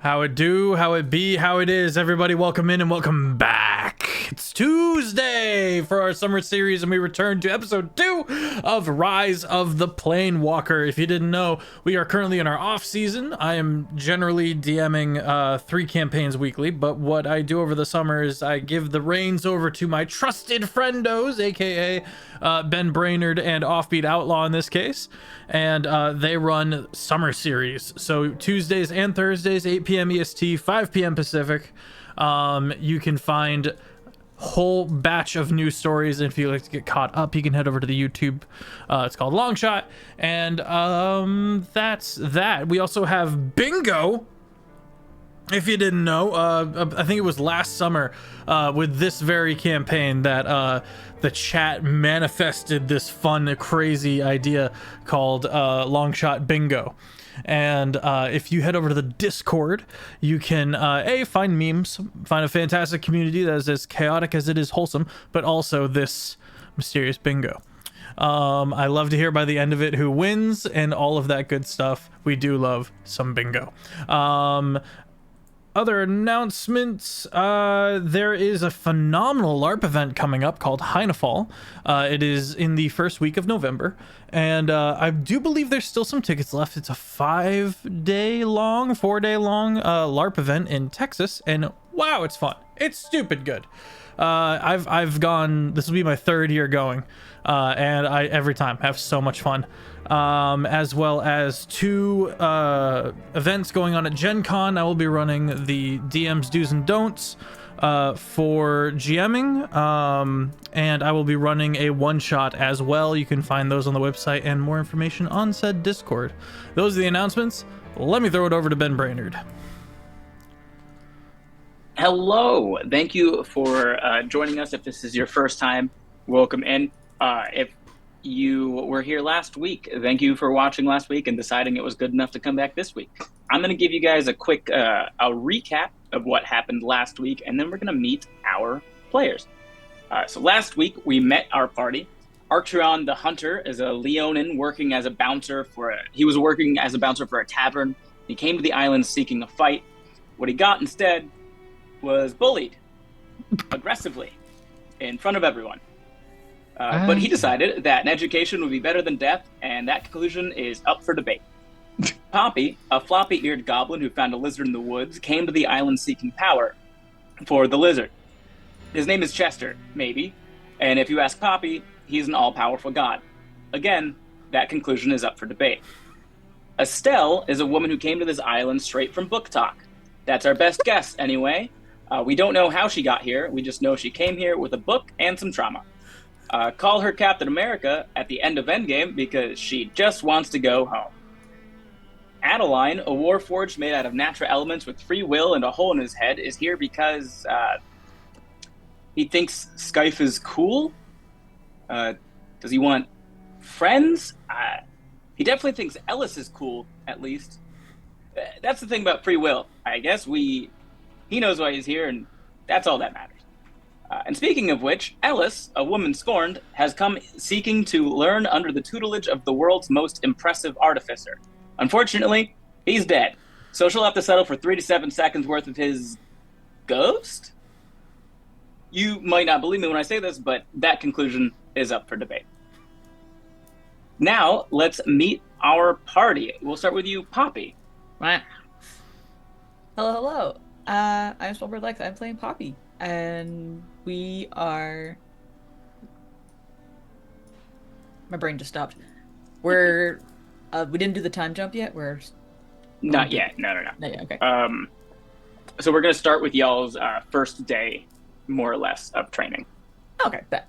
How it do, how it be, how it is. Everybody, welcome in and welcome back. It's Tuesday for our summer series, and we return to episode 2 of Rise of the Planewalker. If you didn't know, we are currently in our off season. I am generally DMing 3 campaigns weekly, but what I do over the summer is I give the reins over to my trusted friendos, aka Ben Brainard and Offbeat Outlaw in this case, and they run summer series. So Tuesdays and Thursdays, 8 p.m. EST, 5 p.m. Pacific. You can find whole batch of new stories. If you like to get caught up, you can head over to the YouTube. It's called Longshot, and that's that. We also have bingo. If you didn't know, I think it was last summer with this very campaign that the chat manifested this fun, crazy idea called Longshot Bingo. And if you head over to the Discord, you can find memes, find a fantastic community that is as chaotic as it is wholesome, but also this mysterious bingo. I love to hear by the end of it who wins and all of that good stuff. We do love some bingo. Other announcements, there is a phenomenal LARP event coming up called Heinefall. It is in the first week of November, and I do believe there's still some tickets left. It's a 4-day long LARP event in Texas, and wow, it's fun. It's stupid good. I've gone, this will be my 3rd year going, and I every time have so much fun. As well as 2 events going on at Gen Con. I will be running the DM's Do's and Don'ts for GMing, and I will be running a one-shot as well. You can find those on the website and more information on said Discord. Those are the announcements. Let me throw it over to Ben Brainard. Hello, thank you for joining us. If this is your first time, welcome in. If you were here last week, thank you for watching last week and deciding it was good enough to come back this week. I'm going to give you guys a quick a recap of what happened last week, and then we're going to meet our players. So last week we met our party. Arktreon the Hunter is a Leonin working as a bouncer for a tavern. He came to the island seeking a fight. What he got instead was bullied aggressively in front of everyone. But he decided that an education would be better than death, and that conclusion is up for debate. Poppy, a floppy-eared goblin who found a lizard in the woods, came to the island seeking power for the lizard. His name is Chester, maybe, and if you ask Poppy, he's an all-powerful god. Again, that conclusion is up for debate. Estel is a woman who came to this island straight from book talk. That's our best guess, anyway. We don't know how she got here, we just know she came here with a book and some trauma. Call her Captain America at the end of Endgame because she just wants to go home. Adaline, a Warforged made out of natural elements with free will and a hole in his head, is here because he thinks Skyfe is cool. Does he want friends? He definitely thinks Elis is cool, at least. That's the thing about free will. I guess he knows why he's here, and that's all that matters. And speaking of which, Elis, a woman scorned, has come seeking to learn under the tutelage of the world's most impressive artificer. Unfortunately, he's dead, so she'll have to settle for 3 to 7 seconds worth of his ghost? You might not believe me when I say this, but that conclusion is up for debate. Now, let's meet our party. We'll start with you, Poppy. Right. Hello. I'm SmolBirdLex. I'm playing Poppy. And we are... My brain just stopped. We're... we didn't do the time jump yet? We're... Not yet. No. Not yet, okay. So we're going to start with y'all's first day, more or less, of training. Okay, bet.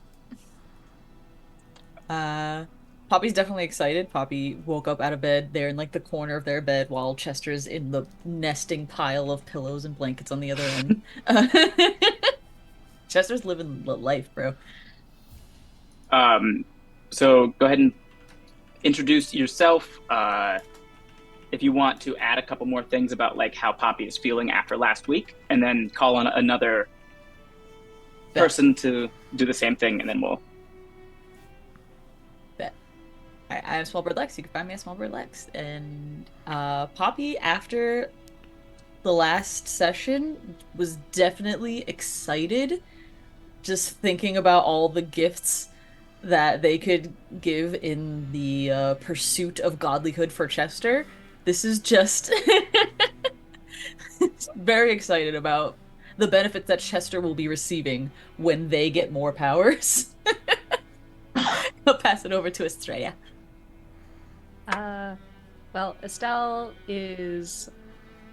Poppy's definitely excited. Poppy woke up out of bed. They're in, like, the corner of their bed while Chester's in the nesting pile of pillows and blankets on the other end. Chester's living the life, bro. So go ahead and introduce yourself. If you want to add a couple more things about, like, how Poppy is feeling after last week, and then call on another person to do the same thing, and then we'll... I'm SmolBirdLex. You can find me at SmolBirdLex. And Poppy, after the last session was definitely excited, just thinking about all the gifts that they could give in the pursuit of godlyhood for Chester. This is just very excited about the benefits that Chester will be receiving when they get more powers. I'll pass it over to Estrella. Well, Estel is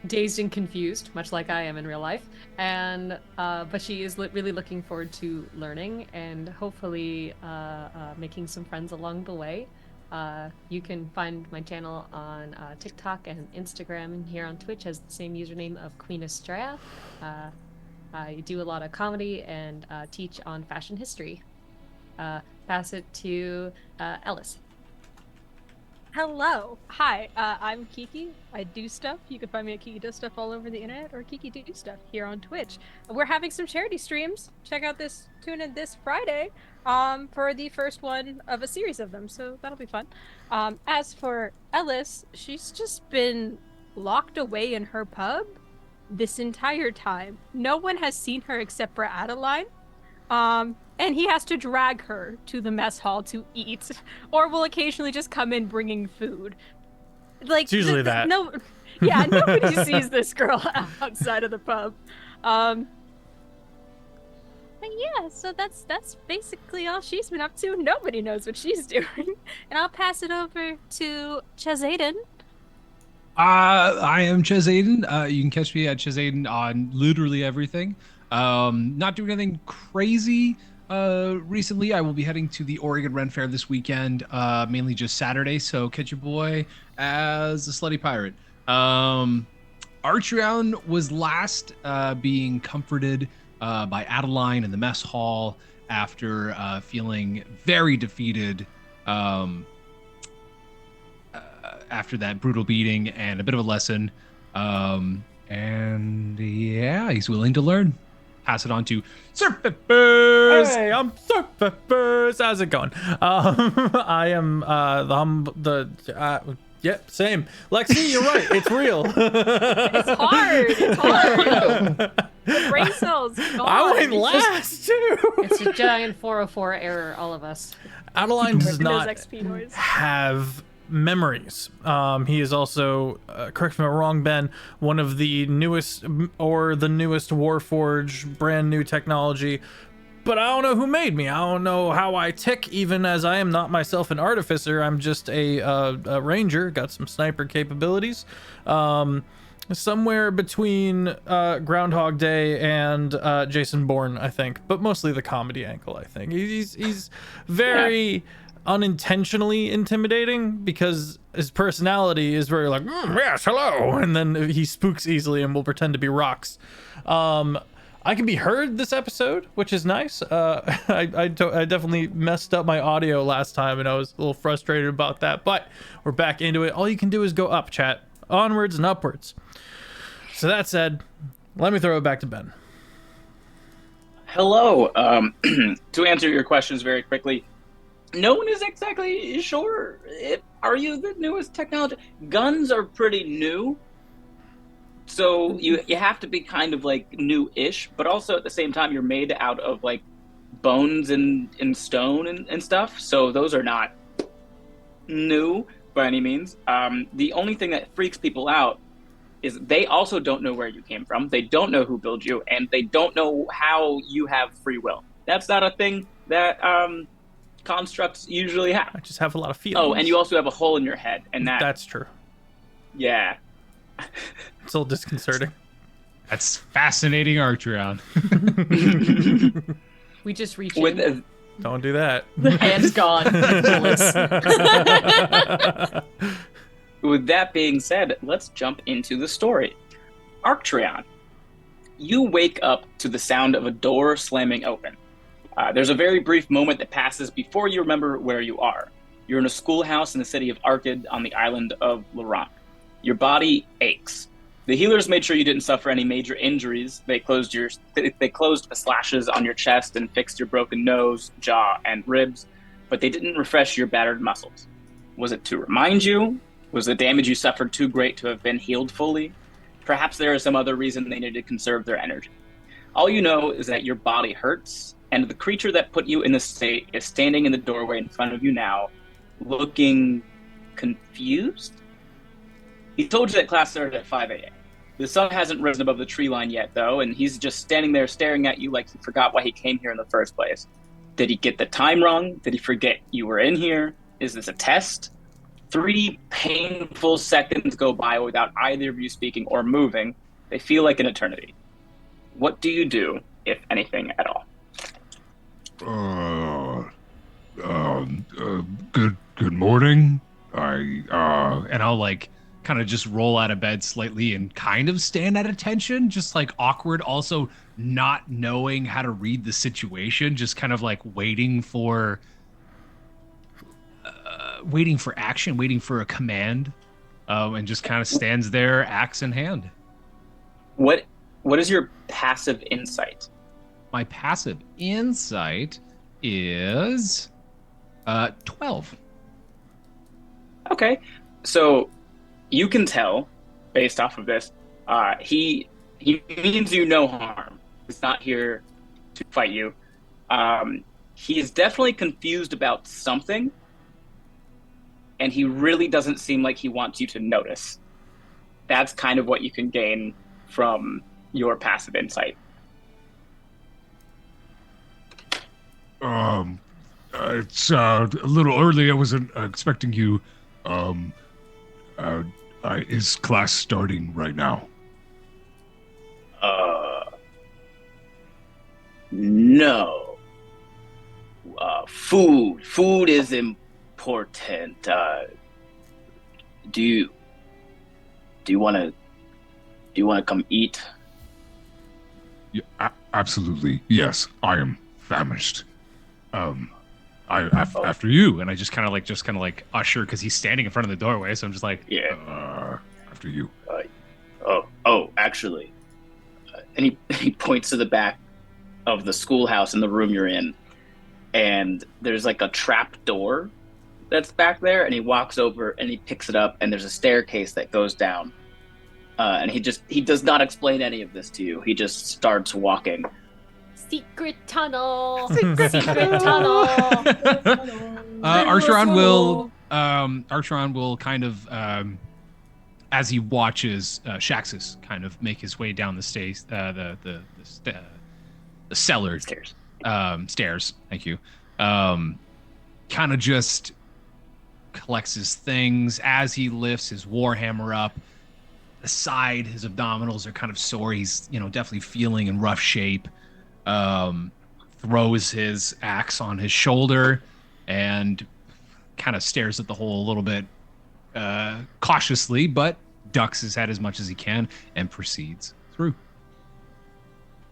dazed and confused, much like I am in real life, and but she is really looking forward to learning and hopefully making some friends along the way. You can find my channel on TikTok and Instagram, and here on Twitch has the same username of QueenAstraea. I do a lot of comedy and teach on fashion history. Pass it to Elis. Hello. Hi, I'm Kiki. I do stuff. You can find me at KikiDoesStuff all over the internet, or KikiDoesStuff here on Twitch. We're having some charity streams. Check out tune in this Friday for the first one of a series of them, so that'll be fun. As for Elis, she's just been locked away in her pub this entire time. No one has seen her except for Adaline. And he has to drag her to the mess hall to eat, or will occasionally just come in bringing food. Like, It's usually that. No, yeah, nobody sees this girl outside of the pub. But yeah, so that's basically all she's been up to. Nobody knows what she's doing. And I'll pass it over to Chezaidan. I am Chezaidan. You can catch me at Chezaidan on literally everything. Not doing anything crazy recently. I will be heading to the Oregon Ren Fair this weekend, mainly just Saturday, so catch your boy as a slutty pirate. Arktreon was last being comforted by Adaline in the mess hall after feeling very defeated after that brutal beating and a bit of a lesson. And yeah, he's willing to learn. Pass it on to Sir Feffers. Hey, I'm Sir Feffers. How's it going? I am yep, same. Lexi, you're right. It's real. It's hard. It's hard. The brain cells. I went last too. It's a giant 404 error, all of us. Adeline does not Those XP noise. have memories. He is also, correct me if I'm wrong, Ben, one of the newest Warforged brand new technology, but I don't know who made me. I don't know how I tick, even as I am not myself an artificer. I'm just a ranger, got some sniper capabilities. Somewhere between Groundhog Day and Jason Bourne, I think, but mostly the comedy angle, I think. He's very unintentionally intimidating because his personality is very like, yes, hello, and then he spooks easily and will pretend to be rocks. I can be heard this episode, which is nice. I definitely messed up my audio last time and I was a little frustrated about that, but we're back into it. All you can do is go up, chat, onwards and upwards. So that said, let me throw it back to Ben. Hello. To answer your questions very quickly, no one is exactly sure. Are you the newest technology? Guns are pretty new, so you have to be kind of like new-ish, but also at the same time you're made out of like bones and stone and stuff. So those are not new by any means. The only thing that freaks people out is they also don't know where you came from. They don't know who built you, and they don't know how you have free will. That's not a thing that constructs usually have. I just have a lot of feelings. Oh, and you also have a hole in your head, and that's true. Yeah. It's a little disconcerting. That's fascinating, Arktreon. We just reach With in. Don't do that. The hand's gone. With that being said, let's jump into the story. Arktreon, you wake up to the sound of a door slamming open. There's a very brief moment that passes before you remember where you are. You're in a schoolhouse in the city of Archid on the island of Laurent. Your body aches. The healers made sure you didn't suffer any major injuries. They closed the slashes on your chest and fixed your broken nose, jaw, and ribs, but they didn't refresh your battered muscles. Was it to remind you? Was the damage you suffered too great to have been healed fully? Perhaps there is some other reason they need to conserve their energy. All you know is that your body hurts, and the creature that put you in this state is standing in the doorway in front of you now, looking confused? He told you that class started at 5 a.m. The sun hasn't risen above the tree line yet, though, and he's just standing there staring at you like he forgot why he came here in the first place. Did he get the time wrong? Did he forget you were in here? Is this a test? 3 painful seconds go by without either of you speaking or moving. They feel like an eternity. What do you do, if anything at all? Good morning. And I'll like kind of just roll out of bed slightly and kind of stand at attention, just like awkward, also not knowing how to read the situation, just kind of like waiting for action, waiting for a command, and just kind of stands there, axe in hand. What is your passive insight? My passive insight is 12. Okay, so you can tell, based off of this, he means you no harm. He's not here to fight you. He is definitely confused about something, and he really doesn't seem like he wants you to notice. That's kind of what you can gain from your passive insight. It's a little early. I wasn't expecting you. Is class starting right now? No. Food is important. Do you want to come eat? Yeah, absolutely. Yes, I am famished. After you, and I just kind of like usher, because he's standing in front of the doorway, so I'm just like, yeah. After you. Actually, and he points to the back of the schoolhouse in the room you're in, and there's like a trap door that's back there, and he walks over and he picks it up, and there's a staircase that goes down, and he does not explain any of this to you. He just starts walking. Secret tunnel. Secret tunnel. Arktreon will kind of, as he watches Shaxus kind of make his way down the cellar stairs. Thank you. Kind of just collects his things as he lifts his warhammer up. The side, his abdominals are kind of sore. He's definitely feeling in rough shape. Throws his axe on his shoulder and kind of stares at the hole a little bit cautiously, but ducks his head as much as he can and proceeds through.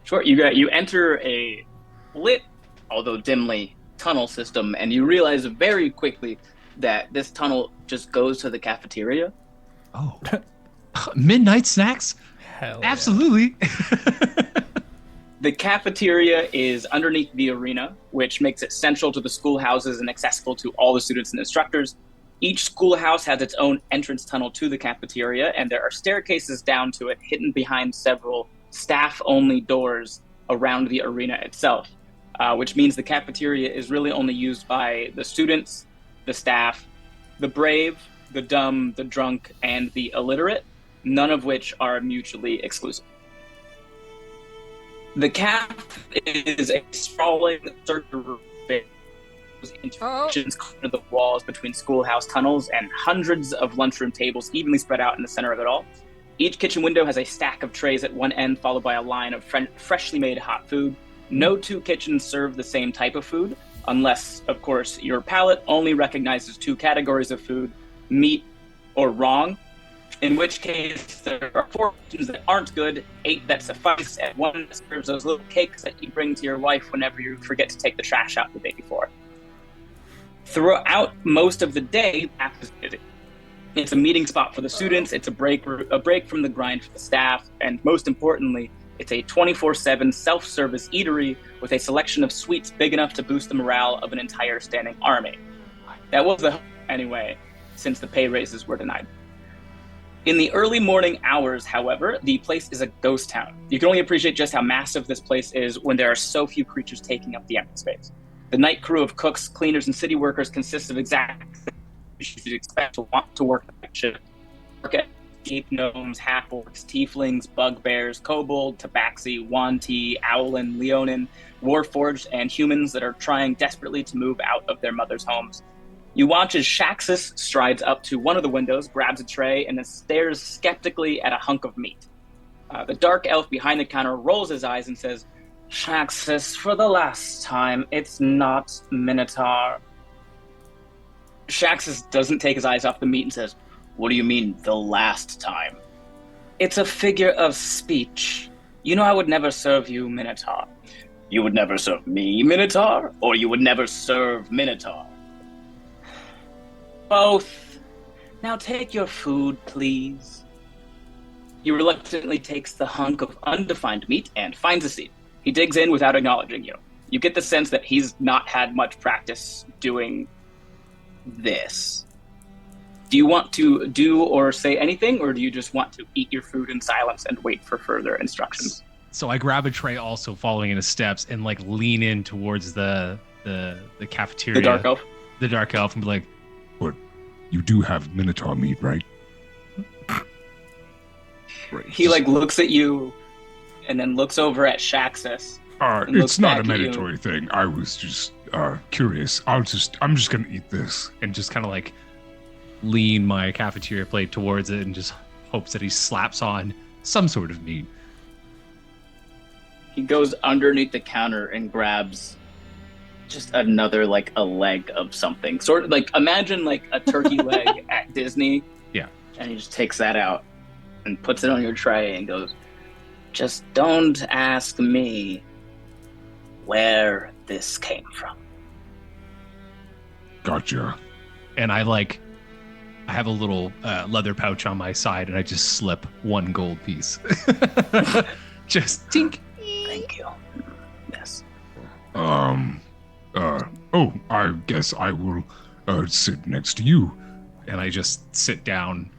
Sure, you enter a lit, although dimly, tunnel system, and you realize very quickly that this tunnel just goes to the cafeteria. Oh, midnight snacks? Hell absolutely. Yeah. The cafeteria is underneath the arena, which makes it central to the schoolhouses and accessible to all the students and instructors. Each schoolhouse has its own entrance tunnel to the cafeteria, and there are staircases down to it, hidden behind several staff-only doors around the arena itself, which means the cafeteria is really only used by the students, the staff, the brave, the dumb, the drunk, and the illiterate, none of which are mutually exclusive. The caf is a sprawling circular space interactions corner the walls between schoolhouse tunnels and hundreds of lunchroom tables evenly spread out in the center of it all. Each kitchen window has a stack of trays at one end, followed by a line of freshly made hot food. No two kitchens serve the same type of food, unless, of course, your palate only recognizes 2 categories of food, meat or wrong, in which case there are 4 kitchens that aren't good, 8 that suffice, and 1 that serves those little cakes that you bring to your wife whenever you forget to take the trash out the day before. Throughout most of the day, it's a meeting spot for the students, it's a break from the grind for the staff, and most importantly, it's a 24/7 self-service eatery with a selection of sweets big enough to boost the morale of an entire standing army. That was the hope anyway, since the pay raises were denied. In the early morning hours, however, the place is a ghost town. You can only appreciate just how massive this place is when there are so few creatures taking up the empty space. The night crew of cooks, cleaners, and city workers consists of exactly what you should expect to want to work night shift. Deep gnomes, half-orcs, tieflings, bugbears, kobold, tabaxi, wanti, owlin, leonin, warforged, and humans that are trying desperately to move out of their mother's homes. You watch as Shaxus strides up to one of the windows, grabs a tray, and then stares skeptically at a hunk of meat. The dark elf behind the counter rolls his eyes and says, "Shaxus, for the last time, it's not Minotaur." Shaxus doesn't take his eyes off the meat and says, "What do you mean, the last time?" "It's a figure of speech. You know I would never serve you, Minotaur." "You would never serve me, Minotaur? Or you would never serve Minotaur?" "Both. Now take your food, please." He reluctantly takes the hunk of undefined meat and finds a seat. He digs in without acknowledging you. You get the sense that he's not had much practice doing this. Do you want to do or say anything, or do you just want to eat your food in silence and wait for further instructions? So I grab a tray, also following in his steps, and like lean in towards the cafeteria. The dark elf? The dark elf, and be like, But you do have Minotaur meat, right? Right. He like looks at you and then looks over at Shaxus. It's not a mandatory thing. I was just curious. I'm just gonna eat this. and just kind of like lean my cafeteria plate towards it and just hopes that he slaps on some sort of meat. He goes underneath the counter and grabs just another, like, a leg of something. Sort of like, imagine like a turkey leg at Disney. Yeah. And he just takes that out and puts it on your tray and goes, "Just don't ask me where this came from." Gotcha. And I have a little leather pouch on my side, and I just slip one gold piece. Just tink. Thank you. Yes. I guess I will sit next to you. And I just sit down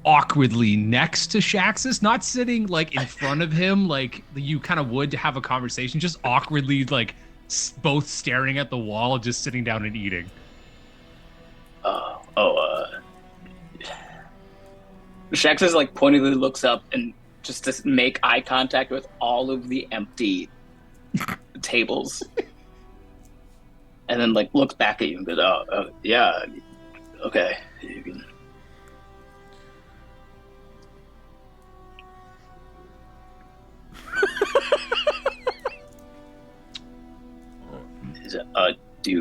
awkwardly next to Shaxus, not sitting like in front of him like you kind of would to have a conversation, just awkwardly like both staring at the wall, just sitting down and eating. Shaxus like pointedly looks up and just to make eye contact with all of the empty tables. And then like looks back at you and goes, "Oh, yeah, okay, you can." Do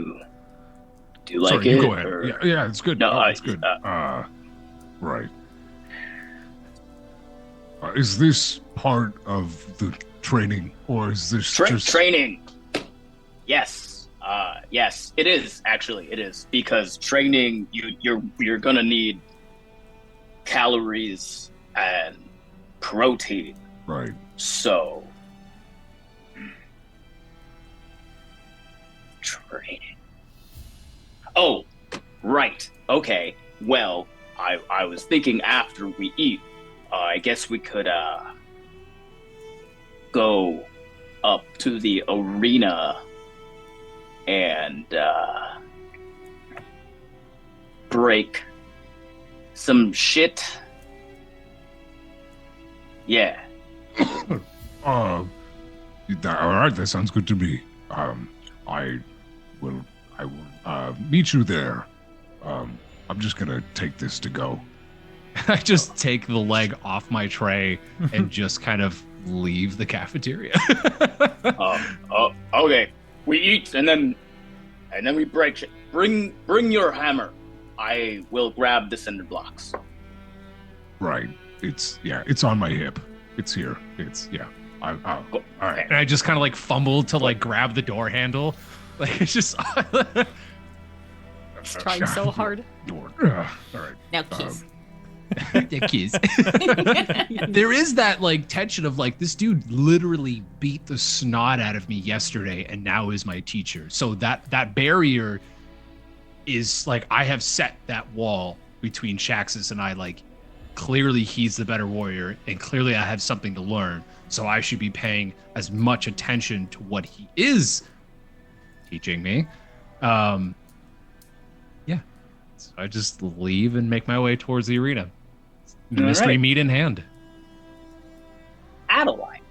you like Sorry, it? you go ahead. Or... Yeah, it's good. No, it's good. Right. Is this part of the training, or is this just training? Yes. Yes, it is. Actually, it is, because training, you're gonna need calories and protein. Right. So, training. Oh, right. Okay. Well, I was thinking after we eat, I guess we could go up to the arena and break some shit. Yeah. All right, that sounds good to me. I will meet you there. I'm just gonna take this to go. I just take the leg off my tray and just kind of leave the cafeteria. Okay. We eat and then we break shit. Bring your hammer. I will grab the cinder blocks. Right. It's on my hip. It's here. All right. And I just kind of like fumble to like grab the door handle. Like it's just It's trying so hard. Door. All right. Now kiss. the kiss. There is that like tension of like, this dude literally beat the snot out of me yesterday and now is my teacher. So that barrier is like, I have set that wall between Shaxus and I like clearly he's the better warrior, and clearly I have something to learn. So I should be paying as much attention to what he is teaching me. Yeah. So I just leave and make my way towards the arena. The mystery meat in hand. Adaline.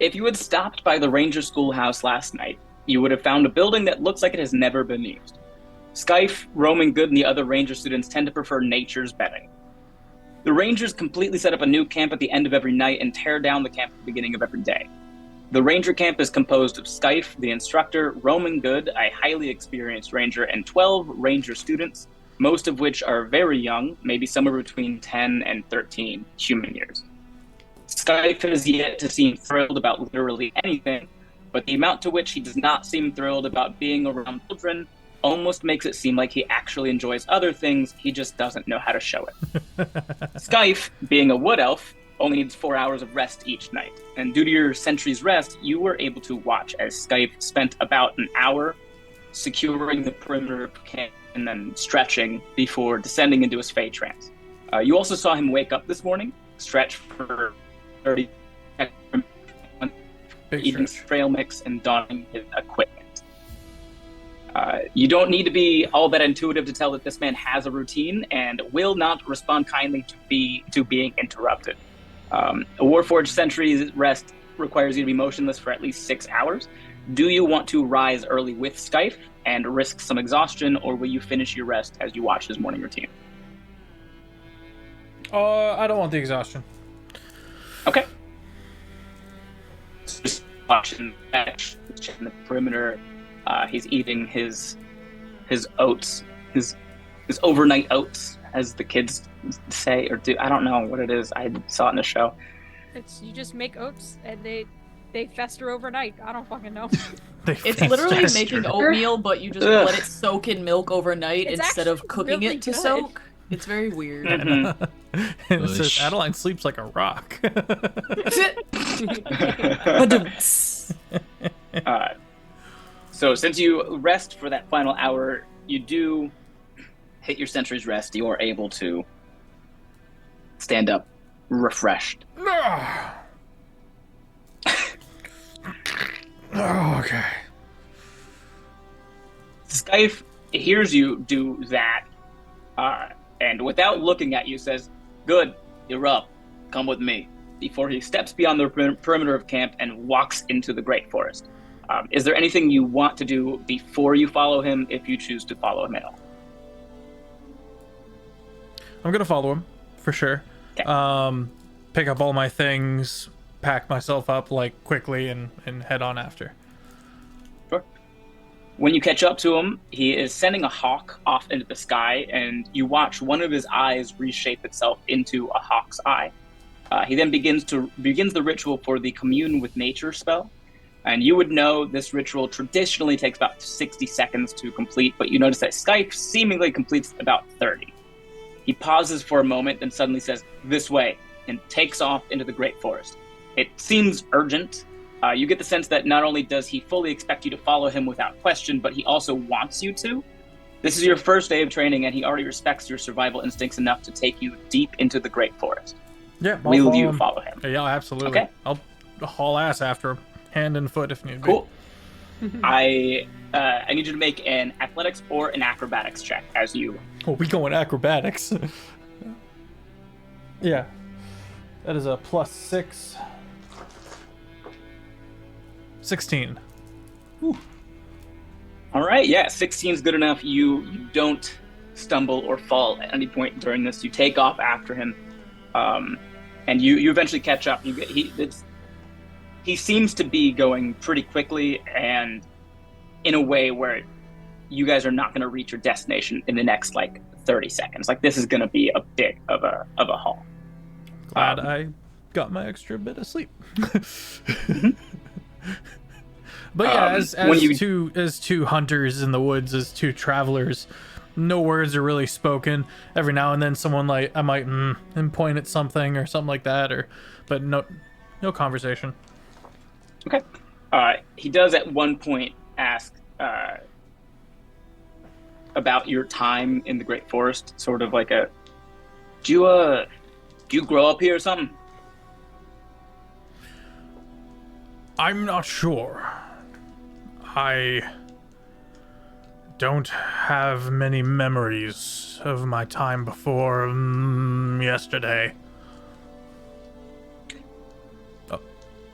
If you had stopped by the Ranger Schoolhouse last night, you would have found a building that looks like it has never been used. Skyfe, Roaming Good, and the other Ranger students tend to prefer nature's bedding. The Rangers completely set up a new camp at the end of every night and tear down the camp at the beginning of every day. The Ranger camp is composed of Skyfe, the instructor, Roaming Good, a highly experienced Ranger, and 12 Ranger students, most of which are very young, maybe somewhere between 10 and 13 human years. Skyfe has yet to seem thrilled about literally anything, but the amount to which he does not seem thrilled about being around children almost makes it seem like he actually enjoys other things, he just doesn't know how to show it. Skyfe, being a wood elf, only needs 4 hours of rest each night, and due to your sentry's rest, you were able to watch as Skyfe spent about an hour securing the perimeter of camp and then stretching before descending into his Fey trance. You also saw him wake up this morning, stretch for 30 seconds, eating trail mix and donning his equipment. You don't need to be all that intuitive to tell that this man has a routine and will not respond kindly to being interrupted. A Warforged sentry's rest requires you to be motionless for at least 6 hours. Do you want to rise early with Skyfe and risk some exhaustion, or will you finish your rest as you watch his morning routine? I don't want the exhaustion. Okay. So just watching the perimeter. He's eating his oats, his overnight oats, as the kids say or do. I don't know what it is. I saw it in the show. You just make oats and they fester overnight. I don't fucking know. It's literally making oatmeal, but you just let it soak in milk overnight It's instead of cooking really it to good. soak. It's very weird. Mhm. And it says Adaline sleeps like a rock. So since you rest for that final hour, you do hit your sentry's rest. You are able to stand up refreshed. Oh, okay. Skyfe hears you do that, and without looking at you says, "Good, you're up. Come with me," before he steps beyond the perimeter of camp and walks into the Great Forest. Is there anything you want to do before you follow him, if you choose to follow him at all? I'm gonna follow him for sure. Okay. Pick up all my things, pack myself up like quickly, and head on after. Sure. When you catch up to him, he is sending a hawk off into the sky, and you watch one of his eyes reshape itself into a hawk's eye. He then begins the ritual for the Commune with Nature spell. And you would know this ritual traditionally takes about 60 seconds to complete, but you notice that Skyfe seemingly completes about 30. He pauses for a moment, then suddenly says, "This way," and takes off into the Great Forest. It seems urgent. You get the sense that not only does he fully expect you to follow him without question, but he also wants you to. This is your first day of training, and he already respects your survival instincts enough to take you deep into the Great Forest. Yeah, Will you follow him? Yeah, absolutely. Okay. I'll haul ass after him, hand and foot if need be. Cool. I need you to make an athletics or an acrobatics check as you. Oh, we going acrobatics. Yeah. That is a +6. 16. All right, yeah, 16 is good enough. You don't stumble or fall at any point during this. You take off after him, and you eventually catch up. He seems to be going pretty quickly and in a way where you guys are not going to reach your destination in the next 30 seconds. This is going to be a bit of a haul. Glad I got my extra bit of sleep. But yeah, as two hunters in the woods, as two travelers, no words are really spoken. Every now and then someone I might and point at something or something like that, but no conversation. Okay. He does at one point ask about your time in the Great Forest, sort of like a Do you grow up here or something? I'm not sure. I don't have many memories of my time before yesterday. Oh,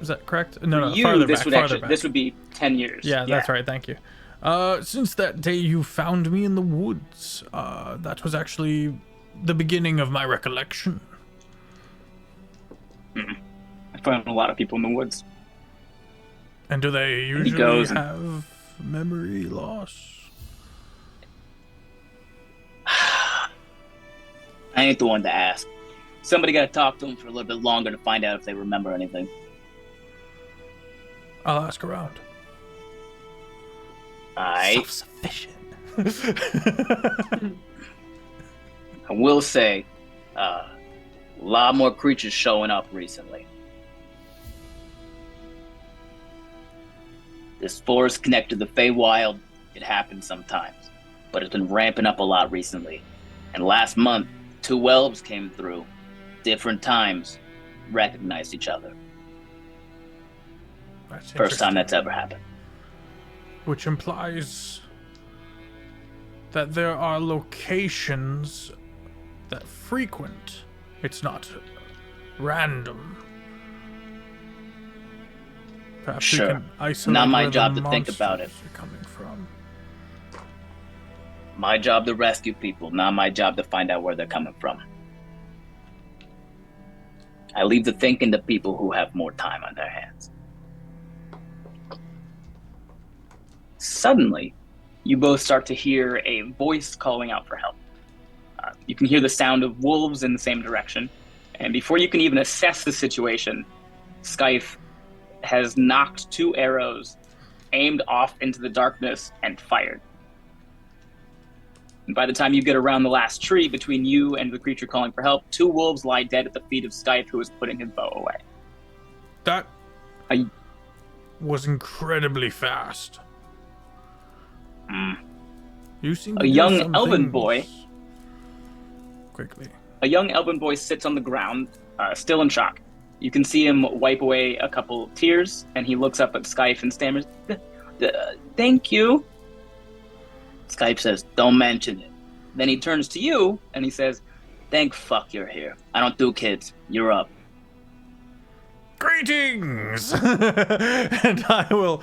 is that correct? No, You, farther this back, would farther actually back. this would be 10 years. Yeah, that's right. Thank you. Since that day you found me in the woods, that was actually the beginning of my recollection. I found a lot of people in the woods. And do they he usually goes and- have memory loss? I ain't the one to ask. Somebody got to talk to them for a little bit longer to find out if they remember anything. I'll ask around. Self-sufficient. I will say, a lot more creatures showing up recently. This forest connected to the Feywild, it happens sometimes, but it's been ramping up a lot recently. And last month, 2 elves came through, different times, recognized each other. That's First time that's interesting. ever happened. Which implies that there are locations that frequent. It's not random. Perhaps Sure. we can isolate Not my where the job to think about monsters are coming from. My job to rescue people, not my job to find out where they're coming from. I leave the thinking to people who have more time on their hands. Suddenly, you both start to hear a voice calling out for help. You can hear the sound of wolves in the same direction, and before you can even assess the situation, Scythe has knocked 2 arrows, aimed off into the darkness, and fired. And by the time you get around the last tree between you and the creature calling for help, 2 wolves lie dead at the feet of Scythe, who is putting his bow away. That I- was incredibly fast. You seem to A do young some elven things boy. quickly. A young elven boy sits on the ground, still in shock. You can see him wipe away a couple tears, and he looks up at Skype and stammers, "Thank you." Skype says, "Don't mention it." Then he turns to you, and he says, "Thank fuck you're here. I don't do kids. You're up." Greetings! And I will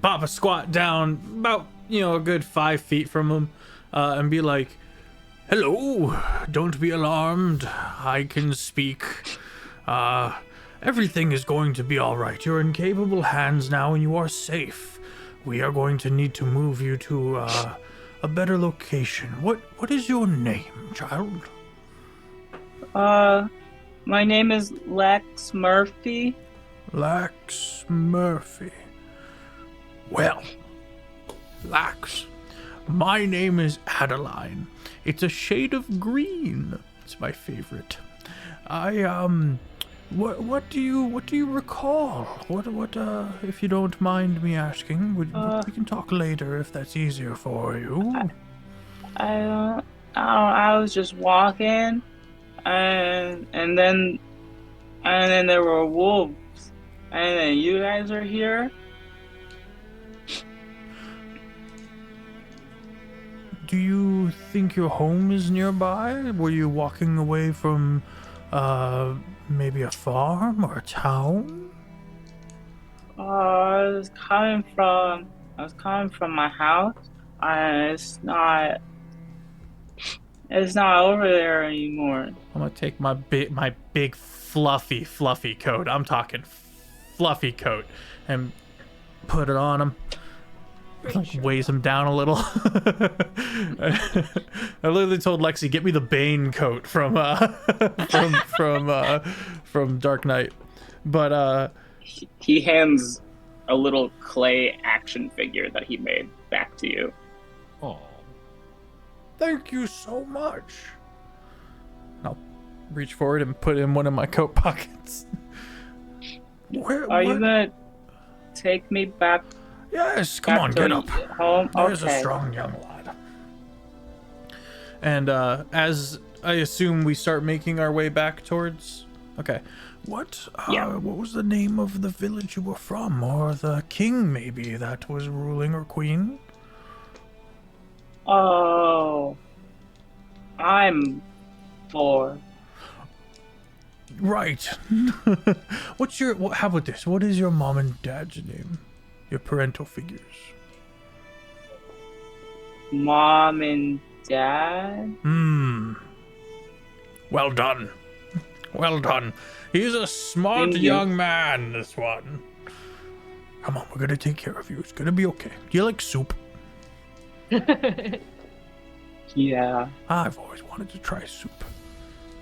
pop a squat down about, a good 5 feet from him, and be like, "Hello, don't be alarmed. I can speak. Everything is going to be all right. You're in capable hands now, and you are safe. We are going to need to move you to a better location. What is your name, child?" My name is Lex Murphy. Lax Murphy. Well, Lax, my name is Adaline. It's a shade of green. It's my favorite. What do you recall? What if you don't mind me asking, we can talk later if that's easier for you. I was just walking, and then there were wolves, and then you guys are here. Do you think your home is nearby? Were you walking away from maybe a farm or a town? I was coming from my house. It's not over there anymore. I'm gonna take my big fluffy coat. I'm talking fluffy coat, and put it on him. Like weighs him down a little. I literally told Lexi, "Get me the Bane coat from Dark Knight." But He hands a little clay action figure that he made back to you. oh, thank you so much. I'll reach forward and put it in one of my coat pockets. Are you gonna take me back? Yes, come on, to get up. Home? There's Okay. a strong young lad. And as I assume we start making our way back towards. Okay. What was the name of the village you were from, or the king maybe that was ruling, or queen? Oh, I'm 4. Right. How about this? What is your mom and dad's name? Your parental figures. Mom and Dad? Well done. Well done. He's a smart young man, this one. Come on, we're gonna take care of you. It's gonna be okay. Do you like soup? Yeah. I've always wanted to try soup.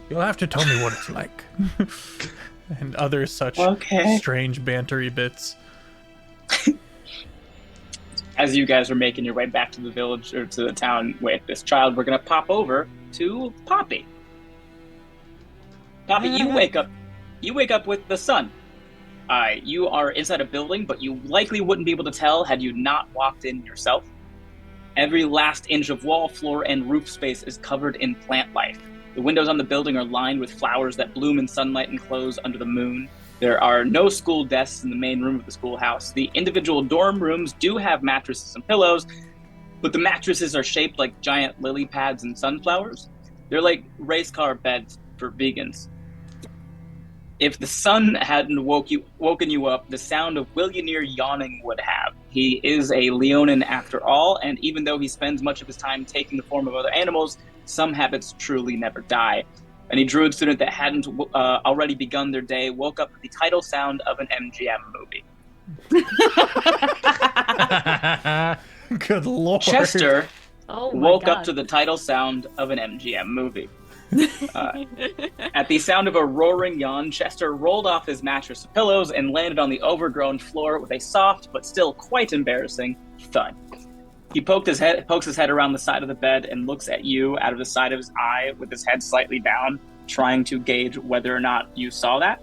You'll have to tell me what it's like. And other such strange bantery bits. As you guys are making your way back to the village, or to the town with this child, we're going to pop over to Poppy. Poppy, you wake up with the sun. You are inside a building, but you likely wouldn't be able to tell had you not walked in yourself. Every last inch of wall, floor, and roof space is covered in plant life. The windows on the building are lined with flowers that bloom in sunlight and close under the moon. There are no school desks in the main room of the schoolhouse. The individual dorm rooms do have mattresses and pillows, but the mattresses are shaped like giant lily pads and sunflowers. They're like race car beds for vegans. If the sun hadn't woken you up, the sound of Willionaire yawning would have. He is a Leonin after all, and even though he spends much of his time taking the form of other animals, some habits truly never die. Any Druid student that hadn't already begun their day woke up with the title sound of an MGM movie. Good lord. Chester woke up to the title sound of an MGM movie. At the sound of a roaring yawn, Chester rolled off his mattress of pillows and landed on the overgrown floor with a soft but still quite embarrassing thud. He pokes his head around the side of the bed and looks at you out of the side of his eye with his head slightly down, trying to gauge whether or not you saw that.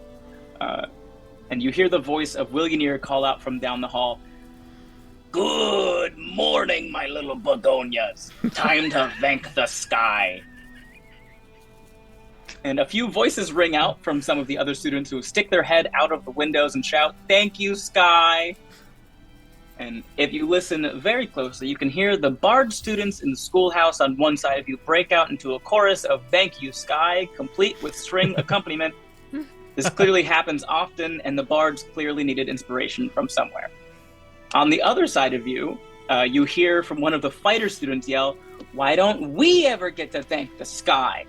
And you hear the voice of Willionaire call out from down the hall, "Good morning, my little begonias. Time to thank the sky." And a few voices ring out from some of the other students who stick their head out of the windows and shout, "Thank you, sky." And if you listen very closely, you can hear the Bard students in the schoolhouse on one side of you break out into a chorus of "Thank you, sky," complete with string accompaniment. This clearly happens often, and the Bards clearly needed inspiration from somewhere. On the other side of you, you hear from one of the fighter students yell, "Why don't we ever get to thank the sky?"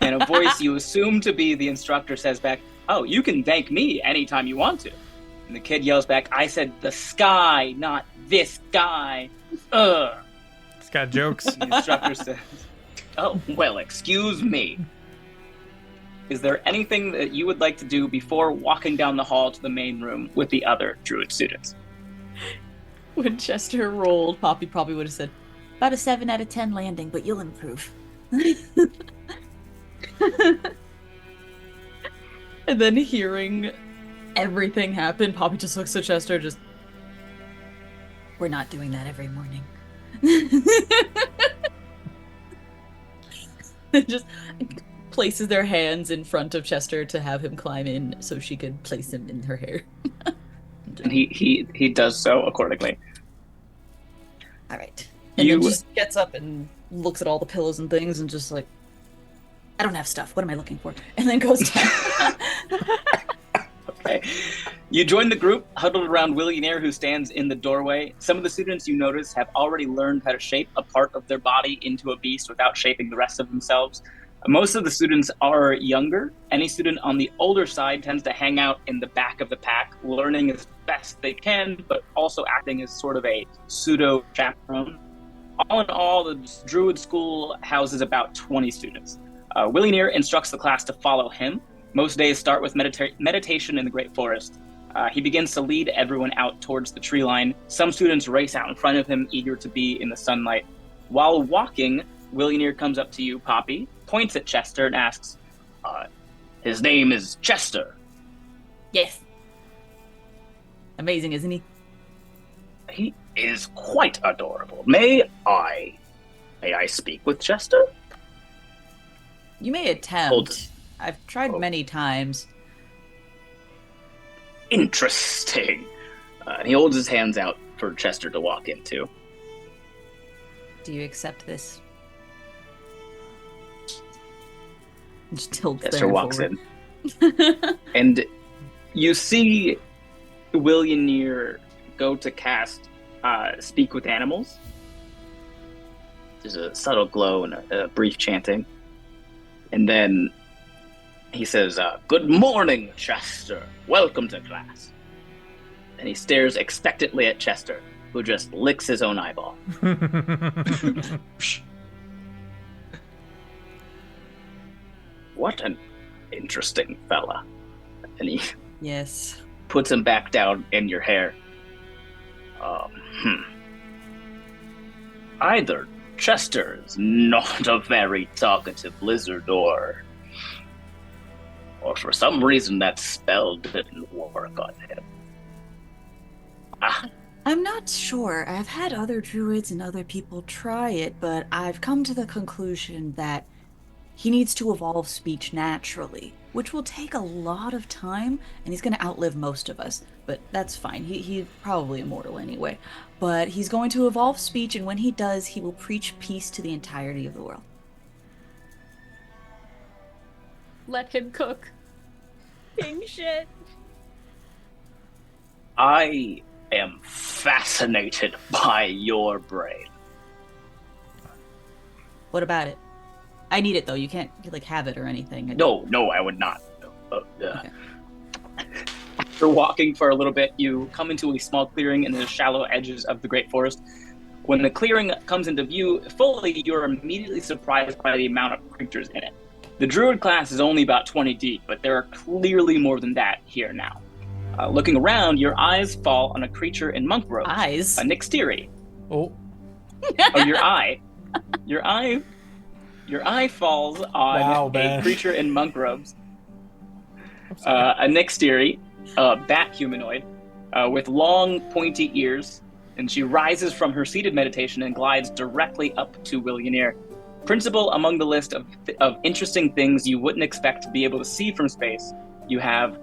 And a voice you assume to be the instructor says back, "Oh, you can thank me anytime you want to." And the kid yells back, "I said the sky, not this guy. Ugh." It's got jokes. And the instructor says, "Oh, well, excuse me. Is there anything that you would like to do before walking down the hall to the main room with the other Druid students?" When Chester rolled, Poppy probably would have said, "About a 7 out of 10 landing, but you'll improve." And then hearing everything happen, Poppy just looks at Chester, just, "We're not doing that every morning." Just places their hands in front of Chester to have him climb in so she could place him in her hair. And he does so accordingly. All right. And then just gets up and looks at all the pillows and things and just like, "I don't have stuff. What am I looking for?" And then goes down. Okay. You join the group, huddled around Willionaire, who stands in the doorway. Some of the students you notice have already learned how to shape a part of their body into a beast without shaping the rest of themselves. Most of the students are younger. Any student on the older side tends to hang out in the back of the pack, learning as best they can, but also acting as sort of a pseudo-chaperone. All in all, the Druid school houses about 20 students. Willionaire instructs the class to follow him. Most days start with meditation in the Great Forest. He begins to lead everyone out towards the tree line. Some students race out in front of him, eager to be in the sunlight. While walking, Willionaire comes up to you, Poppy, points at Chester, and asks, "His name is Chester." Yes. Amazing, isn't he? "He is quite adorable. May I speak with Chester?" You may attempt. I've tried many times. Interesting. And he holds his hands out for Chester to walk into. Do you accept this? Just tilts Chester there walks forward. in. And you see Willionaire go to cast Speak with Animals. There's a subtle glow and a brief chanting. And then he says, "Good morning, Chester. Welcome to class." And he stares expectantly at Chester, who just licks his own eyeball. What an interesting fella. And he Yes. puts him back down in your hair. Either Chester is not a very talkative lizard, or for some reason that spell didn't work on him. I'm not sure. I've had other druids and other people try it, but I've come to the conclusion that he needs to evolve speech naturally, which will take a lot of time, and he's going to outlive most of us. But that's fine. He's probably immortal anyway. But he's going to evolve speech, and when he does, he will preach peace to the entirety of the world. Let him cook. King shit. I am fascinated by your brain. What about it? I need it, though. You can't, like, have it or anything. No, I would not. Okay. After walking for a little bit, you come into a small clearing in the shallow edges of the Great Forest. When the clearing comes into view fully, you're immediately surprised by the amount of creatures in it. The Druid class is only about 20 deep, but there are clearly more than that here now. Looking around, your eyes fall on a creature in monk robes. Eyes? A Nixtiri. Oh. Oh, your eye. Your eye falls on a creature in monk robes. A Nixtiri, a bat humanoid, with long, pointy ears, and she rises from her seated meditation and glides directly up to Willionaire. Principal among the list of interesting things you wouldn't expect to be able to see from space, you have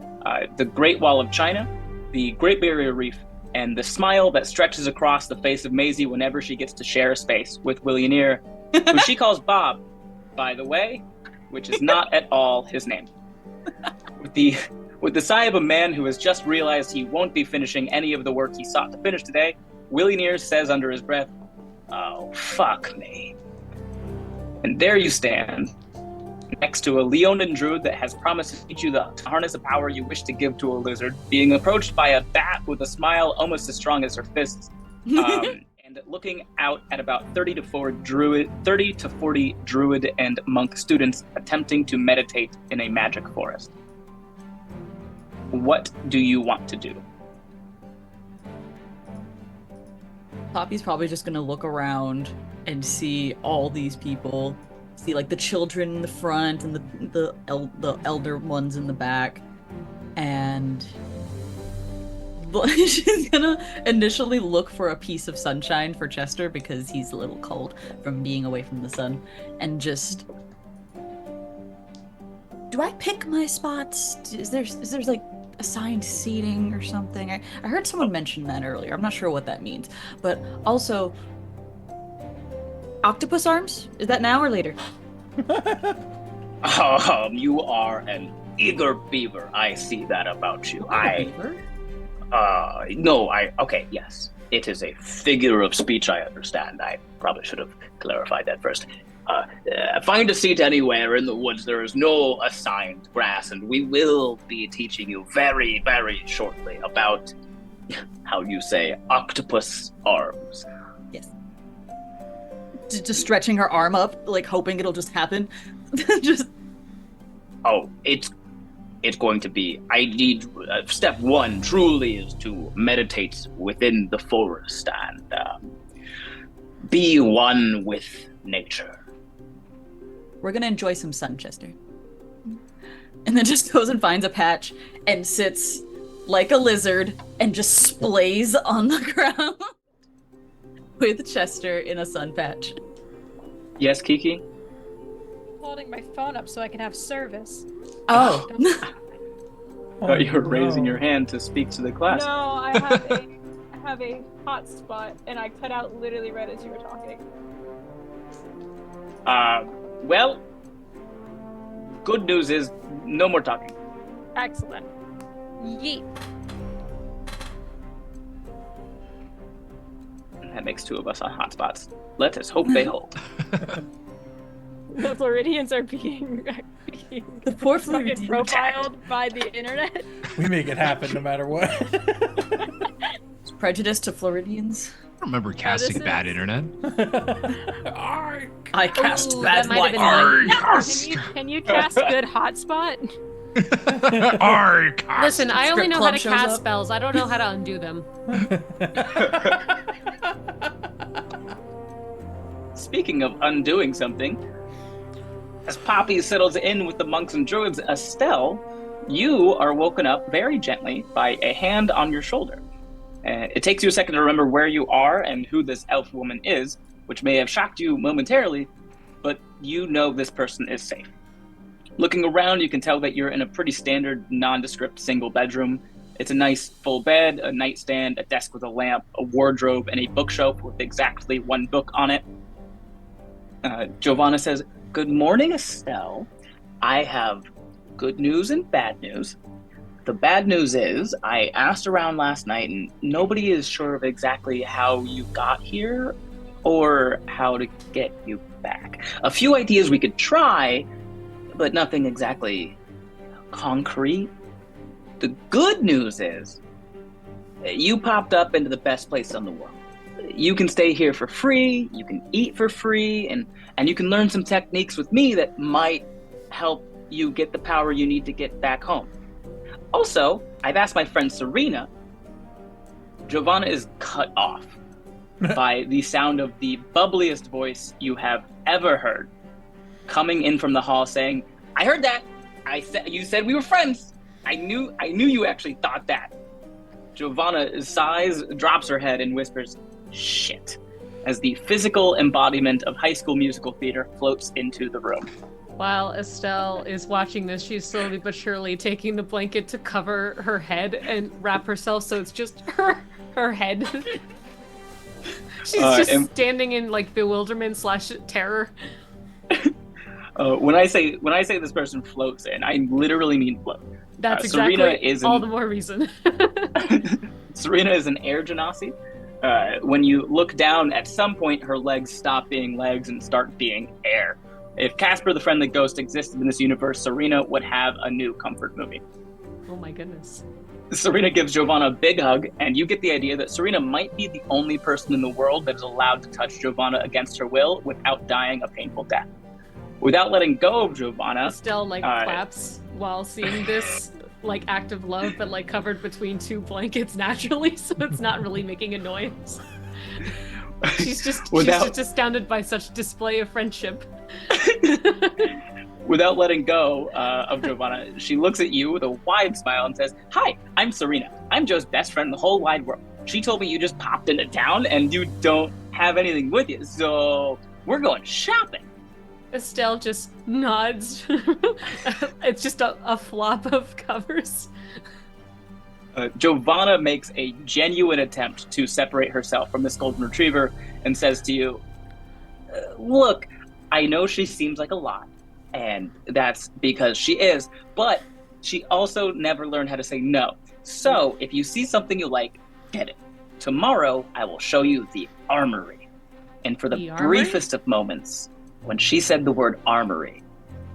the Great Wall of China, the Great Barrier Reef, and the smile that stretches across the face of Maisie whenever she gets to share a space with Willionaire, who she calls Bob, by the way, which is not at all his name. With the sigh of a man who has just realized he won't be finishing any of the work he sought to finish today, Willionaire says under his breath, "Oh, fuck me." And there you stand, next to a Leonin druid that has promised to teach you to harness a power you wish to give to a lizard, being approached by a bat with a smile almost as strong as her fists, and looking out at about 30 to 40 druid and monk students attempting to meditate in a magic forest. What do you want to do? Poppy's probably just gonna look around and see all these people, see like the children in the front and the elder ones in the back, and she's gonna initially look for a piece of sunshine for Chester because he's a little cold from being away from the sun, and just, do I pick my spots? Is there like assigned seating or something? I heard someone mention that earlier. I'm not sure what that means. But also, octopus arms? Is that now or later? You are an eager beaver. I see that about you. Beaver? Okay, yes. It is a figure of speech, I understand. I probably should have clarified that first. Find a seat anywhere in the woods. There is no assigned grass, and we will be teaching you very, very shortly about, how you say, octopus arms. Yes. Just stretching her arm up, like hoping it'll just happen. It's going to be, I need, step one truly is to meditate within the forest and be one with nature. We're gonna enjoy some sun, Chester. And then just goes and finds a patch and sits like a lizard and just splays on the ground with Chester in a sun patch. Yes, Kiki? holding my phone up so I can have service. Oh. Thought you were raising your hand to speak to the class. No, I have a hotspot, and I cut out literally right as you were talking. Well, good news is no more talking. Excellent. Yeet. That makes 2 of us on hotspots. Let us hope they hold. The Floridians are being The poor fucking Floridian. profiled by the internet. We make it happen no matter what. Prejudice to Floridians. I don't remember casting this bad is- internet. I cast Ooh, bad that might have white. been mine. Can you cast good hotspot? Listen, I only Script know how club to shows cast up. spells. I don't know how to undo them. Speaking of undoing something, as Poppy settles in with the monks and druids, Estel, you are woken up very gently by a hand on your shoulder. It takes you a second to remember where you are and who this elf woman is, which may have shocked you momentarily, but you know this person is safe. Looking around, you can tell that you're in a pretty standard, nondescript single bedroom. It's a nice full bed, a nightstand, a desk with a lamp, a wardrobe, and a bookshelf with exactly 1 book on it. Giovanna says, "Good morning, Estel. I have good news and bad news. The bad news is I asked around last night and nobody is sure of exactly how you got here or how to get you back. A few ideas we could try, but nothing exactly concrete. The good news is you popped up into the best place in the world. You can stay here for free, you can eat for free, and you can learn some techniques with me that might help you get the power you need to get back home. Also, I've asked my friend Serena." Giovanna is cut off by the sound of the bubbliest voice you have ever heard, coming in from the hall saying, "I heard that. You said we were friends. I knew you actually thought that." Giovanna sighs, drops her head, and whispers, "Shit," as the physical embodiment of High School Musical theater floats into the room. While Estel is watching this, she's slowly but surely taking the blanket to cover her head and wrap herself so it's just her head. She's just standing in like bewilderment / terror. When I say this person floats in, I literally mean float. That's Serena exactly is all the more reason. Serena is an air genasi. When you look down, at some point her legs stop being legs and start being air. If Casper the Friendly Ghost existed in this universe, Serena would have a new comfort movie. Oh my goodness. Serena gives Giovanna a big hug, and you get the idea that Serena might be the only person in the world that is allowed to touch Giovanna against her will without dying a painful death. Without letting go of Giovanna, Estelle claps while seeing this act of love, but covered between 2 blankets naturally, so it's not really making a noise. She's just astounded by such display of friendship. Without letting go of Giovanna, she looks at you with a wide smile and says, "Hi, I'm Serena. I'm Joe's best friend in the whole wide world. She told me you just popped into town and you don't have anything with you, so we're going shopping." Estelle just nods. It's just a flop of covers. Giovanna makes a genuine attempt to separate herself from this golden retriever and says to you, "Look, I know she seems like a lot, and that's because she is, but she also never learned how to say no. So if you see something you like, get it. Tomorrow, I will show you the armory." And for the briefest of moments, when she said the word armory,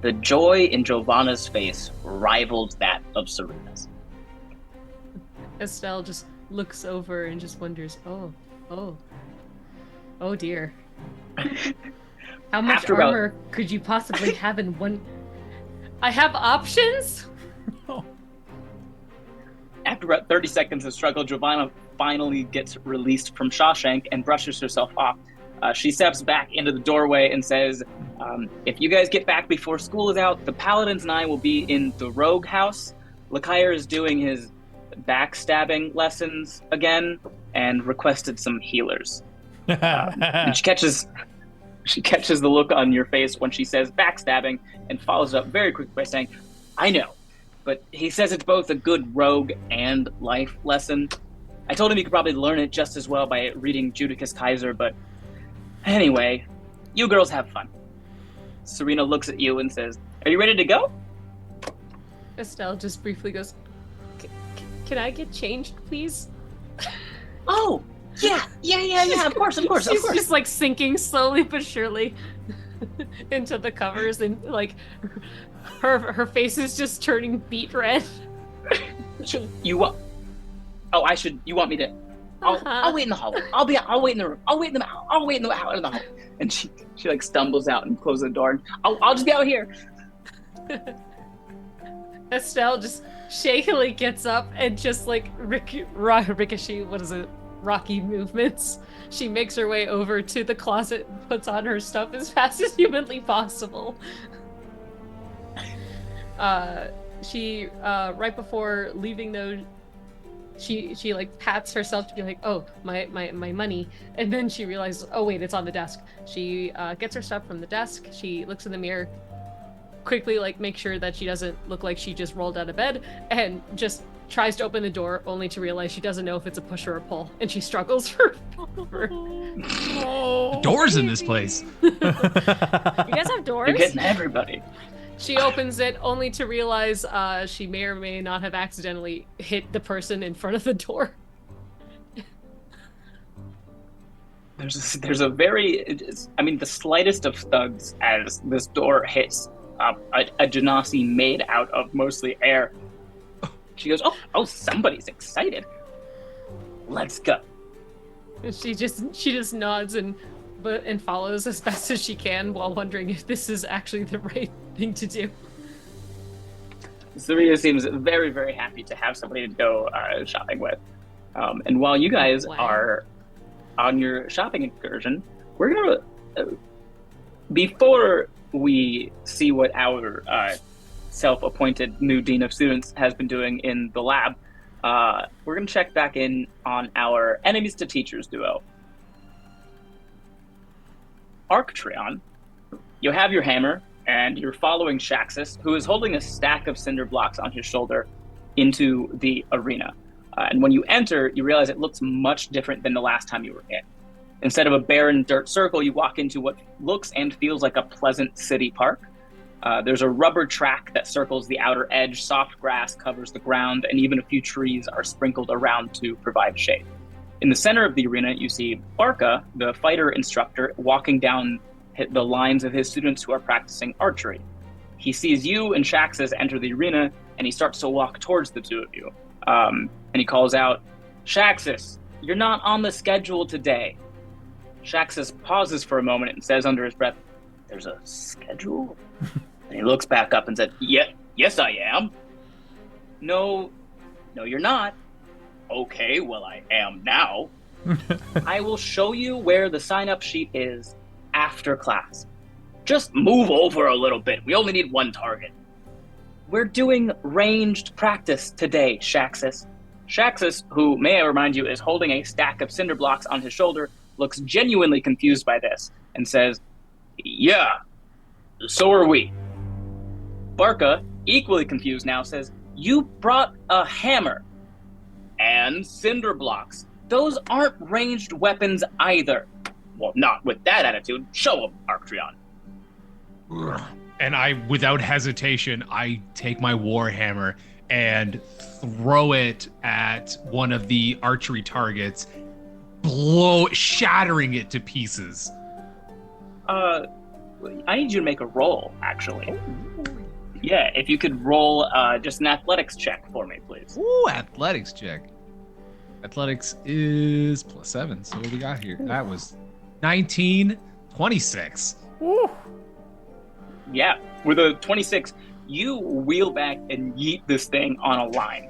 the joy in Giovanna's face rivaled that of Serena's. Estelle just looks over and just wonders, oh dear. How much armor could you possibly have in one? I have options? After about 30 seconds of struggle, Giovanna finally gets released from Shawshank and brushes herself off. She steps back into the doorway and says, "If you guys get back before school is out, the Paladins and I will be in the Rogue House. Lakire is doing his backstabbing lessons again and requested some healers." And she catches She catches the look on your face when she says backstabbing and follows up very quickly by saying, I know, but he says it's both a good rogue and life lesson. I told him he could probably learn it just as well by reading Judicus Kaiser, but anyway, you girls have fun. Serena looks at you and says, are you ready to go? Estel just briefly goes, can I get changed, please? Oh, yeah, of course. She's just like sinking slowly but surely into the covers, and like her face is just turning beet red. You want me to? I'll wait in the hallway. I'll wait in the room. I'll wait in the hallway. And she like stumbles out and closes the door. And I'll just be out here. Estel just shakily gets up and just like ricochet, rocky movements. She makes her way over to the closet, puts on her stuff as fast as humanly possible. She right before leaving though, she like pats herself to be like, oh, my money, and then she realizes, oh wait, it's on the desk. She gets her stuff from the desk. She looks in the mirror, quickly like make sure that she doesn't look like she just rolled out of bed, and just tries to open the door only to realize she doesn't know if it's a push or a pull, and she struggles for Doors in this place. You guys have doors? You're getting everybody. She opens it only to realize she may or may not have accidentally hit the person in front of the door. There's a very, the slightest of thuds as this door hits a genasi made out of mostly air. She goes, oh, somebody's excited. Let's go. She just nods and follows as best as she can while wondering if this is actually the right thing to do. Serena seems very, very happy to have somebody to go shopping with. And while you guys are on your shopping excursion, we're going to, before we see what our self-appointed new Dean of Students has been doing in the lab, we're going to check back in on our enemies to teachers duo. Arktreon, you have your hammer, and you're following Shaxus, who is holding a stack of cinder blocks on his shoulder, into the arena. And when you enter, you realize it looks much different than the last time you were in. Instead of a barren dirt circle, you walk into what looks and feels like a pleasant city park. There's a rubber track that circles the outer edge, soft grass covers the ground, and even a few trees are sprinkled around to provide shade. In the center of the arena, you see Barca, the fighter instructor, walking down the lines of his students who are practicing archery. He sees you and Shaxus enter the arena, and he starts to walk towards the two of you. And he calls out, Shaxus, you're not on the schedule today. Shaxus pauses for a moment and says under his breath, there's a schedule? And he looks back up and said, yes, I am. No, you're not. Okay, well, I am now. I will show you where the sign-up sheet is after class. Just move over a little bit. We only need one target. We're doing ranged practice today, Shaxus. Shaxus, who, may I remind you, is holding a stack of cinder blocks on his shoulder, looks genuinely confused by this and says, yeah, so are we. Barca, equally confused now, says, you brought a hammer and cinder blocks. Those aren't ranged weapons either. Well, not with that attitude. Show them, Arktreon. And I, without hesitation, I take my warhammer and throw it at one of the archery targets, shattering it to pieces. I need you to make a roll, actually. Yeah, if you could roll just an athletics check for me, please. Ooh, athletics check. Athletics is +7, so what do we got here? That was 19, 26. Woo. Yeah, with a 26, you wheel back and yeet this thing on a line.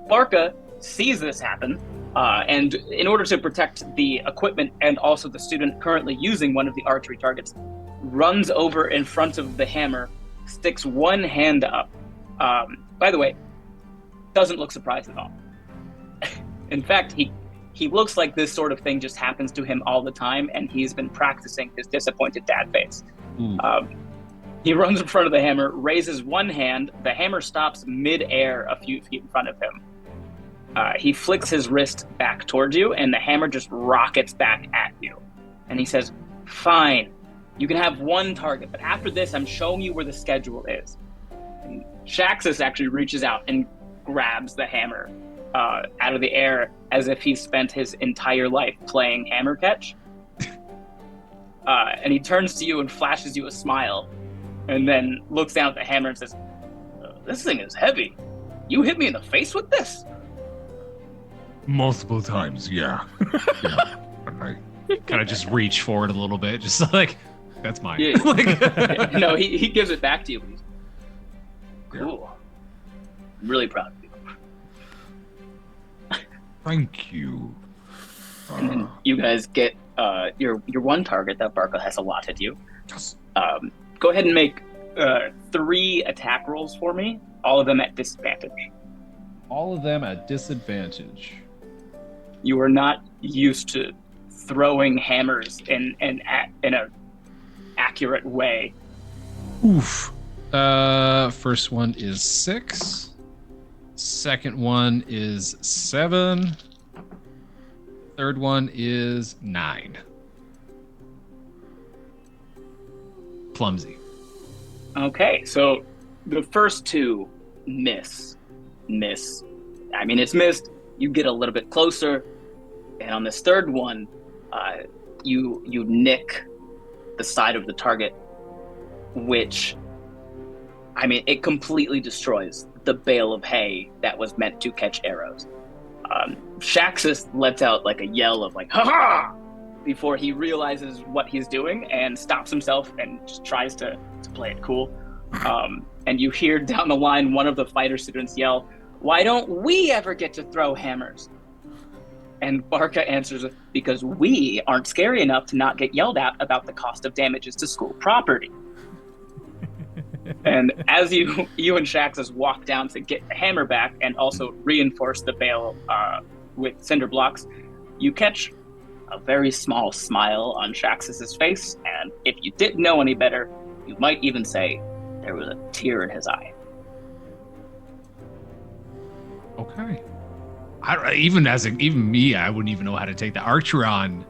Barca sees this happen, and in order to protect the equipment and also the student currently using one of the archery targets, runs over in front of the hammer, sticks one hand up. By the way, doesn't look surprised at all. In fact, he he looks like this sort of thing just happens to him all the time, and he's been practicing his disappointed dad face. He runs in front of the hammer, raises one hand, the hammer stops mid-air a few feet in front of him. He flicks his wrist back towards you, and the hammer just rockets back at you. And he says, "Fine, you can have one target, but after this, I'm showing you where the schedule is." And Shaxus actually reaches out and grabs the hammer out of the air as if he spent his entire life playing hammer catch. And he turns to you and flashes you a smile, and then looks down at the hammer and says, "This thing is heavy. You hit me in the face with this?" Multiple times, yeah. Yeah. I Kind of just reach forward a little bit, just like, that's mine. Yeah. No, he gives it back to you. Cool. I'm really proud of you. Thank you. And then you guys get your one target that Barca has allotted you. Yes. Go ahead and make 3 attack rolls for me, all of them at disadvantage. All of them at disadvantage. You are not used to throwing hammers in a accurate way. Oof. First one is 6. Second one is 7. Third one is 9. Clumsy. Okay, so the first 2 miss. I mean, it's missed. You get a little bit closer, and on this third one, you nick the side of the target, which, I mean, it completely destroys the bale of hay that was meant to catch arrows. Shaxus lets out like a yell of like, "Ha ha!" before he realizes what he's doing and stops himself and just tries to play it cool. And you hear down the line one of the fighter students yell, "Why don't we ever get to throw hammers?" And Barca answers, "Because we aren't scary enough to not get yelled at about the cost of damages to school property." And as you and Shaxus walk down to get the hammer back and also reinforce the bale with cinder blocks, you catch a very small smile on Shaxus's face, and if you didn't know any better, you might even say there was a tear in his eye. Okay. Even me, I wouldn't even know how to take that. Arktreon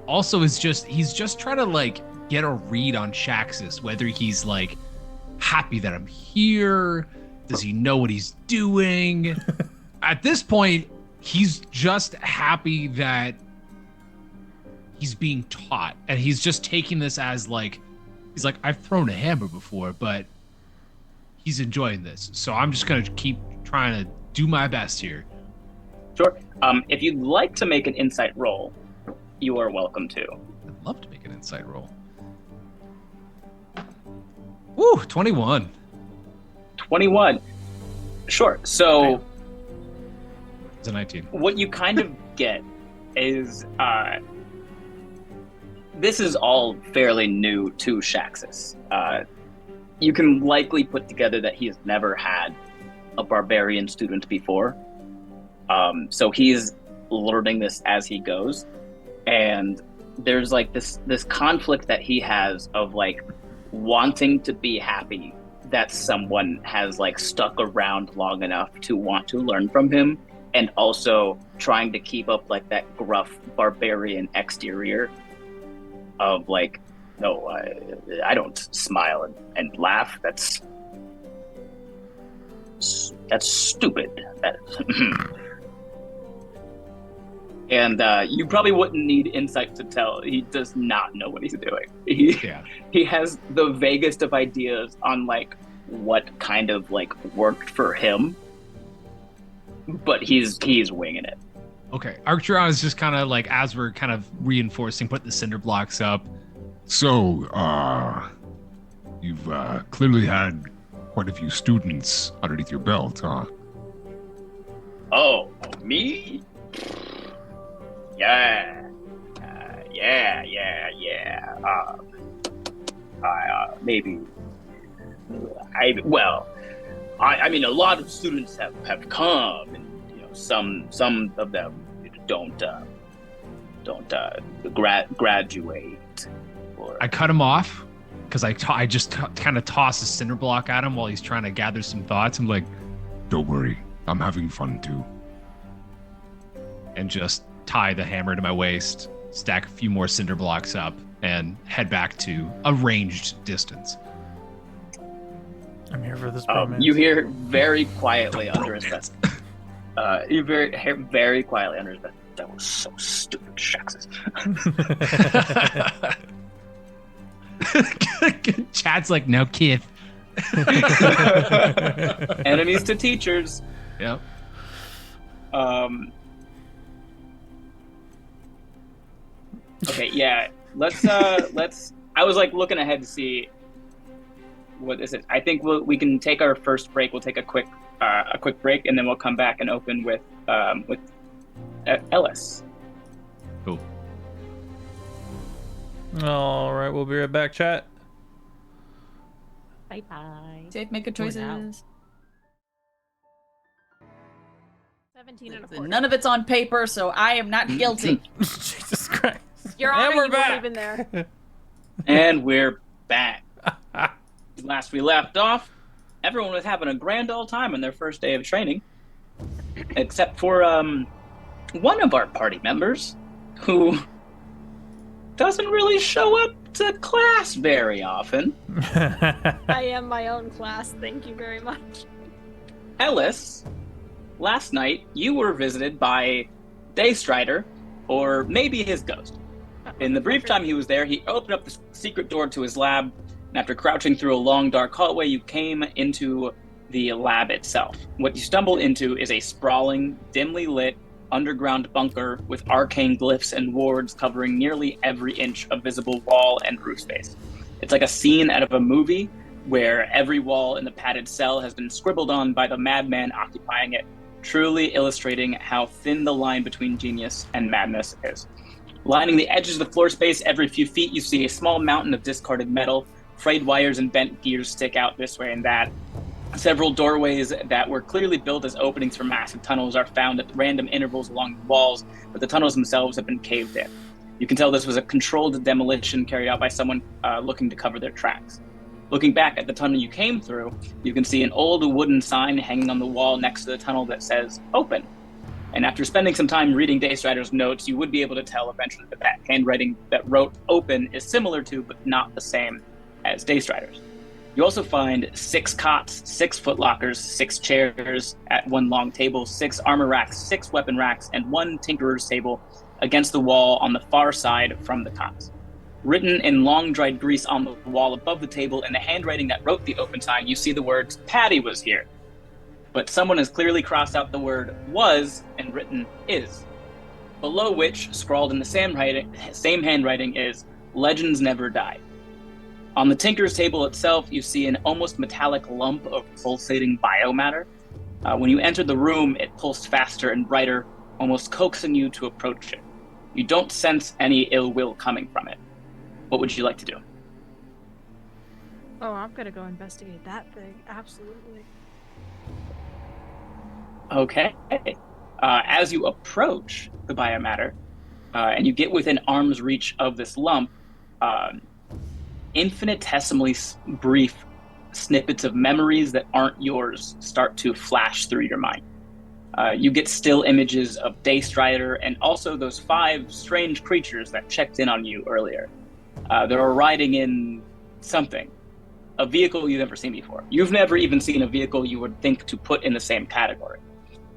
also he's just trying to like get a read on Shaxus, whether he's like happy that I'm here. Does he know what he's doing? At this point, he's just happy that he's being taught, and he's just taking this as like, he's like, I've thrown a hammer before, but he's enjoying this. So I'm just gonna keep trying to do my best here. Sure. If you'd like to make an insight roll, you are welcome to. I'd love to make an insight roll. Woo, 21. 21. Sure. So it's a 19. What you kind of get is this is all fairly new to Shaxus. You can likely put together that he has never had a barbarian student before. So he's learning this as he goes. And there's like this conflict that he has of like wanting to be happy that someone has like stuck around long enough to want to learn from him, and also trying to keep up like that gruff barbarian exterior of like, no, I don't smile and laugh. That's stupid. And you probably wouldn't need insight to tell he does not know what he's doing. He has the vaguest of ideas on like what kind of like worked for him, but he's winging it. Okay, Arktreon is just kind of like, as we're kind of reinforcing, put the cinder blocks up. So, you've clearly had quite a few students underneath your belt, huh? Oh, me? Yeah. Maybe. I mean, a lot of students have come, and you know, some of them don't graduate. Or... I cut him off because I just kind of toss a cinder block at him while he's trying to gather some thoughts. I'm like, Don't worry, I'm having fun too. and just tie the hammer to my waist, stack a few more cinder blocks up, and head back to a ranged distance. I'm here for this bromance. You hear very quietly under his breath. You hear very quietly under his breath. That was so stupid, Shaxes. Chad's like, no, kid. Enemies to teachers. Yep. Okay, yeah. Let's. I was like looking ahead to see what is it. I think we can take our first break. We'll take a quick break, and then we'll come back and open with Elis. Cool. All right, we'll be right back, chat. Bye bye. Safe, make good For now. choices. 17 and a quarter. None of it's on paper, so I am not guilty. Jesus Christ. Your And Honor, we're you back. weren't even there. And we're back. Last we left off, everyone was having a grand old time on their first day of training, except for one of our party members who doesn't really show up to class very often. I am my own class. Thank you very much. Elis, last night you were visited by Daystrider, or maybe his ghost. In the brief time he was there, he opened up the secret door to his lab, and after crouching through a long, dark hallway, you came into the lab itself. What you stumbled into is a sprawling, dimly lit, underground bunker with arcane glyphs and wards covering nearly every inch of visible wall and roof space. It's like a scene out of a movie where every wall in the padded cell has been scribbled on by the madman occupying it, truly illustrating how thin the line between genius and madness is. Lining the edges of the floor space every few feet, you see a small mountain of discarded metal. Frayed wires and bent gears stick out this way and that. Several doorways that were clearly built as openings for massive tunnels are found at random intervals along the walls, but the tunnels themselves have been caved in. You can tell this was a controlled demolition carried out by someone looking to cover their tracks. Looking back at the tunnel you came through, you can see an old wooden sign hanging on the wall next to the tunnel that says, "Open." And after spending some time reading Daystrider's notes, you would be able to tell eventually that handwriting that wrote "Open" is similar to, but not the same as Daystrider's. You also find 6 cots, 6 footlockers, 6 chairs at one long table, 6 armor racks, 6 weapon racks, and 1 tinkerer's table against the wall on the far side from the cots. Written in long dried grease on the wall above the table in the handwriting that wrote the open sign, you see the words, "Patty was here." But someone has clearly crossed out the word "was" and written "is." Below which, scrawled in the same handwriting, is "Legends never die." On the tinker's table itself, you see an almost metallic lump of pulsating biomatter. When you entered the room, it pulsed faster and brighter, almost coaxing you to approach it. You don't sense any ill will coming from it. What would you like to do? Oh, I'm gonna go investigate that thing. Absolutely. Okay. As you approach the biomatter, and you get within arm's reach of this lump, infinitesimally brief snippets of memories that aren't yours start to flash through your mind. You get still images of Daystrider and also those 5 strange creatures that checked in on you earlier. They're riding in something, a vehicle you've never seen before. You've never even seen a vehicle you would think to put in the same category.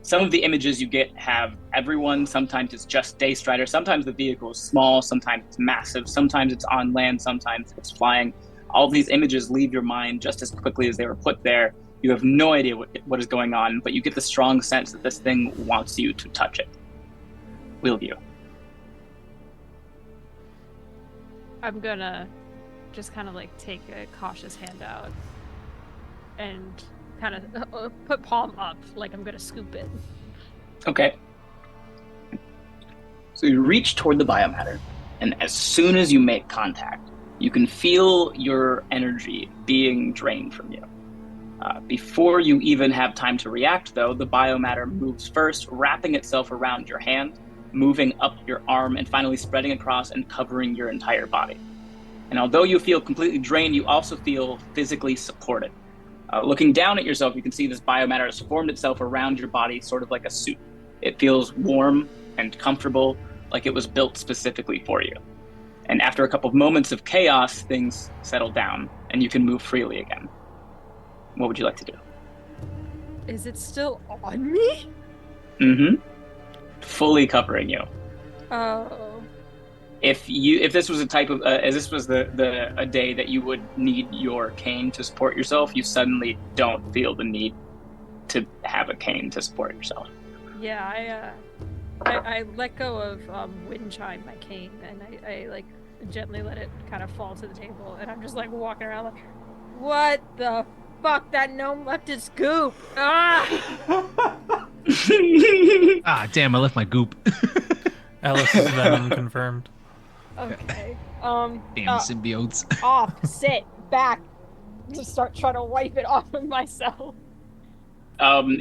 Some of the images you get have everyone. Sometimes it's just Daystrider. Sometimes the vehicle is small. Sometimes it's massive. Sometimes it's on land. Sometimes it's flying. All these images leave your mind just as quickly as they were put there. You have no idea what is going on, but you get the strong sense that this thing wants you to touch it. Will you? I'm gonna just kind of like take a cautious hand out and kind of put palm up, like I'm gonna scoop it. Okay. So you reach toward the biomatter, and as soon as you make contact, you can feel your energy being drained from you. Before you even have time to react, though, the biomatter moves first, wrapping itself around your hand, moving up your arm and finally spreading across and covering your entire body. And although you feel completely drained, you also feel physically supported. Looking down at yourself, you can see this biomatter has formed itself around your body, sort of like a suit. It feels warm and comfortable, like it was built specifically for you. And after a couple of moments of chaos, things settle down, and you can move freely again. What would you like to do? Is it still on me? Mm-hmm. Fully covering you. Oh. If this was a type of, as this was a day that you would need your cane to support yourself, you suddenly don't feel the need to have a cane to support yourself. Yeah, I let go of wind chime, my cane, and I like gently let it kind of fall to the table, and I'm just like walking around like, what the fuck? That gnome left his goop. Ah! Ah, damn! I left my goop. Elis is venom confirmed. Okay. Damn symbiotes. Off, sit, back. Just start trying to wipe it off of myself.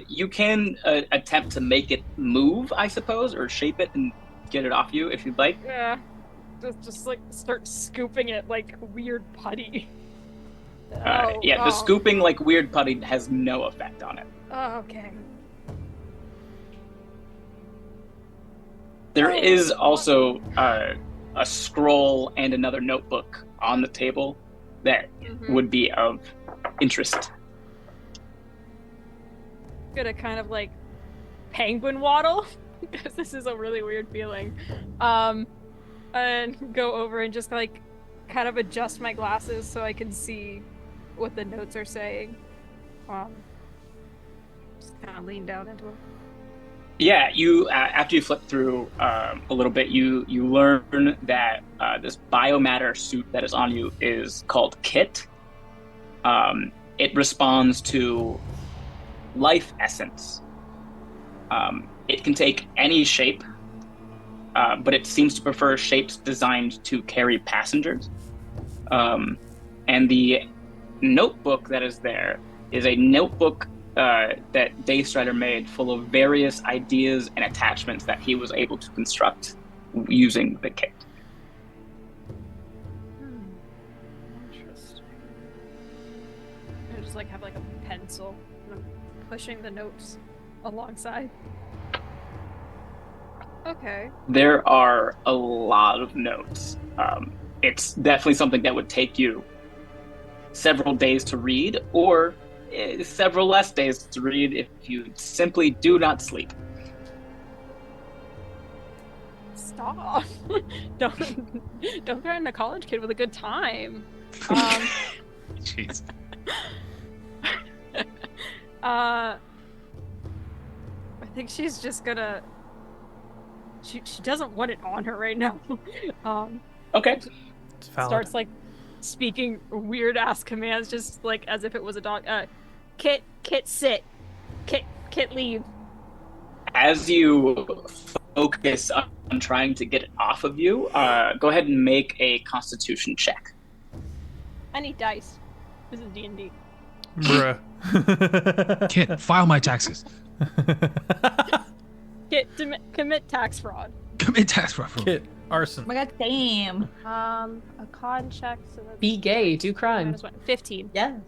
You can attempt to make it move, I suppose, or shape it and get it off you if you'd like. Yeah. Just like start scooping it like weird putty. The scooping like weird putty has no effect on it. Oh, okay. There is also a scroll and another notebook on the table that would be of interest. Gonna kind of like penguin waddle because this is a really weird feeling. And go over and just like kind of adjust my glasses so I can see what the notes are saying. Just kind of lean down into them. Yeah, you after you flip through a little bit, you learn that this biomatter suit that is on you is called Kit. It responds to life essence. It can take any shape, but it seems to prefer shapes designed to carry passengers. And the notebook that is there is a notebook that Daystrider made full of various ideas and attachments that he was able to construct using the kit. Interesting. I just like have like a pencil and I'm pushing the notes alongside. Okay. There are a lot of notes. It's definitely something that would take you several days to read, or several less days to read if you simply do not sleep. Stop. Don't threaten a college kid with a good time. Jeez. I think she's just gonna she doesn't want it on her right now. Okay. It's valid. Starts like speaking weird ass commands just like as if it was a dog. Kit sit. Kit leave. As you focus on trying to get it off of you, go ahead and make a Constitution check. I need dice. This is D&D. Bruh. Kit, file my taxes. Kit, commit tax fraud. Commit tax fraud. Kit, arson. Oh my god, damn. A con check. So that's Be gay, do crime. 15. Yes.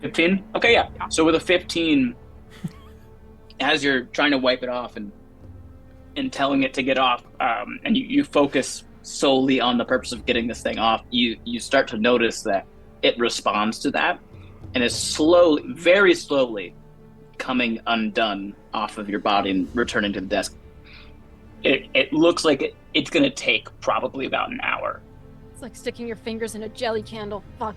15? Okay, yeah. So with a 15, as you're trying to wipe it off and telling it to get off, and you focus solely on the purpose of getting this thing off, you start to notice that it responds to that and is slowly, very slowly, coming undone off of your body and returning to the desk. It looks like it's going to take probably about an hour. It's like sticking your fingers in a jelly candle. Fuck.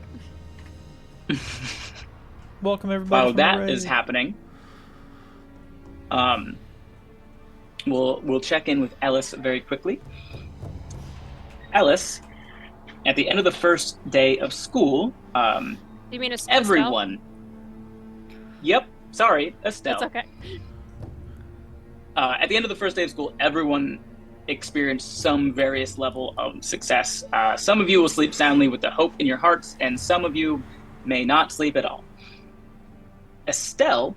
Welcome everybody. While that is happening, we'll check in with Elis very quickly. Elis, at the end of the first day of school, You mean everyone. Yep. Sorry, Estel. That's okay. At the end of the first day of school, everyone experienced some various level of success. Some of you will sleep soundly with the hope in your hearts, and some of you may not sleep at all. Estel,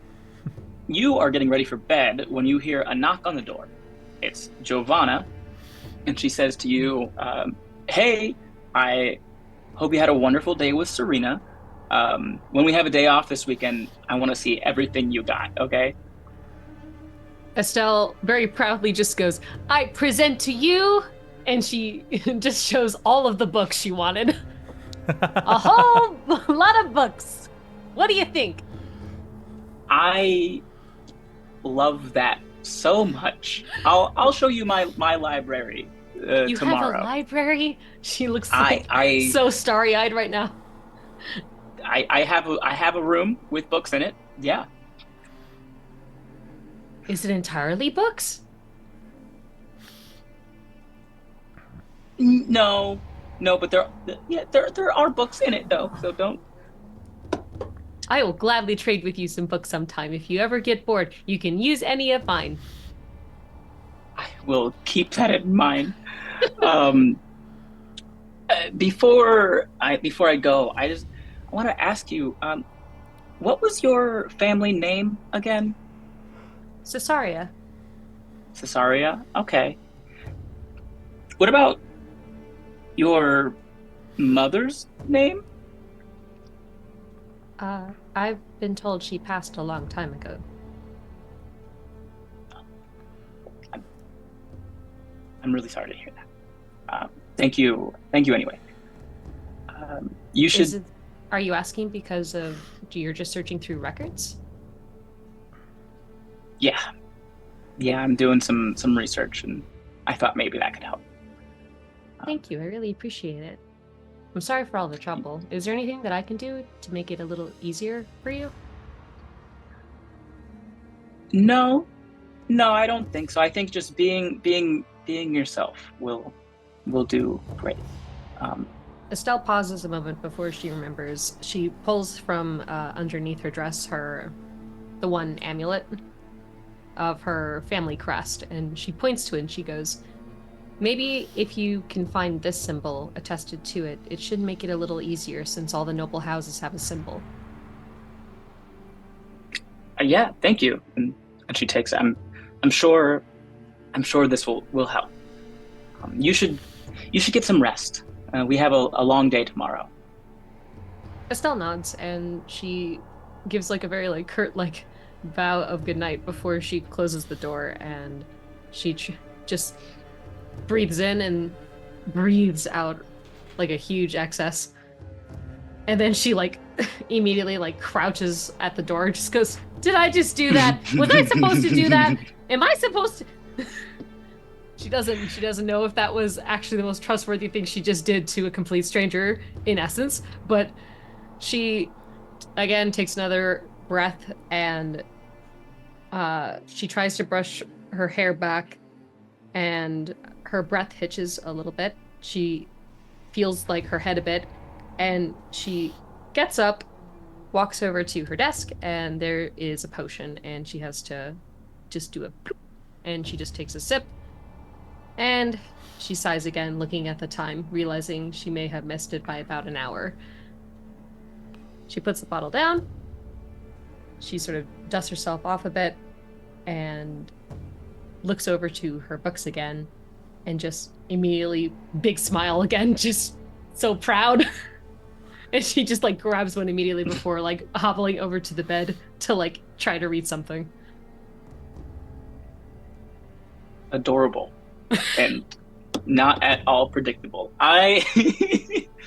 you are getting ready for bed when you hear a knock on the door, it's Giovanna, and she says to you, "Hey, I hope you had a wonderful day with Serena. When we have a day off this weekend, I want to see everything you got, okay?" Estel very proudly just goes, "I present to you," and she just shows all of the books she wanted. A whole lot of books. What do you think? I love that so much. I'll show you my library You tomorrow. have a library? She looks like so starry-eyed right now. I have a room with books in it. Yeah. Is it entirely books? No, but there are books in it though. So don't. I will gladly trade with you some books sometime. If you ever get bored, you can use any of mine. I will keep that in mind. Before I go, I want to ask you, what was your family name again? Cessaria. Cessaria? Okay. What about your mother's name? I've been told she passed a long time ago. I'm really sorry to hear that. Thank you anyway. You should. Are you asking because you're just searching through records? Yeah, I'm doing some research, and I thought maybe that could help. Thank you. I really appreciate it. I'm sorry for all the trouble. Is there anything that I can do to make it a little easier for you? No, I don't think so. I think just being yourself will do great. Estelle pauses a moment before she remembers. She pulls from underneath her dress the one amulet of her family crest, and she points to it and she goes, "Maybe if you can find this symbol attested to it, it should make it a little easier since all the noble houses have a symbol." Yeah, thank you. And she takes it. I'm sure this will help. You should get some rest. We have a long day tomorrow. Estelle nods and she gives like a very curt vow of goodnight before she closes the door, and she just breathes in and breathes out like a huge excess. And then she immediately crouches at the door and just goes, "Did I just do that? Was I supposed to do that? Am I supposed to?" She doesn't know if that was actually the most trustworthy thing she just did to a complete stranger, in essence, but she again takes another breath and she tries to brush her hair back, and her breath hitches a little bit. She feels her head a bit, and she gets up, walks over to her desk, and there is a potion, and she has to just do a bloop, and she just takes a sip, and she sighs again, looking at the time, realizing she may have missed it by about an hour. She puts the bottle down, she sort of dusts herself off a bit, and looks over to her books again, and just immediately big smile again, just so proud. And she just grabs one immediately before hobbling over to the bed to try to read something. Adorable. And not at all predictable. Yeah,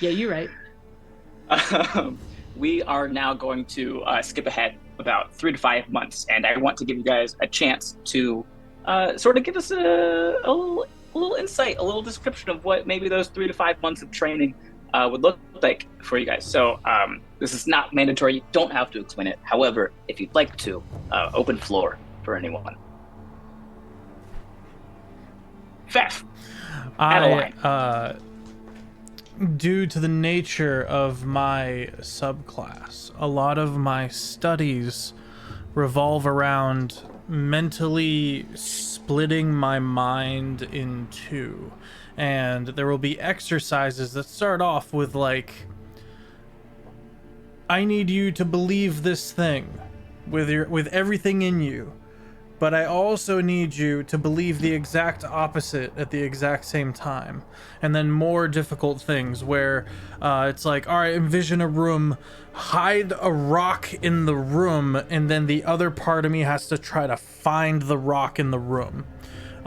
you're right. We are now going to skip ahead about 3 to 5 months, and I want to give you guys a chance to sort of give us a little insight, a little description of what maybe those 3 to 5 months of training would look like for you guys. So this is not mandatory. You don't have to explain it. However, if you'd like to, open floor for anyone. Feff. Adaline. Due to the nature of my subclass, a lot of my studies revolve around mentally splitting my mind in two. And there will be exercises that start off with I need you to believe this thing with everything in you. but I also need you to believe the exact opposite at the exact same time. And then more difficult things where it's like, all right, envision a room, hide a rock in the room, and then the other part of me has to try to find the rock in the room.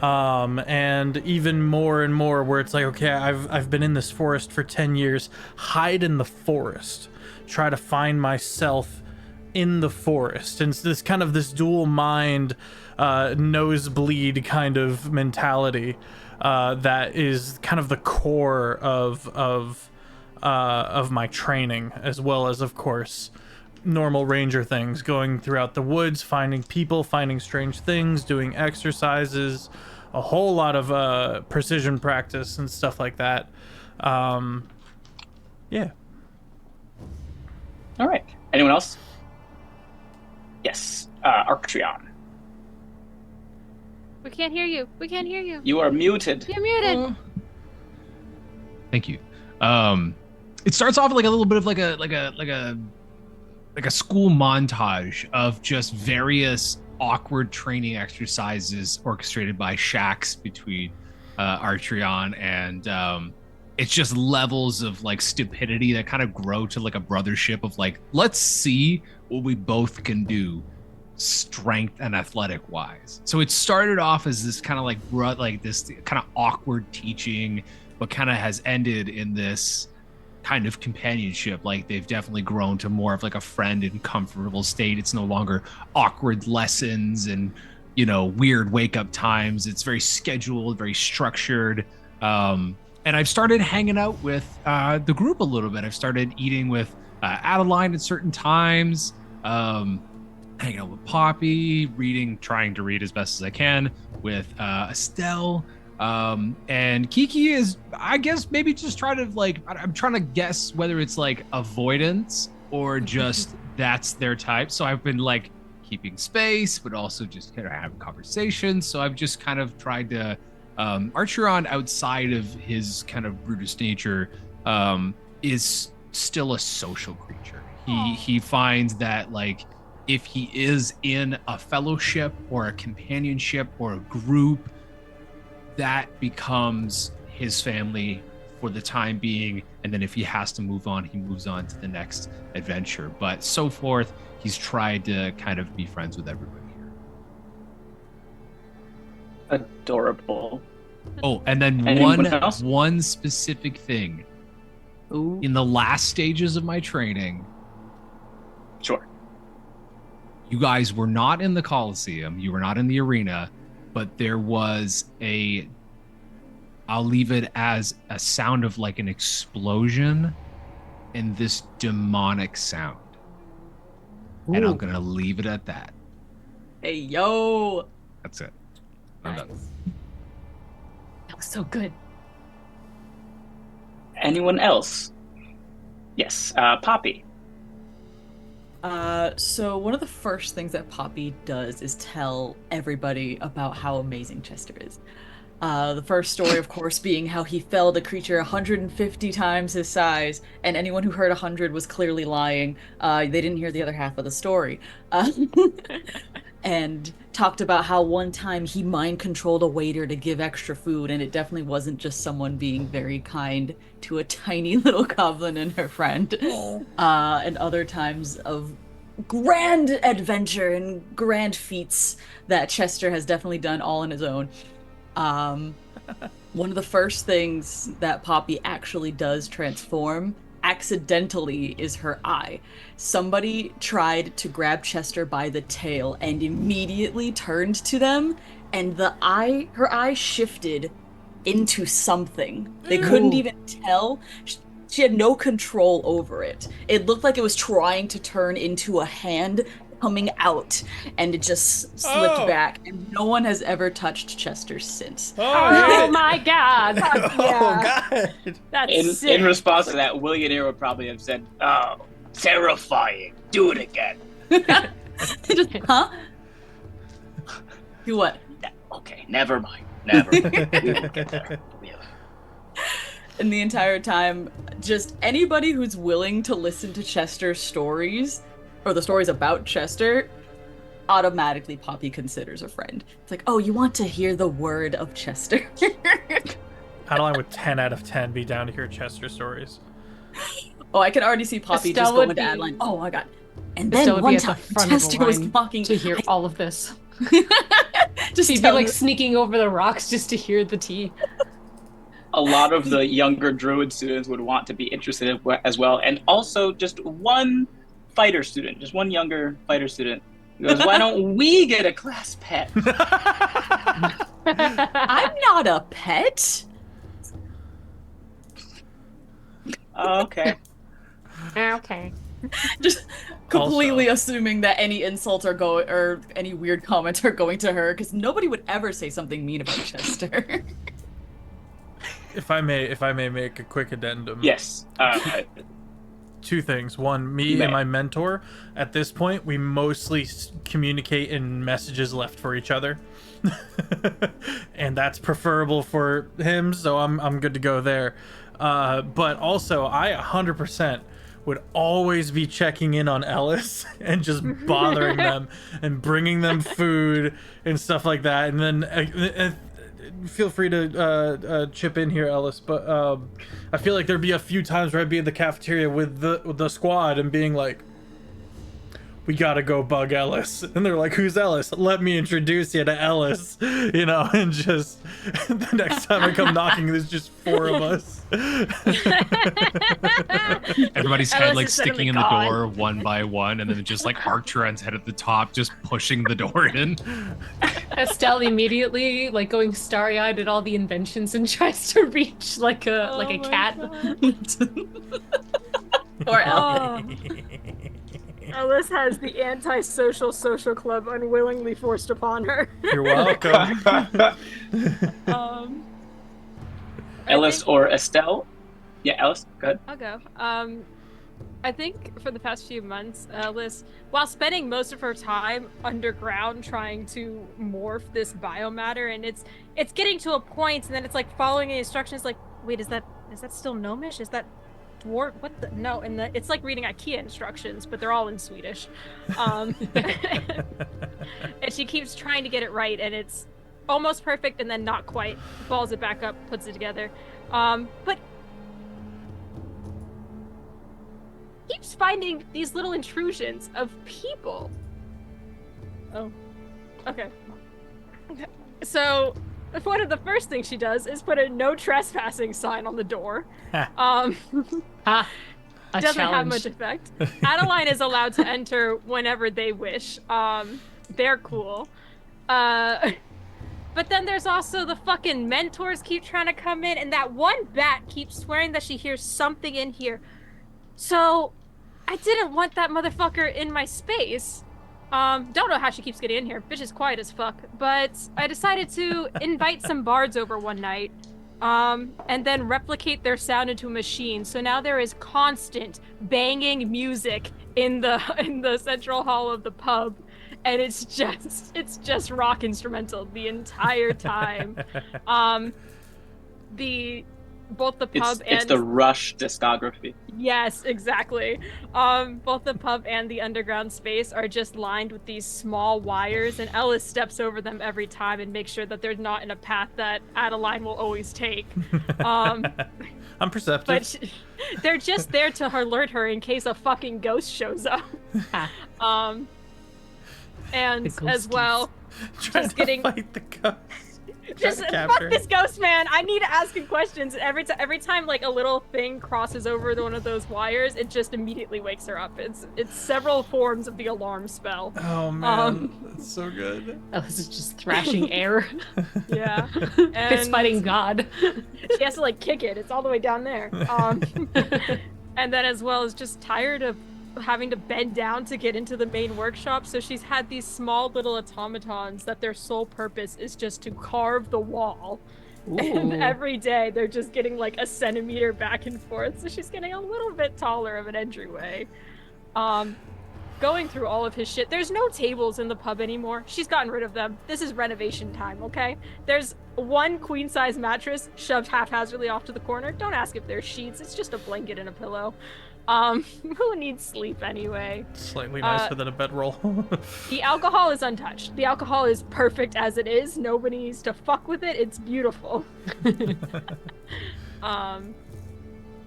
And even more and more where it's like, okay, I've been in this forest for 10 years, hide in the forest, try to find myself in the forest. And it's this kind of this dual mind, nosebleed kind of mentality, that is kind of the core of my training, as well as, of course, normal ranger things, going throughout the woods, finding people, finding strange things, doing exercises, a whole lot of precision practice and stuff like that. Yeah. All right. Anyone else? Yes. Arktreon. We can't hear you. We can't hear you. You are muted. You're muted. Thank you. It starts off like a little bit of like a school montage of just various awkward training exercises orchestrated by Shax between Arktreon, and it's just levels of like stupidity that kind of grow to like a brothership of like, let's see what we both can do strength and athletic wise. So it started off as this kind of like this kind of awkward teaching, but kind of has ended in this kind of companionship. Like they've definitely grown to more of like a friend and comfortable state. It's no longer awkward lessons and, you know, weird wake up times. It's very scheduled, very structured. And I've started hanging out with the group a little bit. I've started eating with Adaline at certain times, hanging out with Poppy, trying to read as best as I can with Estel. And Kiki is, I guess, maybe just trying to like, I'm trying to guess whether it's like avoidance or just that's their type. So I've been like keeping space, but also just kind of having conversations. So I've just kind of tried to, Archtreon, outside of his kind of brutish nature, is still a social creature. He finds that like, if he is in a fellowship or a companionship or a group, that becomes his family for the time being. And then if he has to move on, he moves on to the next adventure. But so forth, he's tried to kind of be friends with everybody here. Adorable. Oh, and then one specific thing. Ooh. In the last stages of my training, Sure. you guys were not in the Coliseum, you were not in the arena, but there was I'll leave it as a sound of like an explosion and this demonic sound. Ooh. And I'm going to leave it at that. Hey, yo. That's it. I'm done. That was so good. Anyone else? Yes. Poppy. So one of the first things that Poppy does is tell everybody about how amazing Chester is. The first story, of course, being how he felled a creature 150 times his size, and anyone who heard 100 was clearly lying. They didn't hear the other half of the story. And talked about how one time he mind-controlled a waiter to give extra food, and it definitely wasn't just someone being very kind to a tiny little goblin and her friend. And other times of grand adventure and grand feats that Chester has definitely done all on his own. One of the first things that Poppy actually does transform accidentally is her eye. Somebody tried to grab Chester by the tail and immediately turned to them, and her eye shifted into something. They couldn't even tell. She had no control over it. It looked like it was trying to turn into a hand coming out, and it just slipped back, and no one has ever touched Chester since. Oh my god! Oh, God. That's sick. In response to that, Willionaire would probably have said, "Oh, terrifying! Do it again." Just, huh? Do what? Okay, never mind. Never. We will get there. And the entire time, just anybody who's willing to listen to Chester's stories, or the stories about Chester, automatically Poppy considers a friend. It's like, oh, you want to hear the word of Chester. Adaline would 10 out of 10 be down to hear Chester stories. Oh, I can already see Poppy Estelle just going would to be- Adaline. Oh my god. And then Estelle would one be at the time front of the Chester was line talking to hear all of this. just She'd be telling like sneaking over the rocks just to hear the tea. A lot of the younger Druid students would want to be interested as well, and also just one fighter student, just one younger fighter student goes, why don't we get a class pet? I'm not a pet. Okay. Okay. Just completely assuming that any insults are going or any weird comments are going to her, because nobody would ever say something mean about Chester. If I may make a quick addendum. Yes. Two things. One, me You and may. my mentor, at this point, we mostly communicate in messages left for each other. And that's preferable for him, so I'm good to go there. But also, I 100% would always be checking in on Elis and just bothering them and bringing them food and stuff like that. And then feel free to chip in here, Elis, but I feel like there'd be a few times where I'd be in the cafeteria with the squad and being like, we gotta go bug Elis. And they're like, who's Elis? Let me introduce you to Elis. You know, and just the next time I come knocking, there's just 4 of us. Everybody's head Alice like is sticking suddenly in the gone. door one by one, and then just like Arktreon's head at the top, just pushing the door in. Estelle immediately like going starry-eyed at all the inventions and tries to reach like a Oh my cat. Or Oh. Alice has the anti-social social club unwillingly forced upon her. You're welcome. I Elis think- or Estelle? Yeah, Elis, go ahead. I'll go. I think for the past few months, Alice, while spending most of her time underground trying to morph this biomatter, and it's getting to a point, and then it's like following the instructions, like, wait, is that still gnomish? Is that dwarf? What the? No, and it's like reading IKEA instructions, but they're all in Swedish. And she keeps trying to get it right, and it's almost perfect, and then not quite. Balls it back up, puts it together. But keeps finding these little intrusions of people. Oh, okay. So one of the first things she does is put a no trespassing sign on the door. A Doesn't have challenge. much effect. Adaline is allowed to enter whenever they wish. They're cool. But then there's also the fucking mentors keep trying to come in, and that one bat keeps swearing that she hears something in here. So I didn't want that motherfucker in my space. Don't know how she keeps getting in here. Bitch is quiet as fuck. But I decided to invite some bards over one night. And then replicate their sound into a machine. So now there is constant banging music in the central hall of the pub, and it's just rock instrumental the entire time. Both the pub It's the Rush discography. Yes, exactly. Both the pub and the underground space are just lined with these small wires, and Elis steps over them every time and makes sure that they're not in a path that Adaline will always take. I'm perceptive. But they're just there to alert her in case a fucking ghost shows up. And The as ghosties. well, Trying just to getting- fight the ghost. just Trying to capture fuck this ghost man. I need to ask him questions. Every time like a little thing crosses over one of those wires, it just immediately wakes her up. It's several forms of the alarm spell. Oh man, that's so good. Alice is just thrashing air. Yeah, It's and fighting God. she has to like kick it. It's all the way down there. And then as well as just tired of having to bend down to get into the main workshop, so she's had these small little automatons that their sole purpose is just to carve the wall. And Ooh. every day they're just getting like a centimeter back and forth, so she's getting a little bit taller of an entryway. Going through all of his shit. There's no tables in the pub anymore. She's gotten rid of them. This is renovation time, okay? There's one queen-size mattress shoved haphazardly off to the corner. Don't ask if there's sheets. It's just a blanket and a pillow. Who needs sleep anyway? Slightly nicer than a bedroll. The alcohol is untouched. The alcohol is perfect as it is. Nobody needs to fuck with it. It's beautiful. And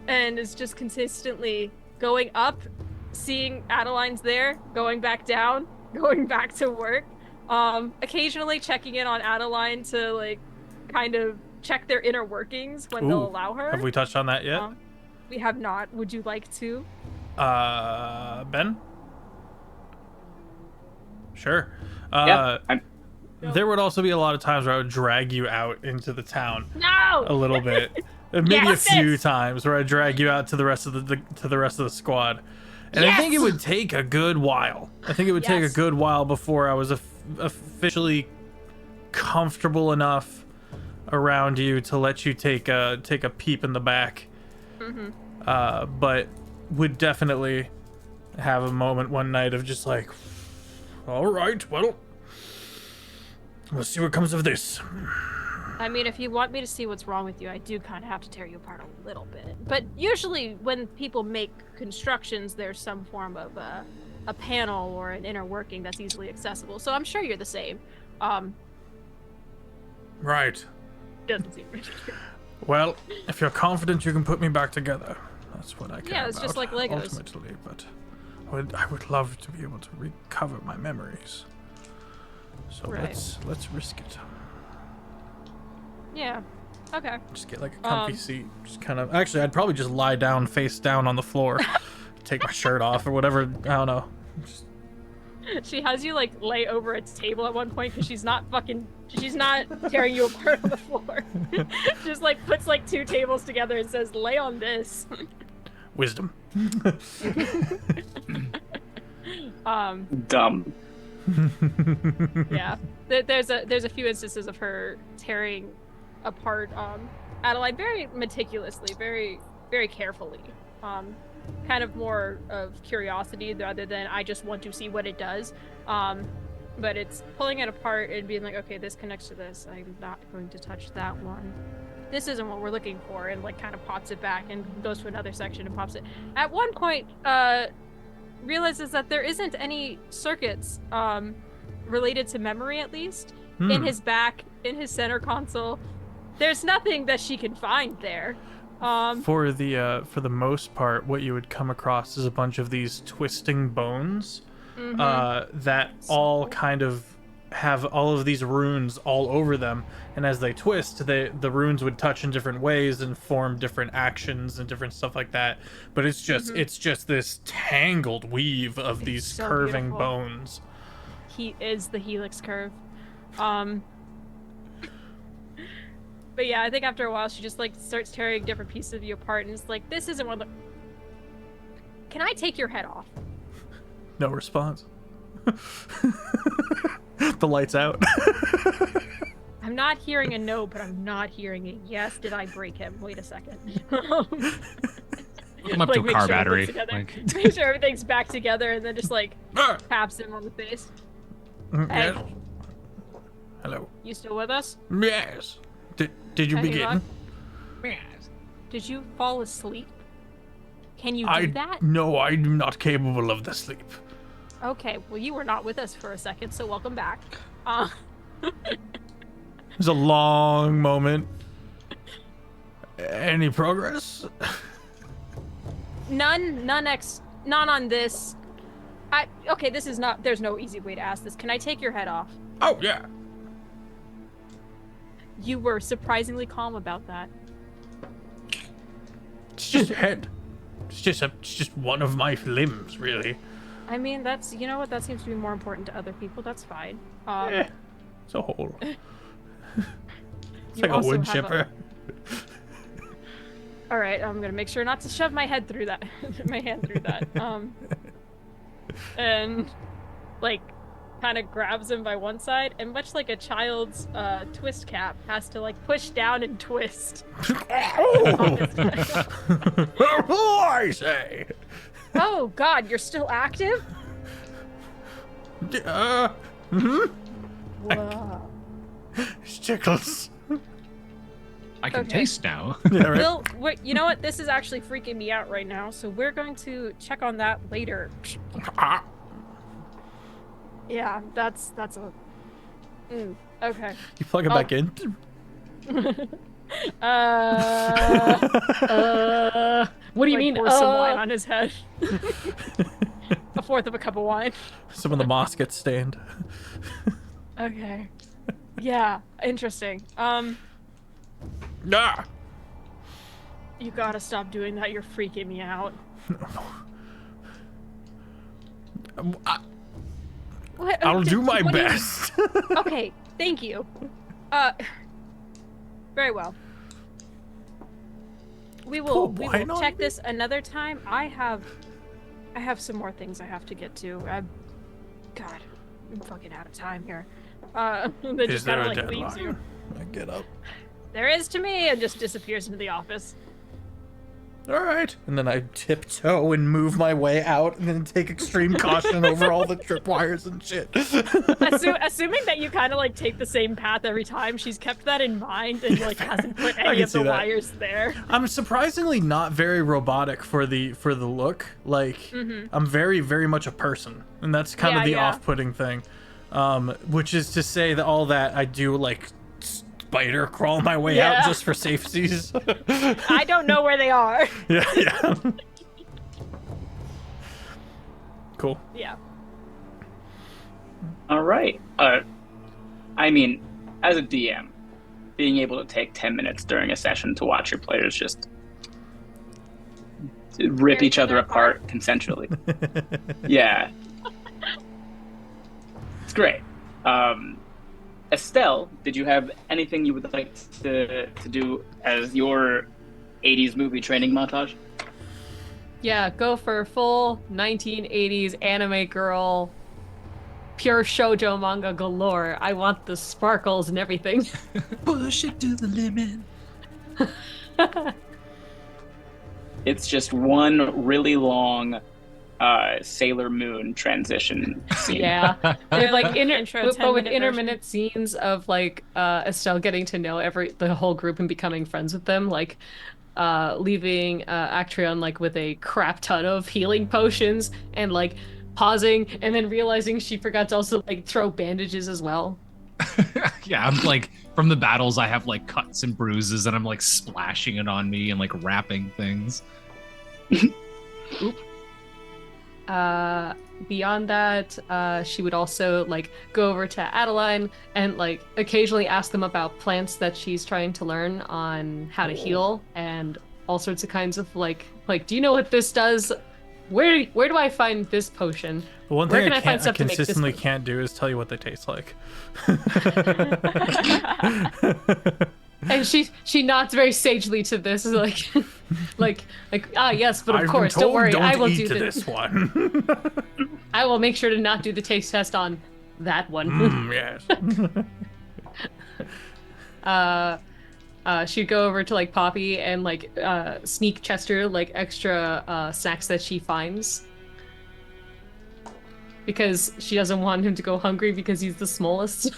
it's just consistently going up, seeing Adaline's there, going back down, going back to work. Occasionally checking in on Adaline to like kind of check their inner workings when they'll allow her. Have we touched on that yet? We have not. Would you like to? Ben? Sure. Yeah, There would also be a lot of times where I would drag you out into the town. No! A little bit. Maybe a few times where I'd drag you out to the rest of the squad. And I think it would take a good while. I think it would take a good while before I was officially comfortable enough around you to let you take a peep in the back. But would definitely have a moment one night of just like, all right, well, let's see what comes of this. I mean, if you want me to see what's wrong with you, I do kind of have to tear you apart a little bit. But usually when people make constructions, there's some form of a panel or an inner working that's easily accessible. So I'm sure you're the same. Right. Doesn't seem Well, if you're confident you can put me back together, that's what I care Yeah, it's about, just like Legos. ultimately. But I would love to be able to recover my memories. So Right. let's risk it. Yeah. Okay. Just get like a comfy seat. Just kind of. Actually, I'd probably just lie down, face down on the floor, take my shirt off or whatever. I don't know. Just... She has you like lay over a table at one point because she's not tearing you apart on the floor. Just like puts like two tables together and says, "Lay on this." Wisdom. Dumb. Yeah. There's a few instances of her tearing apart Adaline very meticulously, very very carefully. Kind of more of curiosity rather than I just want to see what it does. But it's pulling it apart and being like, okay, this connects to this. I'm not going to touch that one. This isn't what we're looking for, and like kind of pops it back and goes to another section and pops it. At one point, realizes that there isn't any circuits related to memory, at least in his back, in his center console. There's nothing that she can find there. For the most part, what you would come across is a bunch of these twisting bones that all kind of have all of these runes all over them, and as they twist, the runes would touch in different ways and form different actions and different stuff like that. But it's just this tangled weave of these so curving beautiful. bones. He is the helix curve. But yeah, I think after a while she just like starts tearing different pieces of you apart and it's like, this isn't one of the... Can I take your head off? No response. The light's out. I'm not hearing a no, but I'm not hearing a yes. Did I break him? Wait a second. I'm up to a make car sure battery. everything's together. Like... Make sure everything's back together and then just like taps him on the face. Hey. Yes. Hello. You still with us? Yes. Did you Hey, begin? Rock. Did you fall asleep? Can you do that? No, I'm not capable of the sleep. Okay, well you were not with us for a second, so welcome back. There's a long moment. Any progress? None on this. Okay, this is not, there's no easy way to ask this. Can I take your head off? Oh, yeah. You were surprisingly calm about that. It's just a head. It's just one of my limbs, really. I mean, that's, you know what, that seems to be more important to other people. That's fine. It's a hole. It's You like a also wood have chipper. All right, I'm gonna make sure not to shove my head through that, my hand through that. And like, kind of grabs him by one side, and much like a child's twist cap, has to like push down and twist. I say. Oh God, you're still active? Mm-hmm. Whoa. It tickles. I can Okay. taste now. Yeah, right. Bill, you know what? This is actually freaking me out right now, so we're going to check on that later. Ah, Yeah, that's a. Okay. you plug it Oh. back in. What do you Like, mean? pour some wine on his head. A fourth of a cup of wine. Some of the moss gets stained. Okay. Yeah, interesting. Ah! You gotta stop doing that. You're freaking me out. What? I'll do my what do you- best. Okay, thank you. Very well. We will Put we wine will on check me? this another time. I have some more things I have to get to. God, I'm fucking out of time here. That Is just there kind a of like leaves you. deadline? I get up. There is to me, and just disappears into the office. All right. And then I tiptoe and move my way out and then take extreme caution over all the tripwires and shit. Assuming that you kind of like take the same path every time, she's kept that in mind and like hasn't put I any can of the see that. wires there. I'm surprisingly not very robotic for the look. Like I'm very, very much a person. And that's kind of the off-putting thing. Which is to say that all that I do like spider crawl my way out just for safeties. I don't know where they are. Yeah. Cool. Yeah. All right. I mean, as a DM, being able to take 10 minutes during a session to watch your players just rip Tear each each other other apart consensually. Yeah. It's great. Estel, did you have anything you would like to do as your 80s movie training montage? Yeah, go for full 1980s anime girl, pure shoujo manga galore. I want the sparkles and everything. Push it to the limit. It's just one really long Sailor Moon transition scene. Yeah, they're like Intro, but with 10-minute intermittent scenes of like Estelle getting to know the whole group and becoming friends with them, like leaving Arktreon like with a crap ton of healing potions and like pausing and then realizing she forgot to also like throw bandages as well. Yeah, I'm like, from the battles, I have like cuts and bruises, and I'm like splashing it on me and like wrapping things. Beyond that, she would also like go over to Adaline and like occasionally ask them about plants that she's trying to learn on how to heal and all sorts of kinds of like do you know what this does? Where do I find this potion? The one Where thing can I find I stuff to make this consistently food? can't do is tell you what they taste like. And she nods very sagely to this, like like yes, but of I've course, been don't told worry, I will eat do to this. this one. I will make sure to not do the taste test on that one. Yes. She'd go over to like Poppy and like sneak Chester like extra snacks that she finds because she doesn't want him to go hungry because he's the smallest.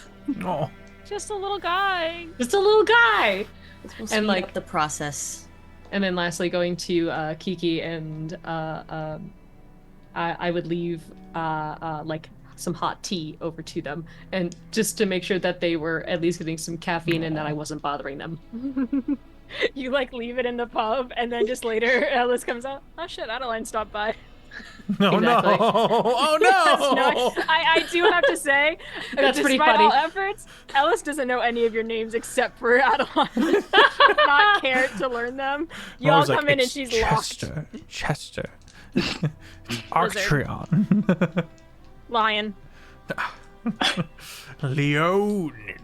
Oh. Just a little guy. Just a little guy. We'll And, speed like- up the process. And then lastly, going to Kiki and I would leave like some hot tea over to them, and just to make sure that they were at least getting some caffeine and that I wasn't bothering them. You like leave it in the pub, and then just later Elis comes out. Oh shit, Adaline stopped by. No, Exactly. no. Oh, no. No, I do have to say, That's pretty despite funny. all efforts, Elis doesn't know any of your names except for Adaline. She does not care to learn them. You I all was like, come in and "It's she's Chester. Arktreon. Lion. Leonin.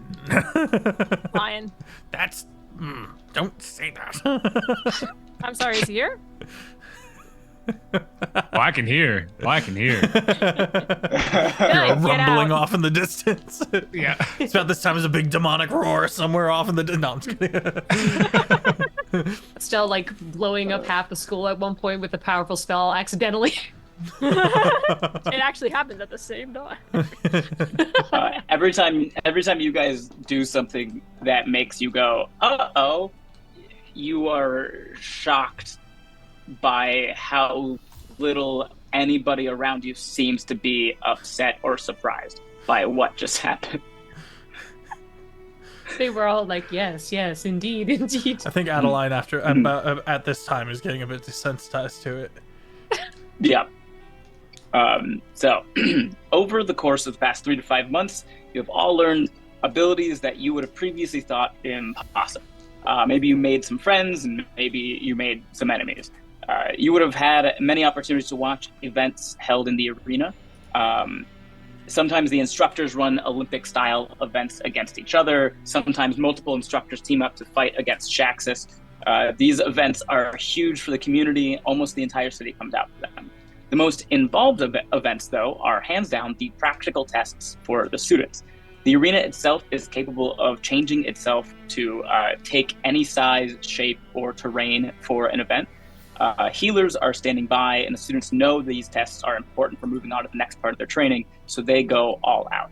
Lion. That's... don't say that. I'm sorry, is he here? I can hear. I can hear. You're Get rumbling out. off in the distance. Yeah. It's about this time as a big demonic roar somewhere off in the... No, I'm just kidding. Still like blowing up half the school at one point with a powerful spell accidentally. It actually happens at the same time. Every time you guys do something that makes you go, uh-oh, you are shocked by how little anybody around you seems to be upset or surprised by what just happened. They were all like, yes, yes, indeed, indeed. I think Adaline at this time is getting a bit desensitized to it. Yeah. So, over the course of the past 3 to 5 months, you have all learned abilities that you would have previously thought impossible. Maybe you made some friends, and maybe you made some enemies. You would have had many opportunities to watch events held in the arena. Sometimes the instructors run Olympic-style events against each other. Sometimes multiple instructors team up to fight against Shaxus. These events are huge for the community. Almost the entire city comes out for them. The most involved events, though, are hands down the practical tests for the students. The arena itself is capable of changing itself to take any size, shape, or terrain for an event. Healers are standing by, and the students know these tests are important for moving on to the next part of their training, so they go all out.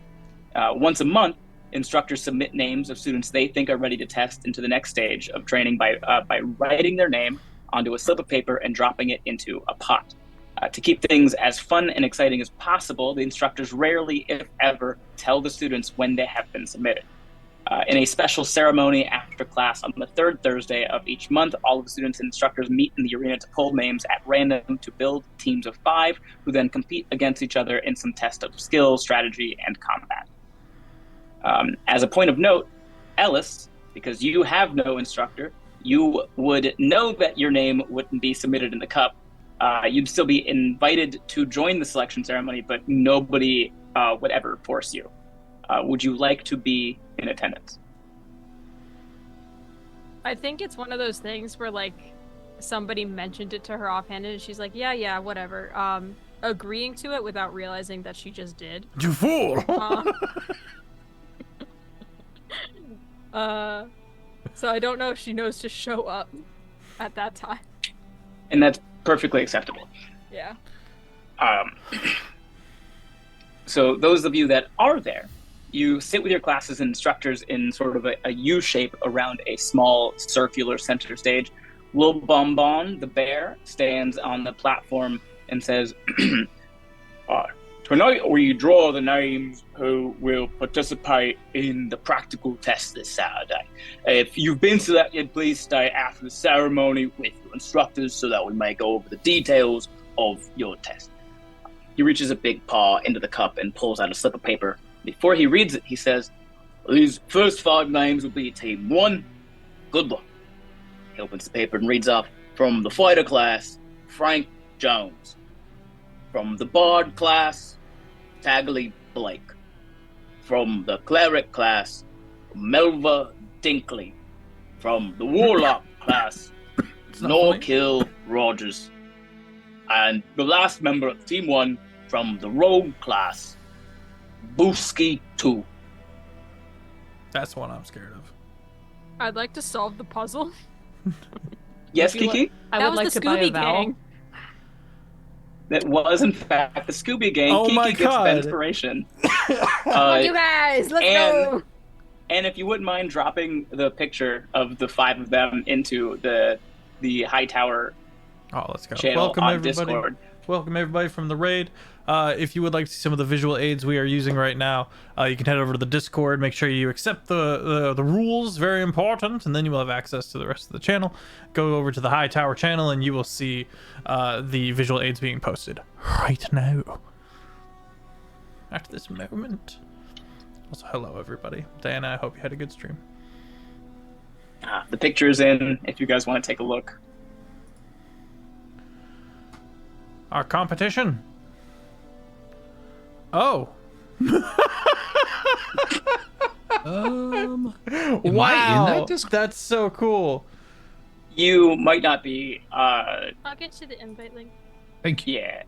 Once a month, instructors submit names of students they think are ready to test into the next stage of training by writing their name onto a slip of paper and dropping it into a pot. To keep things as fun and exciting as possible, the instructors rarely, if ever, tell the students when they have been submitted. In a special ceremony after class on the third Thursday of each month, all of the students and instructors meet in the arena to pull names at random to build teams of 5, who then compete against each other in some test of skill, strategy, and combat. As a point of note, Elis, because you have no instructor, you would know that your name wouldn't be submitted in the cup. You'd still be invited to join the selection ceremony, but nobody would ever force you. Would you like to be in attendance? I think it's one of those things where, like, somebody mentioned it to her offhand and she's like, yeah, whatever. Agreeing to it without realizing that she just did. You fool! So I don't know if she knows to show up at that time. And that's perfectly acceptable. Yeah. So those of you that are there, you sit with your classes and instructors in sort of a U shape around a small circular center stage. Lil Bonbon, the bear, stands on the platform and says, tonight we draw the names who will participate in the practical test this Saturday. If you've been selected, please stay after the ceremony with your instructors so that we may go over the details of your test. He reaches a big paw into the cup and pulls out a slip of paper. Before he reads it, he says, these first 5 names will be Team 1. Good luck. He opens the paper and reads off, from the fighter class, Frank Jones. From the bard class, Tagley Blake. From the cleric class, Melva Dinkley. From the warlock class, Norkill Rogers. And the last member of Team 1 from the rogue class, Booski 2. That's one I'm scared of. I'd like to solve the puzzle. Yes, Kiki? I would like to buy a vowel. Gang. That was, in fact, the Scooby Gang. Oh Kiki my gets God. the inspiration. Fuck you guys, let's go! And if you wouldn't mind dropping the picture of the 5 of them into the Hightower Let's go. channel Welcome on everybody. Discord. Welcome everybody from the raid. If you would like to see some of the visual aids we are using right now, you can head over to the Discord. Make sure you accept the rules, very important, and then you will have access to the rest of the channel. Go over to the Hightower channel and you will see the visual aids being posted right now. At this moment. Also, hello everybody. Diana, I hope you had a good stream. The picture's in if you guys want to take a look. Our competition. Oh. Am Wow. I in that Discord? That's so cool. You might not be, I'll get you the invite link. Thank you. yeah.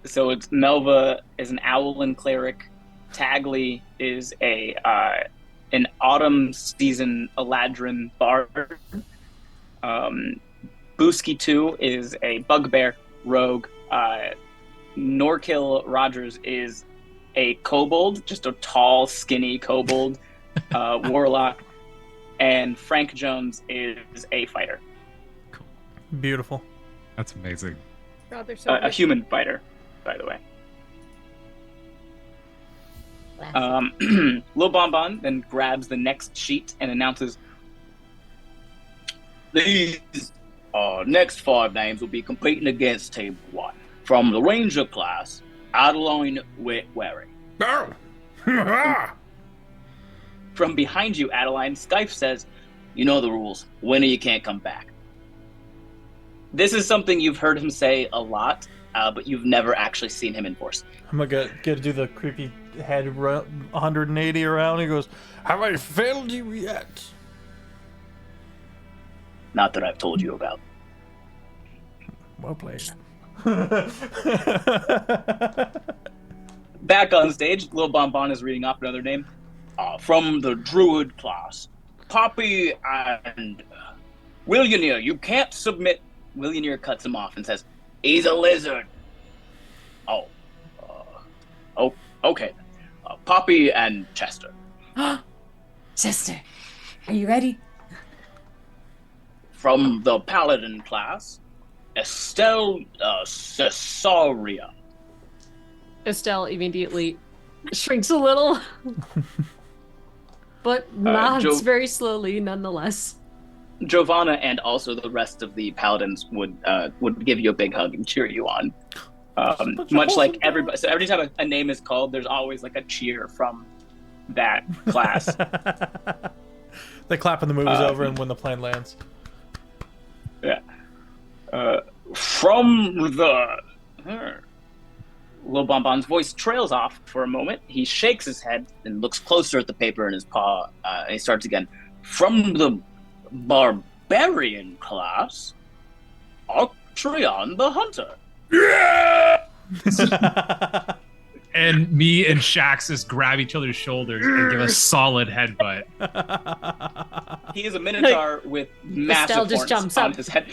So it's Melva is an Owlin cleric. Tagley is an autumn season Eladrin bard. Booski 2 is a bugbear rogue. Norkill Rogers is a kobold, just a tall, skinny kobold warlock. and Frank Jones is a fighter. Beautiful. That's amazing. God, they're so A human fighter, by the way. Lil Bonbon then grabs the next sheet and announces, these next 5 names will be competing against Team 1. From the Ranger class, Adaline Wary. Oh. From behind you, Adaline, Skype says, you know the rules. Winner, you can't come back. This is something you've heard him say a lot, but you've never actually seen him enforce. I'm gonna get to do the creepy head 180 around. He goes, have I failed you yet? Not that I've told you about. Well played. Back on stage, Lil Bonbon is reading off another name. From the Druid class, Poppy and Willionaire, you can't submit. Willionaire cuts him off and says, he's a lizard. Okay. Poppy and Chester. Chester, are you ready? From the Paladin class, Estel Cessaria. Estelle immediately shrinks a little, but nods very slowly nonetheless. Giovanna and also the rest of the Paladins would give you a big hug and cheer you on. Much like everybody. So every time a name is called, there's always like a cheer from that class. They clap when the movie's over and when the plane lands. Yeah. From the... Lil Bonbon's voice trails off for a moment. He shakes his head and looks closer at the paper in his paw. And he starts again. From the Barbarian class, Arktreon the Hunter. Yeah! And me and Shaxus grab each other's shoulders and give a solid headbutt. He is a minotaur with massive just horns jumps on up. his head.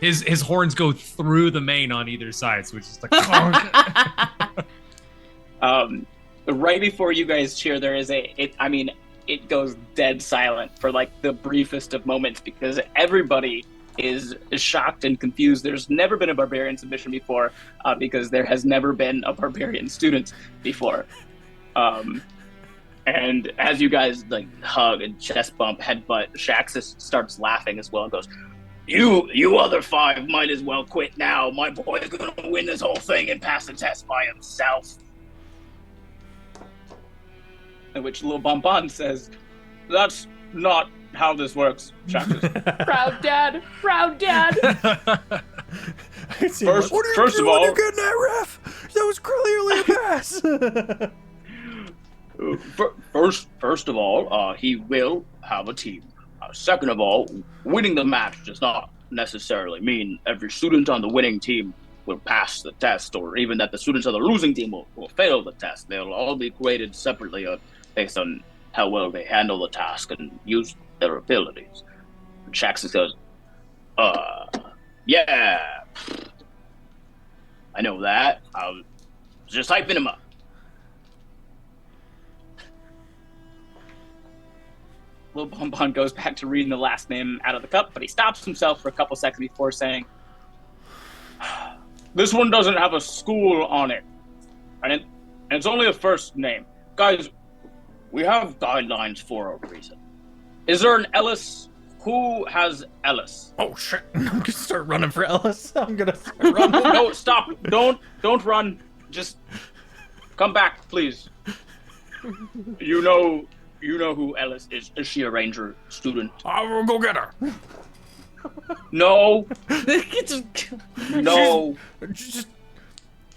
His horns go through the mane on either side, so it's just like... Right before you guys cheer, there is it goes dead silent for like the briefest of moments because everybody is shocked and confused. There's never been a barbarian submission before because there has never been a barbarian student before. And as you guys like hug and chest bump, headbutt, Shaxus starts laughing as well and goes, You other 5 might as well quit now. My boy's gonna win this whole thing and pass the test by himself. In which Lil Bonbon says, that's not how this works, Shaxus. Proud dad! Proud dad! First of all, you're getting that ref? That was clearly a pass. First of all, he will have a team. Second of all, winning the match does not necessarily mean every student on the winning team will pass the test, or even that the students on the losing team will fail the test. They'll all be graded separately based on how well they handle the task and use their abilities. And Shaxus goes, yeah, I know that. I was just hyping him up. Lil Bonbon goes back to reading the last name out of the cup, but he stops himself for a couple seconds before saying, this one doesn't have a school on it, and it's only a first name. Guys, we have guidelines for a reason. Is there an Elis? Who has Elis? Oh shit, I'm gonna start running for Elis. I'm gonna start running. No, stop. Don't run. Just come back, please. You know who Elis is. Is she a ranger student? I will go get her. No. No.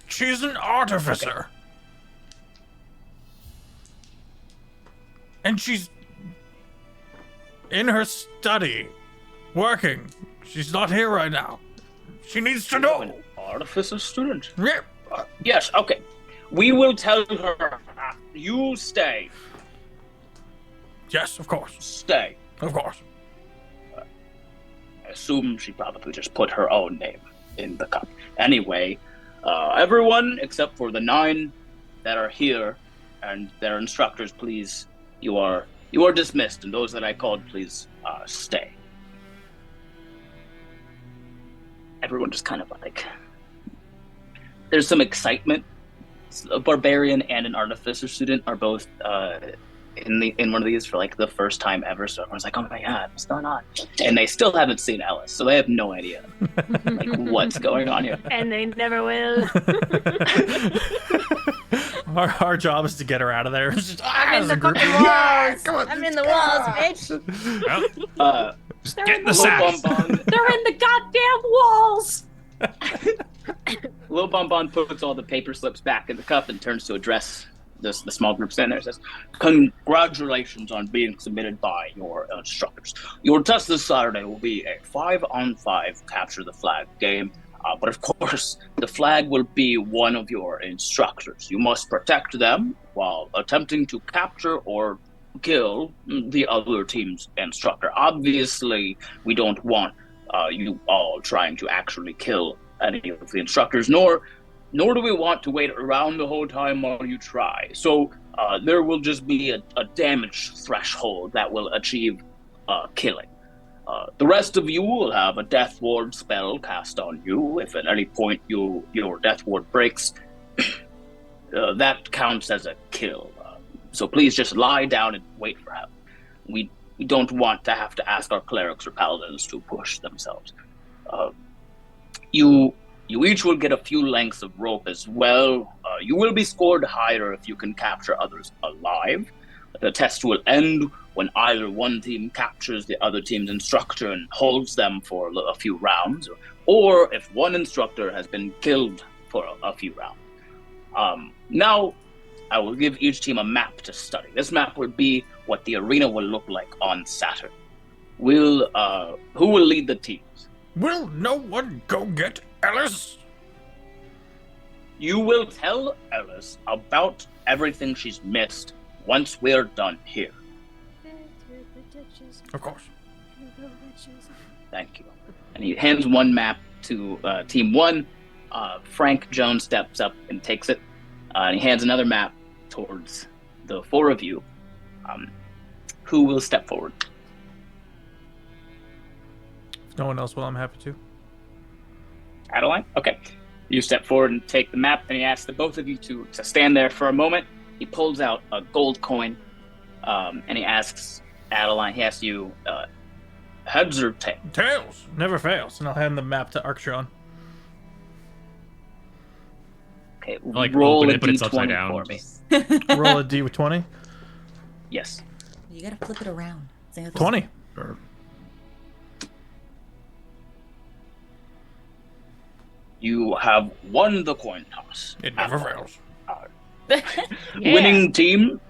She's an artificer. Okay. And she's in her study, working. She's not here right now. She needs to know. An artificer student? Yeah. Yes, okay. We will tell her. You stay. Yes, of course. Stay. Of course. I assume she probably just put her own name in the cup. Anyway, everyone except for the 9 that are here and their instructors, please, you are You are dismissed, and those that I called, please stay. Everyone just kind of like... There's some excitement. A barbarian and an artificer student are both in one of these for like the first time ever. So everyone's like, "Oh my god, what's going on?" And they still haven't seen Elis, so they have no idea like what's going on here. And they never will. Our job is to get her out of there. Just, I'm in the group. fucking walls. Yeah, come on, I'm in the walls, bitch. Well, just get in the sack. They're in the goddamn walls. Lil Bonbon puts all the paper slips back in the cup and turns to address the small group standing there. Says, "Congratulations on being submitted by your instructors. Your test this Saturday will be a 5-on-5 capture the flag game. But of course, the flag will be one of your instructors. You must protect them while attempting to capture or kill the other team's instructor. Obviously, we don't want you all trying to actually kill any of the instructors, nor do we want to wait around the whole time while you try. So there will just be a damage threshold that will achieve killing. The rest of you will have a Death Ward spell cast on you. If at any point your Death Ward breaks, that counts as a kill. So please just lie down and wait for help. We don't want to have to ask our clerics or paladins to push themselves. You each will get a few lengths of rope as well. You will be scored higher if you can capture others alive. The test will end when either one team captures the other team's instructor and holds them for a few rounds, or if one instructor has been killed for a few rounds. Now, I will give each team a map to study. This map will be what the arena will look like on Saturn. Who will lead the teams? Will no one go get Elis? You will tell Elis about everything she's missed once we're done here. Of course. Thank you. And he hands one map to Team 1. Frank Jones steps up and takes it. And he hands another map towards the 4 of you. Who will step forward? If no one else will, I'm happy to. Adaline? Okay. You step forward and take the map, and he asks the both of you to stand there for a moment. He pulls out a gold coin, and he asks Adaline, he asks you, heads or tails? Tails! Never fails. And I'll hand the map to Arktreon. Okay, Like, roll open a it, but it's upside d20 down. for me. Roll a d20. Yes. You gotta flip it around. 20. You have won the coin toss. It never fails. Winning team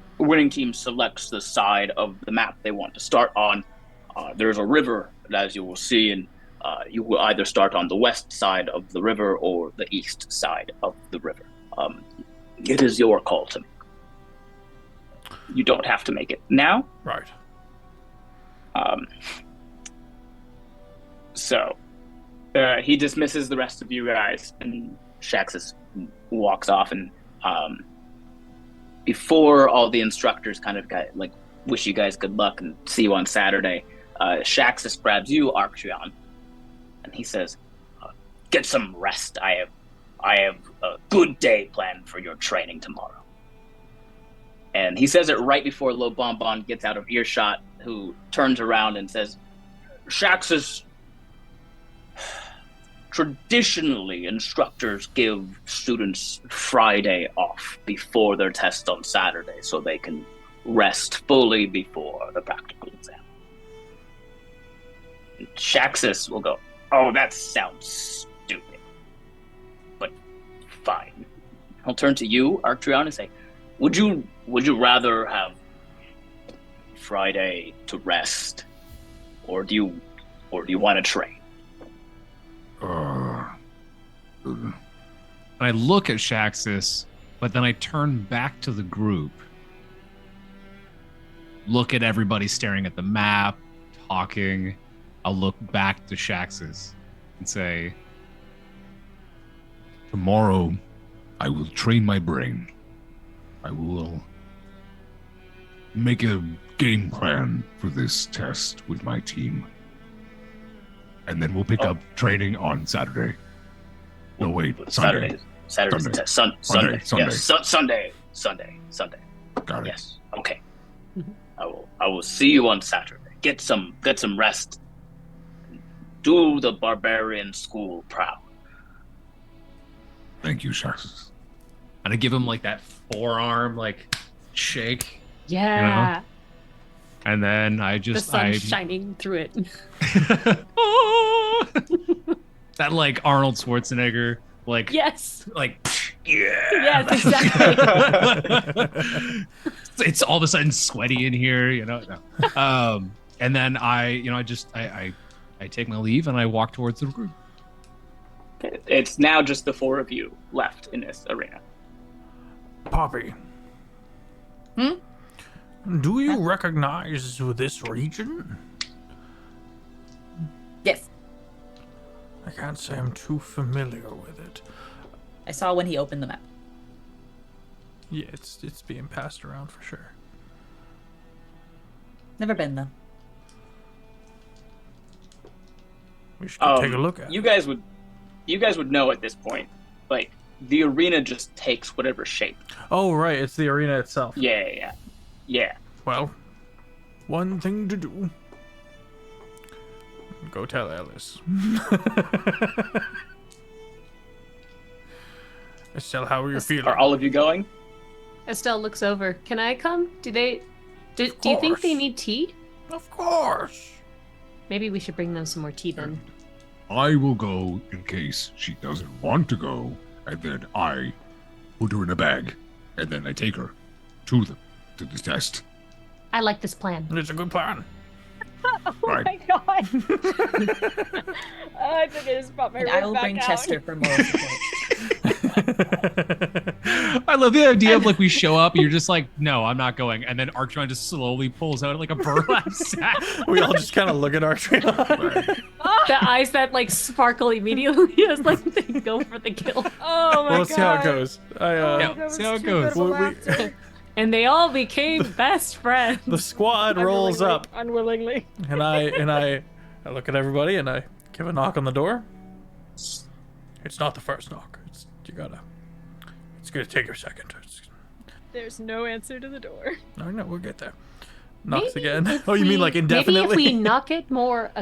selects the side of the map they want to start on. There's a river, as you will see, and you will either start on the west side of the river or the east side of the river. It is your call to make. You don't have to make it now. Right. So he dismisses the rest of you guys, and Shaxus walks off. And before all the instructors kind of wish you guys good luck and see you on Saturday, Shaxus grabs you, Arktreon, and he says, "Get some rest. I have a good day planned for your training tomorrow." And he says it right before Lo Bonbon gets out of earshot, who turns around and says, "Shaxus, traditionally, instructors give students Friday off before their test on Saturday so they can rest fully before the practical exam." And Shaxus will go, "Oh, that sounds stupid, but fine." He'll turn to you, Arktreon, and say, Would you rather have Friday to rest, or do you want to train? And I look at Shaxus, but then I turn back to the group, look at everybody staring at the map, talking. I'll look back to Shaxus and say, Tomorrow, I will train my brain. I will make a game plan for this test with my team. And then we'll pick up training on Saturday. No, wait, Sunday. Saturday's the test. Sunday. Yes. Sunday. Got it. Yes. Okay. I will see you on Saturday. Get some rest. Do the barbarian school proud. Thank you, Shaxus. And I give him like that forearm like shake. Yeah. And then I The just sun's shining through it. that like Arnold Schwarzenegger like Yes. like Yes, exactly. it's all of a sudden sweaty in here, No. And then I take my leave and I walk towards the group. It's now just the four of you left in this arena. Poppy. Do you recognize this region? Yes. I can't say I'm too familiar with it. I saw when he opened the map. Yeah, it's being passed around for sure. Never been though. We should go take a look at You it. guys would know at this point. Like, the arena just takes whatever shape. Oh, right, it's the arena itself. Yeah. Well, one thing to do. Go tell Elis. Estelle, how are you feeling? Are all of you going? Estelle looks over. Can I come? Do you think they need tea? Of course. Maybe we should bring them some more tea then. I will go in case she doesn't want to go, and then I put her in a bag, and then I take her to the test. I like this plan. It's a good plan. Oh Right. my god. I think I just brought my And ring I will back bring out. Chester for moral support. I love the idea of like we show up, you're just like, no, I'm not going, and then Arktreon just slowly pulls out like a burlap sack. We all just kind of look at Arktreon. The eyes that like sparkle immediately as like they go for the kill. Oh my Well, god. let's see how it goes. Yeah, That was see how it too goes. good of a Well, laughter. And they all became best friends. The squad rolls Unwillingly- up, Unwillingly. and I look at everybody, and I give a knock on the door. It's not the first knock. It's gonna take a second. There's no answer to the door. I know, we'll get there. Knocks Maybe again. if Oh, you mean like indefinitely? Maybe if we knock it more,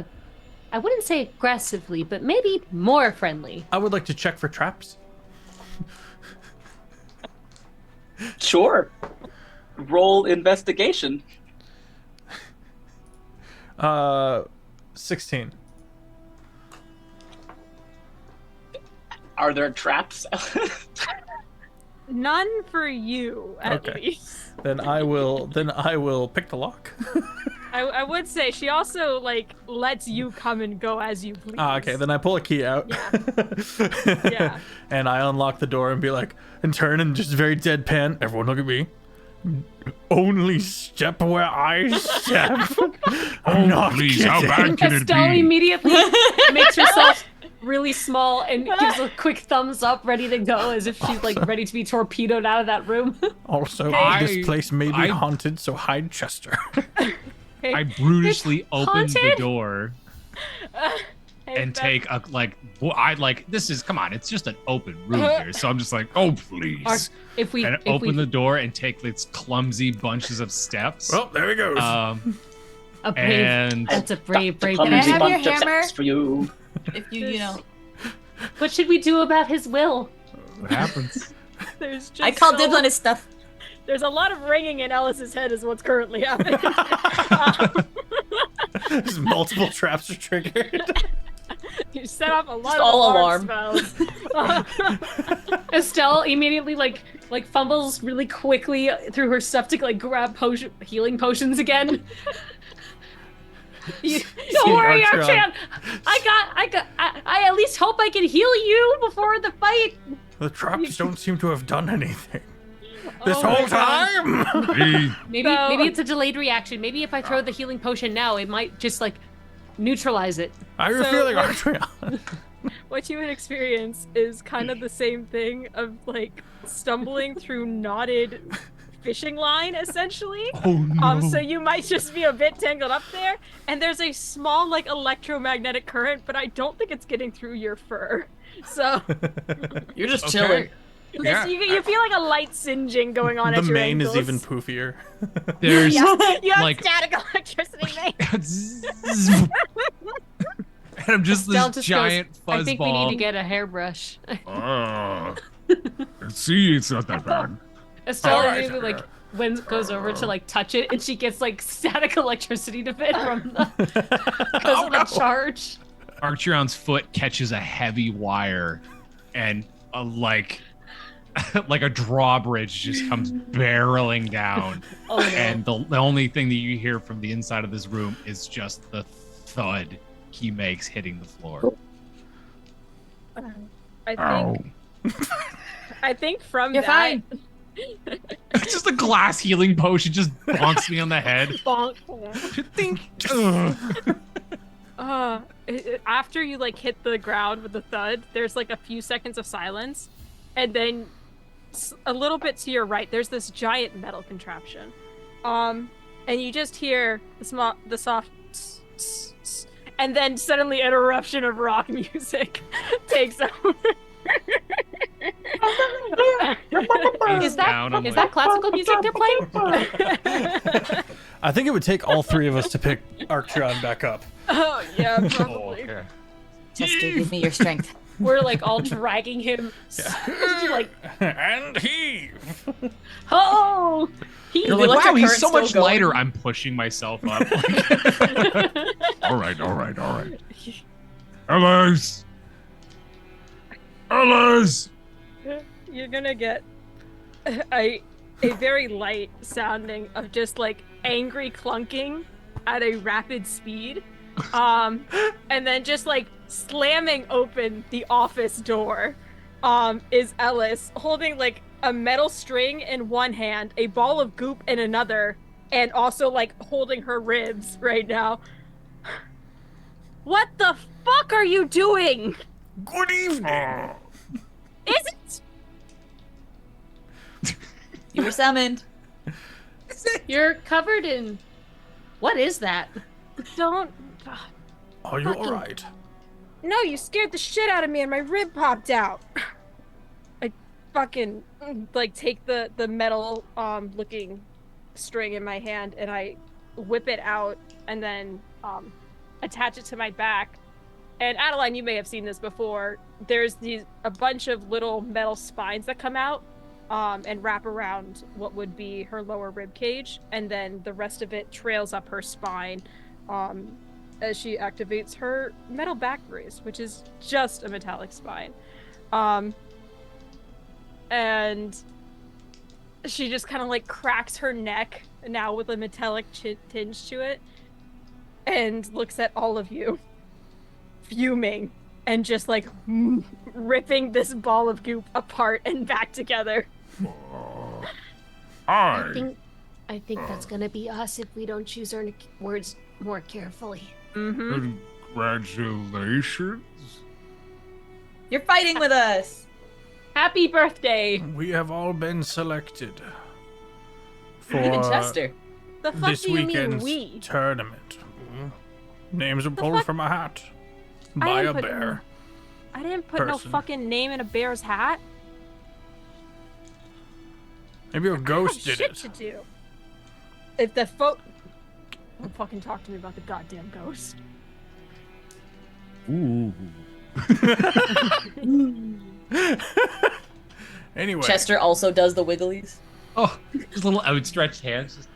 I wouldn't say aggressively, but maybe more friendly. I would like to check for traps. Sure. Roll investigation. 16. Are there traps? None for you, at Okay. least. Then I will pick the lock. I would say she also like lets you come and go as you please. Okay, then I pull a key out. Yeah. And I unlock the door and be like, and turn and just very deadpan. Everyone look at me. Only step where I step. I'm not Please, how kidding. bad can it Estelle be? immediately makes herself really small and gives a quick thumbs up, ready to go, as if she's like ready to be torpedoed out of that room. Also, I- this place may be I- haunted, so hide Chester. I brutishly It's open the haunted? door Hey, and Beth, take a this is, come on, it's just an open room here. So I'm just like, oh please. If we, And if open we, the door and take its clumsy bunches of steps. Oh, there he goes. a brave, and that's a brave, brave Clumsy Can I man. have your bunch of hammer? sex for you. If you know. What should we do about his will? what happens? there's just I call so- dibs on his stuff. There's a lot of ringing in Ellis's head is what's currently happening. Just multiple traps are triggered. You set off a lot Just of all alarm spells. Estelle immediately like fumbles really quickly through her stuff to like grab healing potions again. Don't worry, Arktreon. Archan. I at least hope I can heal you before the fight. The traps don't seem to have done anything. This Oh my whole God. time! Hey, Maybe it's a delayed reaction. Maybe if I throw the healing potion now, it might just like neutralize it. How are you So, feeling, like- Arktreon? What you would experience is kind of the same thing of like stumbling through knotted fishing line, essentially. Oh no. So you might just be a bit tangled up there. And there's a small, like, electromagnetic current, but I don't think it's getting through your fur. So You're just Okay. chilling. Yeah. you feel like a light singing going on The at your mane ankles. is even poofier. There's Yeah, you have like- static electricity, mate. and I'm just Estelle this just giant goes, fuzz I think ball. we need to get a hairbrush. See, it's not that bad. Estelle Alright. immediately when goes over to like touch it, and she gets like static electricity to fit from the because of the charge. Arktreon's foot catches a heavy wire, and like a drawbridge just comes barreling down. Oh, no. And the only thing that you hear from the inside of this room is just the thud he makes hitting the floor. Ow. I think from You're that, fine. It's just a glass healing potion just bonks me on the head. bonk. Think. After you like hit the ground with the thud, there's like a few seconds of silence, and then a little bit to your right, there's this giant metal contraption, and you just hear the soft, and then suddenly an eruption of rock music takes over. Is Down on that the- classical music they're playing? I think it would take all three of us to pick Arktreon back up. Oh yeah, Oh, probably. okay. Chester, give me your strength. We're like all dragging him, like, And heave. oh, he. You're The like, wow, electric he's so current's much still going. lighter. I'm pushing myself up. All right. Elis! Elis! You're gonna get a very light sounding of just like angry clunking at a rapid speed, and then just like slamming open the office door, is Elis holding like a metal string in one hand, a ball of goop in another, and also like holding her ribs right now. What the fuck are you doing? Good evening. Is it? You were summoned. You're covered in. What is that? Don't. Are you all right? No, you scared the shit out of me and my rib popped out. I fucking like take the metal looking string in my hand and I whip it out and then attach it to my back. And Adaline, you may have seen this before. There's a bunch of little metal spines that come out and wrap around what would be her lower rib cage, and then the rest of it trails up her spine as she activates her metal back brace, which is just a metallic spine. And she just kind of like cracks her neck now with a metallic tinge to it and looks at all of you fuming and just like ripping this ball of goop apart and back together. I think that's gonna be us if we don't choose our words more carefully. Mm-hmm. Congratulations. You're fighting with us. Happy birthday! We have all been selected for Even Chester. The fuck this do you mean weekend's we? tournament. Names were The pulled fuck? from a hat I by a didn't put bear. I didn't put no Person. fucking name in a bear's hat. Maybe your I ghost have did shit it. to do. If the don't fucking talk to me about the goddamn ghost. Ooh. Anyway, Chester also does the wigglies. Oh, his little outstretched hands.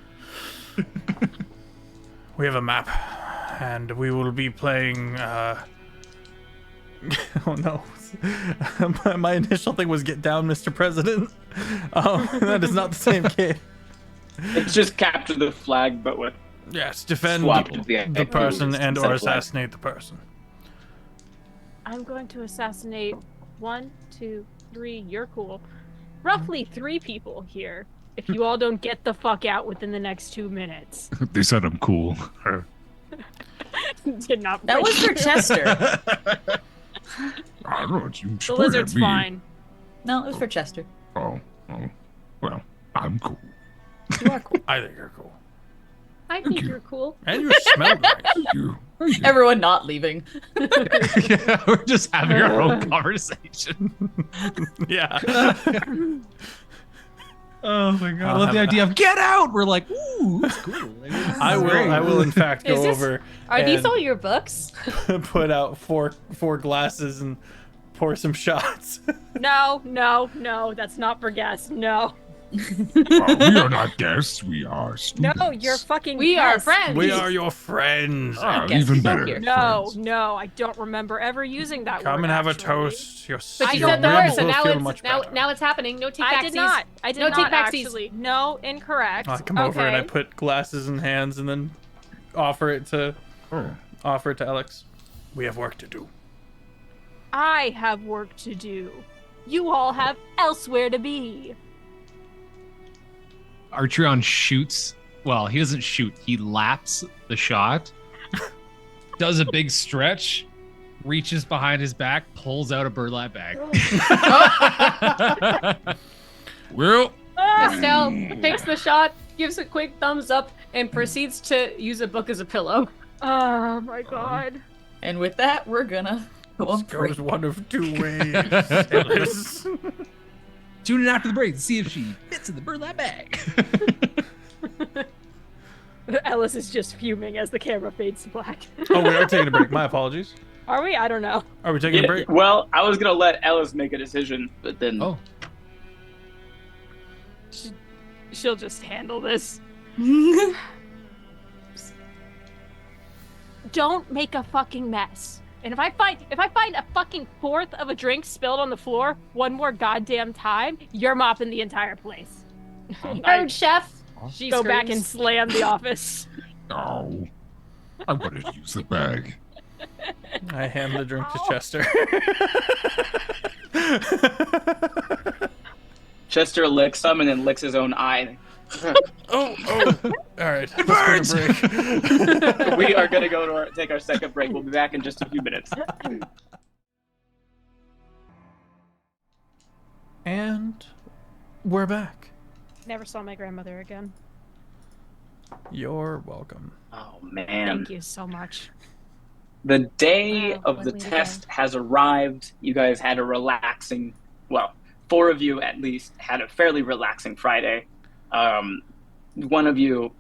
we have a map, and we will be playing. Oh no! My initial thing was "Get down, Mr. President." That is not the same game. It's just capture the flag, but with Yes, defend swapped the person and or flag. assassinate the person. I'm going to assassinate 1, 2, 3. You're cool. Roughly 3 people here. If you all don't get the fuck out within the next 2 minutes. They said I'm cool. Did not. That was for Chester. I don't know. You The pointed lizard's at me. fine. No, it was for Chester. Oh, well, I'm cool. You are cool. I think you're cool. I think you're cool. And you smell nice. Thank you. Thank you. Everyone not leaving. Yeah, we're just having our own conversation. Yeah. Oh my god! I love the idea of get out. We're like, ooh, it's cool. Like, this is I great. will in fact go Is this- over Are these and all your books? put out four glasses and pour some shots. No, that's not for guests. No. We are not guests. We are students. No, you're fucking We are guests. friends. We are your friends. guess Even we don't better. hear. No, friends. no, I don't remember ever using that word. Come and have a actually. toast. Your But you your said the ribs word, so will now feel it's much now better. now it's happening. No take I did not. I did No not take-backsies. actually. No, incorrect. I come over and I put glasses in hands and then offer it to Alex. We have work to do. I have work to do. You all have elsewhere to be. Arktreon shoots. Well, he doesn't shoot. He laps the shot, does a big stretch, reaches behind his back, pulls out a burlap bag. Well, Estelle takes the shot, gives a quick thumbs up, and proceeds to use a book as a pillow. Oh my god. And with that, we're gonna go on This break. goes one of two ways. Elis. Tune in after the break to see if she fits in the burlap bag. Ellis is just fuming as the camera fades to black. Oh, we are taking a break. My apologies. Are we? I don't know. Are we taking a break? Well, I was gonna let Ellis make a decision, but then Oh, She'll just handle this. Don't make a fucking mess. And if I find a fucking fourth of a drink spilled on the floor one more goddamn time, you're mopping the entire place. Heard, chef. She Go back and screams. slam the office. no. I'm going to use the bag. I hand the drink to Chester. Chester licks some and then licks his own eye. Oh. All right. Let's go to break. We are gonna go to take our second break. We'll be back in just a few minutes. And we're back. Never saw my grandmother again. You're welcome. Oh man. Thank you so much. The day Wow, of what the way to test has arrived. You guys had a relaxing, well, 4 of you at least had a fairly relaxing Friday. One of you,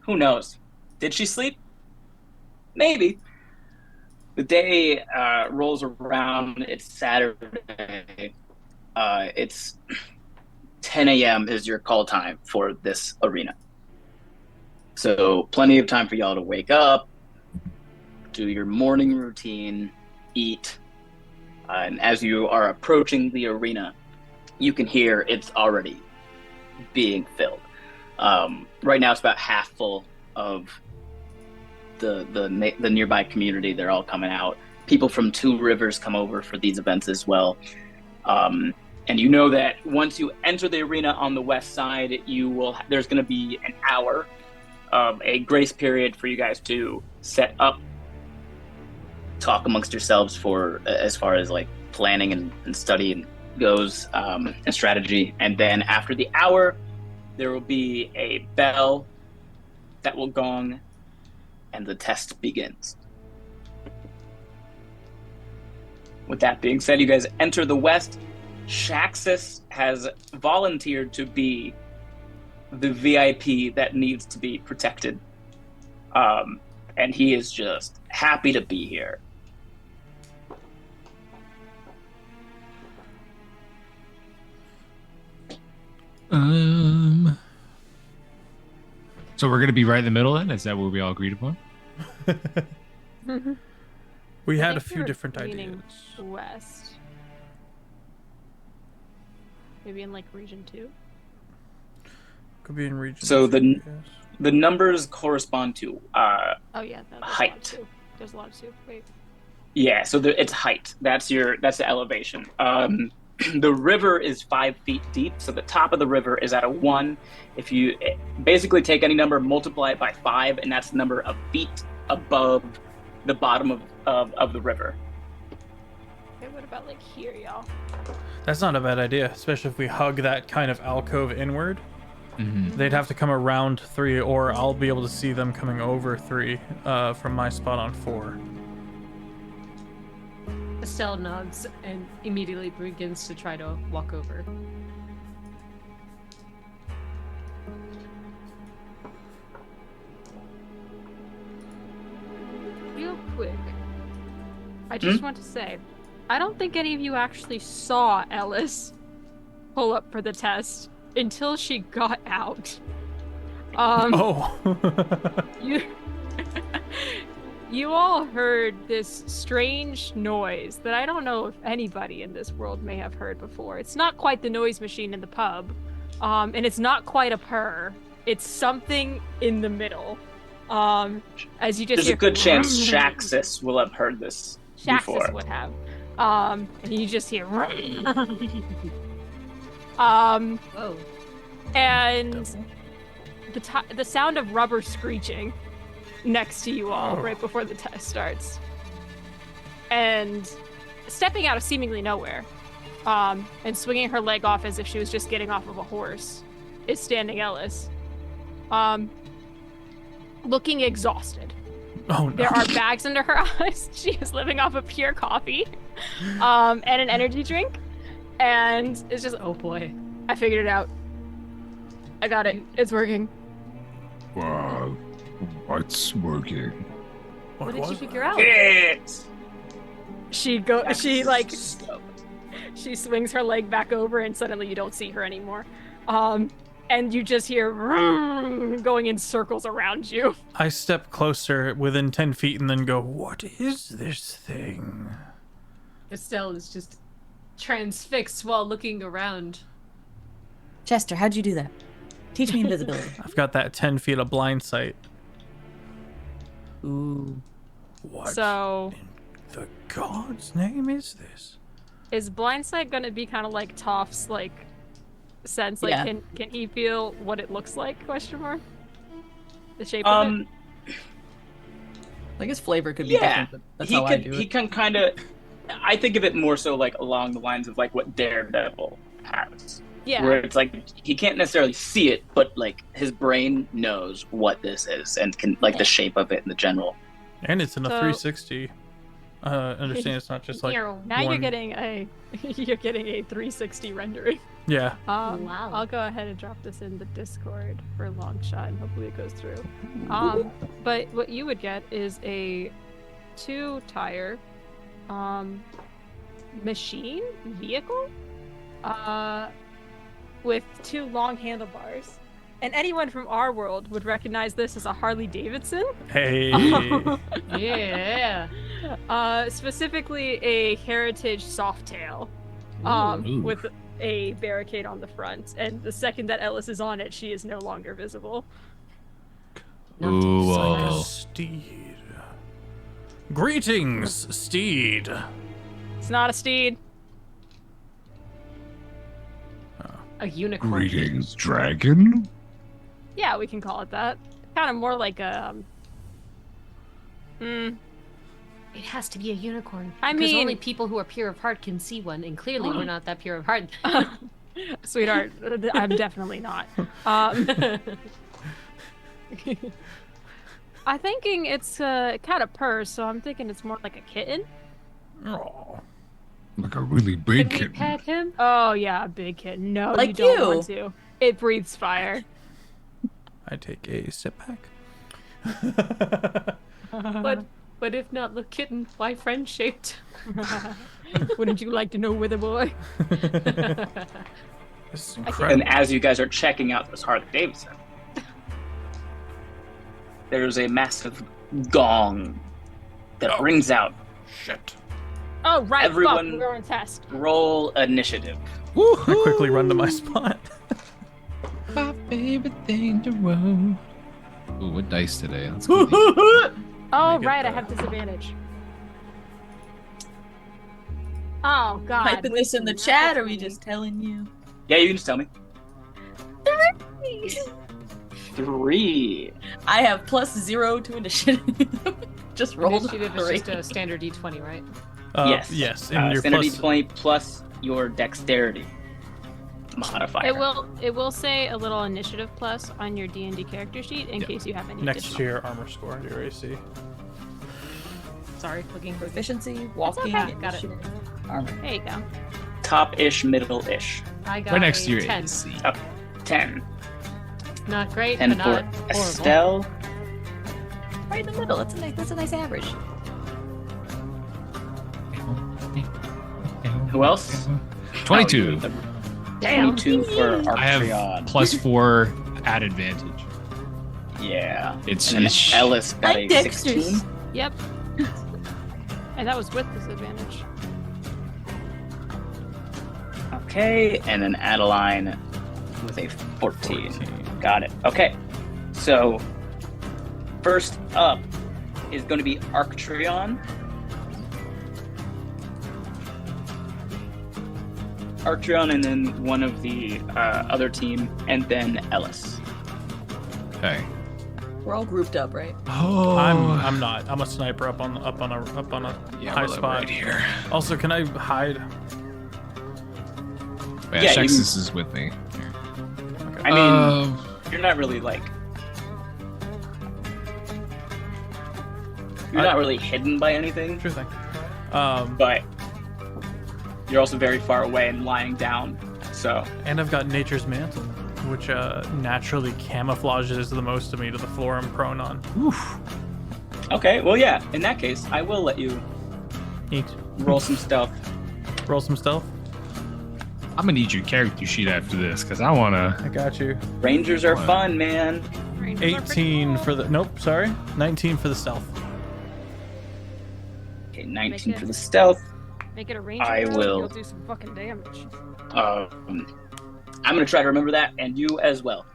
who knows? Did she sleep? Maybe. The day rolls around. It's Saturday. It's 10 a.m. is your call time for this arena. So plenty of time for y'all to wake up, do your morning routine, eat, and as you are approaching the arena, you can hear it's already being filled. Right now, it's about half full of the nearby community. They're all coming out. People from Two Rivers come over for these events as well. And you know that once you enter the arena on the west side, there's going to be an hour of a grace period for you guys to set up, talk amongst yourselves for as far as like planning and study goes, and strategy. And then after the hour, there will be a bell that will gong, and the test begins. With that being said, you guys enter the west. Shaxus has volunteered to be the VIP that needs to be protected. And he is just happy to be here. So we're gonna be right in the middle then? Is that what we all agreed upon? We I had a think we few were different leaning ideas. West. Maybe in like region 2. Could be in region. So the- 2, yes. The numbers correspond to Oh yeah, there's Height. a lot too. There's a lot too. Wait. yeah. So it's height. That's the elevation. The river is 5 feet deep, so the top of the river is at a 1. If you basically take any number, multiply it by 5, and that's the number of feet above the bottom of the river. Okay, what about like here, y'all? That's not a bad idea, especially if we hug that kind of alcove inward. They'd have to come around 3, or I'll be able to see them coming over 3 from my spot on 4. Estelle nods and immediately begins to try to walk over. Real quick, I just want to say, I don't think any of you actually saw Elis pull up for the test until she got out. You all heard this strange noise that I don't know if anybody in this world may have heard before. It's not quite the noise machine in the pub, and it's not quite a purr. It's something in the middle. As you just There's hear, a good chance Shaxus will have heard this before. Shaxus would have. And you just hear. Whoa. And the sound of rubber screeching next to you all right before the test starts. And stepping out of seemingly nowhere, and swinging her leg off as if she was just getting off of a horse, is standing Elis. Looking exhausted. Oh no. There are bags under her eyes. She is living off of pure coffee, and an energy drink. And it's just, oh boy, I figured it out. I got it. It's working. Wow. What's working? What did you figure out? It. She swings her leg back over, and suddenly you don't see her anymore. And you just hear going in circles around you. I step closer within 10 feet and then go, what is this thing? Estelle is just transfixed while looking around. Chester, how'd you do that? Teach me invisibility. I've got that 10 feet of blind sight. Ooh. What So, in the god's name is this? is blindsight gonna be kind of like Toph's like sense? Like, Yeah. can he feel what it looks like? Question mark. The shape of it. I guess flavor could be Yeah, different, but that's how I do it. He can kind of. I think of it more so like along the lines of like what Daredevil has, Yeah. where it's like he can't necessarily see it, but like his brain knows what this is and can like the shape of it in the general. And it's in a So- 360. Understand it's not just like Now one... you're getting a 360 rendering. Yeah. Wow. I'll go ahead and drop this in the Discord for a long shot, and hopefully it goes through. But what you would get is a 2-tire machine vehicle with 2 long handlebars. And anyone from our world would recognize this as a Harley Davidson. Hey. Yeah. Specifically a Heritage Softail, Ooh. with a barricade on the front. And the second that Elis is on it, she is no longer visible. Ooh, Like a steed. Greetings, steed. It's not a steed. A unicorn. Greetings, dragon. Yeah, we can call it that. Kind of more like a. It has to be a unicorn. I because mean- only people who are pure of heart can see one, and clearly we're not that pure of heart. Sweetheart, I'm definitely not. I'm thinking it's kind of purrs, so I'm thinking it's more like a kitten. Oh. Like a really big Can we kitten. pet him? Oh yeah, a big kitten. No, you Like don't you. want to. It breathes fire. I take a sip back. But if not the kitten, why friend-shaped? Wouldn't you like to know, Wither Boy? This is And incredible. as you guys are checking out this Harley Davidson, there's a massive gong that rings out. Shit. Oh right, Everyone- fuck, we're on test. Roll initiative. I quickly run to my spot. My favorite thing to roll. Ooh, what dice today? Let's go. These. Oh Make it, right, I have disadvantage. Oh god. Typing this in the chat, or are we just telling you? Yeah, you can just tell me. 3. I have +0 to initiative. Just rolled Initiative is 3. just a standard D20, right? Yes. Yes. And your Standard plus... D20 plus your dexterity. modifier. It will say a little initiative plus on your D&D character sheet in case you have any Next additional. to your armor score, your AC. Sorry, looking for efficiency, walking, okay. Got it. initiative, armor. There you go. Top-ish, middle-ish. I got Right next a to your 10. AC. 10. Not great, 10 but not for horrible. Estelle. Right in the middle. That's a nice average. Who else? 22. Oh, Damn. 22 for I have Arktreon. +4 at advantage. Yeah. It's And then it's- Elis got a Like 16. Dexter's. Yep. And that was with disadvantage. Okay, and then Adaline with a 14. Got it. Okay, so first up is going to be Arktreon. Arktreon, and then one of the other team, and then Elis. Okay. We're all grouped up, right? Oh, I'm not. I'm a sniper up on a yeah, high we're spot. right here. Also, can I hide? Yeah, Yeah, you Shexus is with me. I mean, Um, you're not really like. You're not really hidden by anything, Sure thing. but you're also very far away and lying down. So And I've got Nature's Mantle, which naturally camouflages the most of me to the floor I'm prone on. oof. okay, well yeah. In that case, I will let you Neat. roll some stealth. Roll some stealth. I'm gonna need your character sheet after this because I wanna. I got you. Rangers are What? fun, man. Rangers are pretty 18 cool. for the. Nope, sorry. 19 for the stealth. Okay, 19 Make it- for the stealth. Make it a ranger. I roll, will. You'll do some fucking damage. I'm gonna try to remember that, and you as well.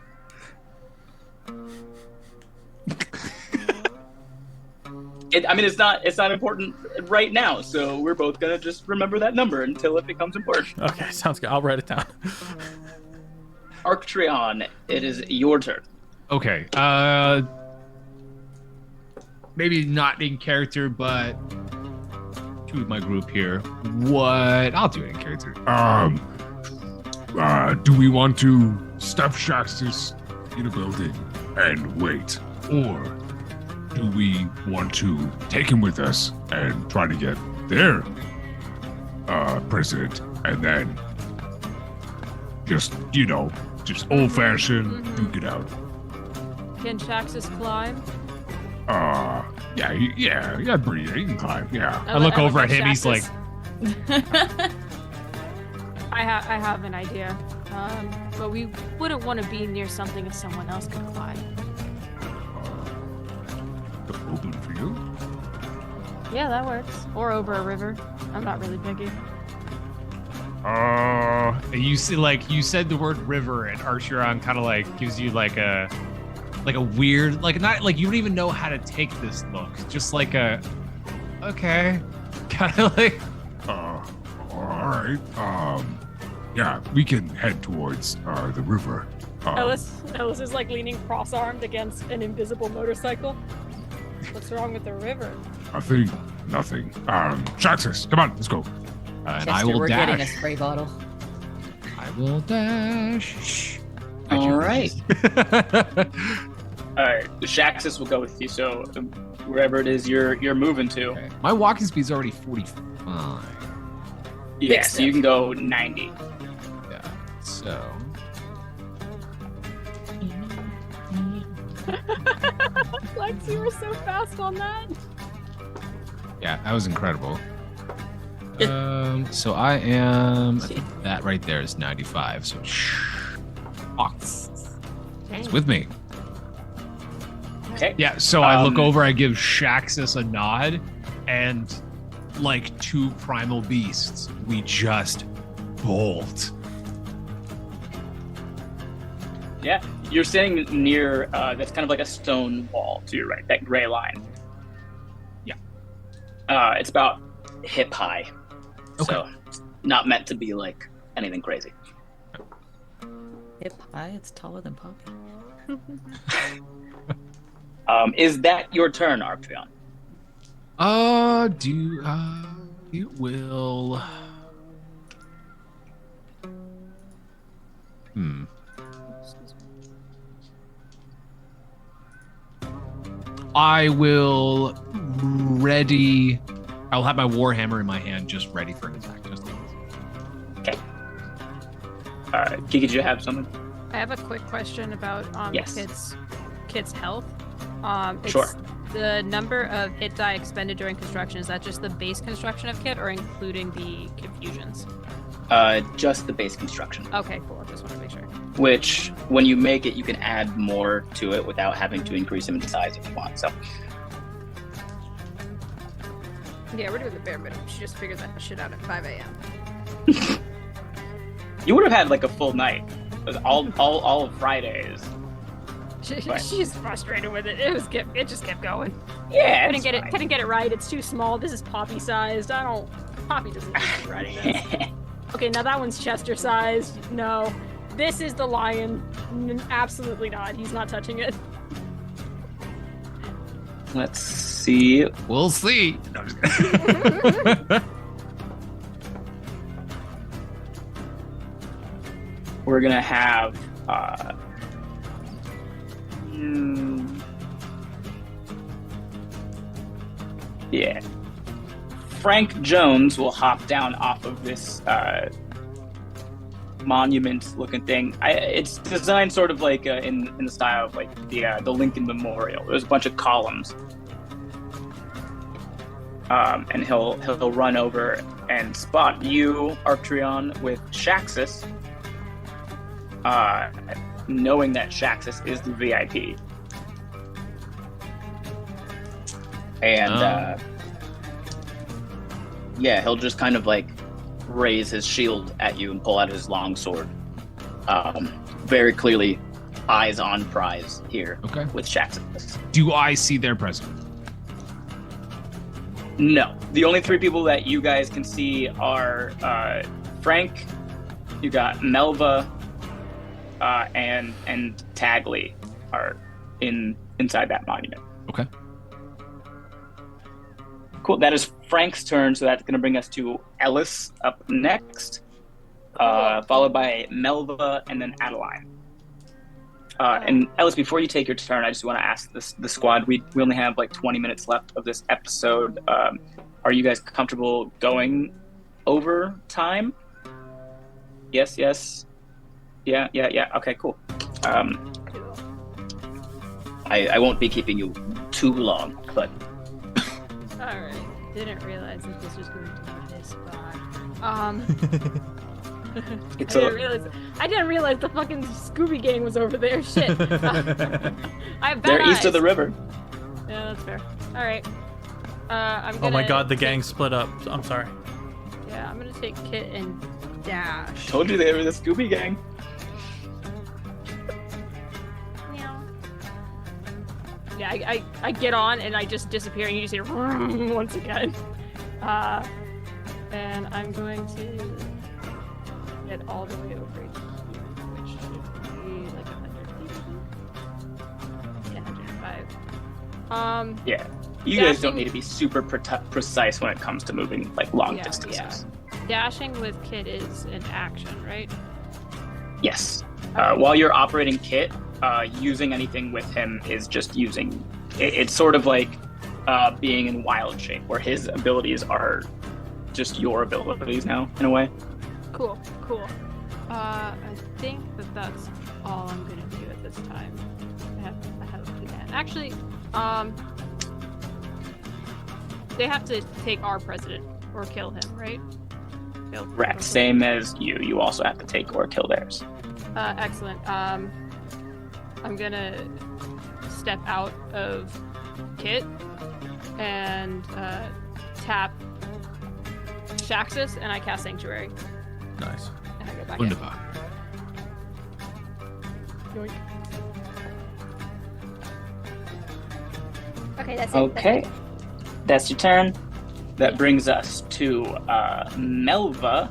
It's not important right now, so we're both gonna just remember that number until it becomes important. Okay, sounds good. I'll write it down. Arktreon, it is your turn. Okay. Maybe not in character, but two of my group here. What? I'll do it in character. Do we want to stuff Shaxus in a building and wait? Or do we want to take him with us and try to get their president and then just old-fashioned duke it out? Can Shaxus climb? Yeah, pretty, he can climb, yeah. I look over at him. He's like, I have an idea. But we wouldn't want to be near something if someone else could climb. Open for you? Yeah, that works. Or over a river. I'm not really picky. you see, like you said the word river, and Archeron kind of like gives you like a weird, like not like you don't even know how to take this look, just like a okay, kind of like. All right. Yeah, we can head towards the river. Elis is like leaning cross-armed against an invisible motorcycle. What's wrong with the river? I think nothing. Shaxus, come on, let's go. And Chester, I will we're getting a dash. spray bottle. I will dash. All right. All right, Shaxus will go with you. So wherever it is you're moving to, Okay. My walking speed's already 45. yeah, so you can go 90. Yeah. So. Lex, you were so fast on that. Yeah, that was incredible. So I am. I think that right there is 95. So Fox is with me. Okay. Yeah. So I look over. I give Shaxus a nod, and like two primal beasts, we just bolt. Yeah, you're standing near that's kind of like a stone wall to your right, that gray line. Yeah. It's about hip high. Okay. So it's not meant to be like anything crazy. Hip high, it's taller than Poppy. Is that your turn, Arktreon? It will. I will I'll have my Warhammer in my hand, just ready for an attack. Just in case. Okay. Kiki, did you have something? I have a quick question about Yes. Kit's health. It's Sure. The number of hit die expended during construction, is that just the base construction of Kit or including the confusions? Just the base construction. Okay, cool. Just want to make sure. Which, when you make it, you can add more to it without having to increase him in size if you want. So, Yeah, we're doing the bare minimum. She just figured that shit out at 5 a.m. you would have had like a full night. It was all of Fridays. Right. She's frustrated with it. It just kept going. Yeah, Couldn't get it right. It's too small. This is Poppy sized. Poppy doesn't need to be writing this. Okay, now that one's Chester sized. No. This is the lion. Absolutely not. He's not touching it. Let's see. We'll see. No, I'm just kidding. We're gonna have yeah. Frank Jones will hop down off of this monument-looking thing. It's designed sort of like in the style of like the Lincoln Memorial. There's a bunch of columns, and he'll run over and spot you, Arktreon, with Shaxus, knowing that Shaxus is the VIP. And yeah, he'll just kind of like raise his shield at you and pull out his long sword. Very clearly, eyes on prize here. Okay. With Shaxus. Do I see their president? No. The only three people that you guys can see are Frank, you got Melva, and Tagley are inside that monument. Okay. Cool. That is Frank's turn, so that's going to bring us to Elis up next, followed by Melva and then Adaline. And Elis, before you take your turn, I just want to ask the squad. We only have like 20 minutes left of this episode. Are you guys comfortable going over time? Yes. Yeah. Okay, cool. I won't be keeping you too long, but. Alright. Didn't realize that this was going to be this far. I didn't realize the fucking Scooby Gang was over there. Shit. I have bad They're eyes. east of the river. Yeah, that's fair. Alright. I'm gonna Oh my god, the gang split up. I'm sorry. Yeah, I'm gonna take Kit and dash. Told you they were the Scooby Gang. Yeah, I get on and I just disappear and you just hear once again. And I'm going to get all the way over here, which should be like 100 feet. Yeah, 105. Yeah. You guys don't need to be super precise when it comes to moving like long distances. Yeah. Dashing with Kit is an action, right? Yes. While you're operating Kit, using anything with him is just using. It's sort of like being in wild shape, where his abilities are just your abilities now, in a way. Cool. I think that's all I'm gonna do at this time. I have a plan. Actually, they have to take our president or kill him, right? Right. Same as you. You also have to take or kill theirs. Excellent. I'm gonna step out of Kit and tap Shaxus, and I cast Sanctuary. Nice. And I go back Wunderbar. in. Yoink. Okay, that's it. Okay. That's your turn. That brings us to Melva,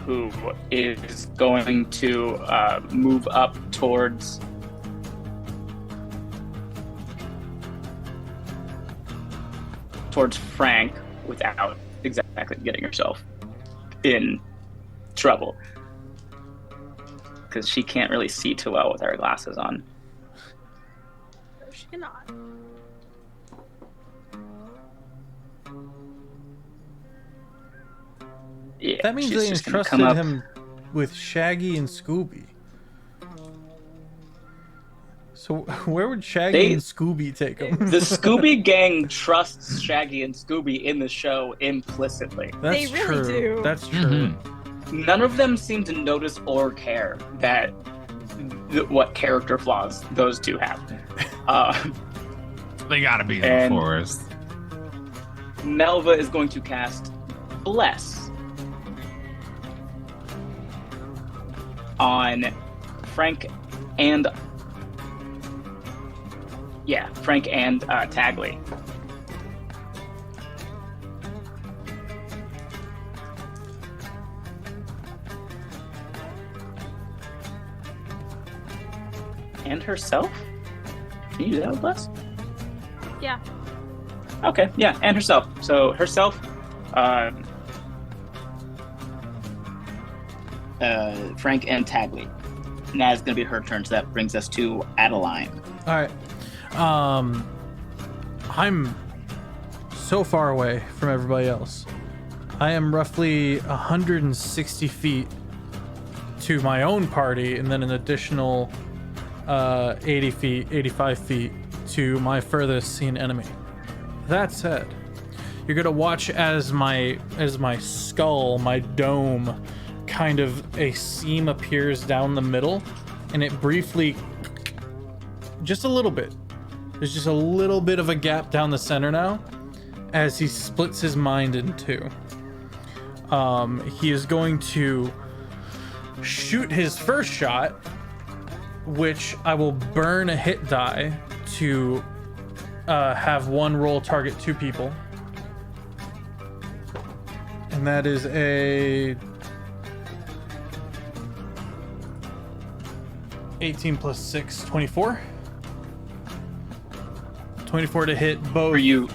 who is going to move up towards Frank without exactly getting herself in trouble. Because she can't really see too well with her glasses on. No, she cannot. Yeah, That means she's they just gonna entrusted come up. him with Shaggy and Scooby. So where would Shaggy and Scooby take him? The Scooby gang trusts Shaggy and Scooby in the show implicitly. That's They really true. do. That's true. None of them seem to notice or care that what character flaws those two have. They gotta be in the And- forest. Melva is going to cast Bless on Frank and Tagley. And herself? Can you do that with Bless? Yeah. Okay, yeah, and herself. So herself, Frank and Tagley. Now it's going to be her turn, so that brings us to Adaline. All right. I'm so far away from everybody else. I am roughly 160 feet to my own party, and then an additional 80 feet, 85 feet to my furthest seen enemy. That said, you're gonna watch as my skull, my dome, kind of a seam appears down the middle, and it briefly, just a little bit. There's just a little bit of a gap down the center now, as he splits his mind in two. He is going to shoot his first shot, which I will burn a hit die to have one roll target two people. And that is a 18 plus 6, 24. 24 to hit both For you.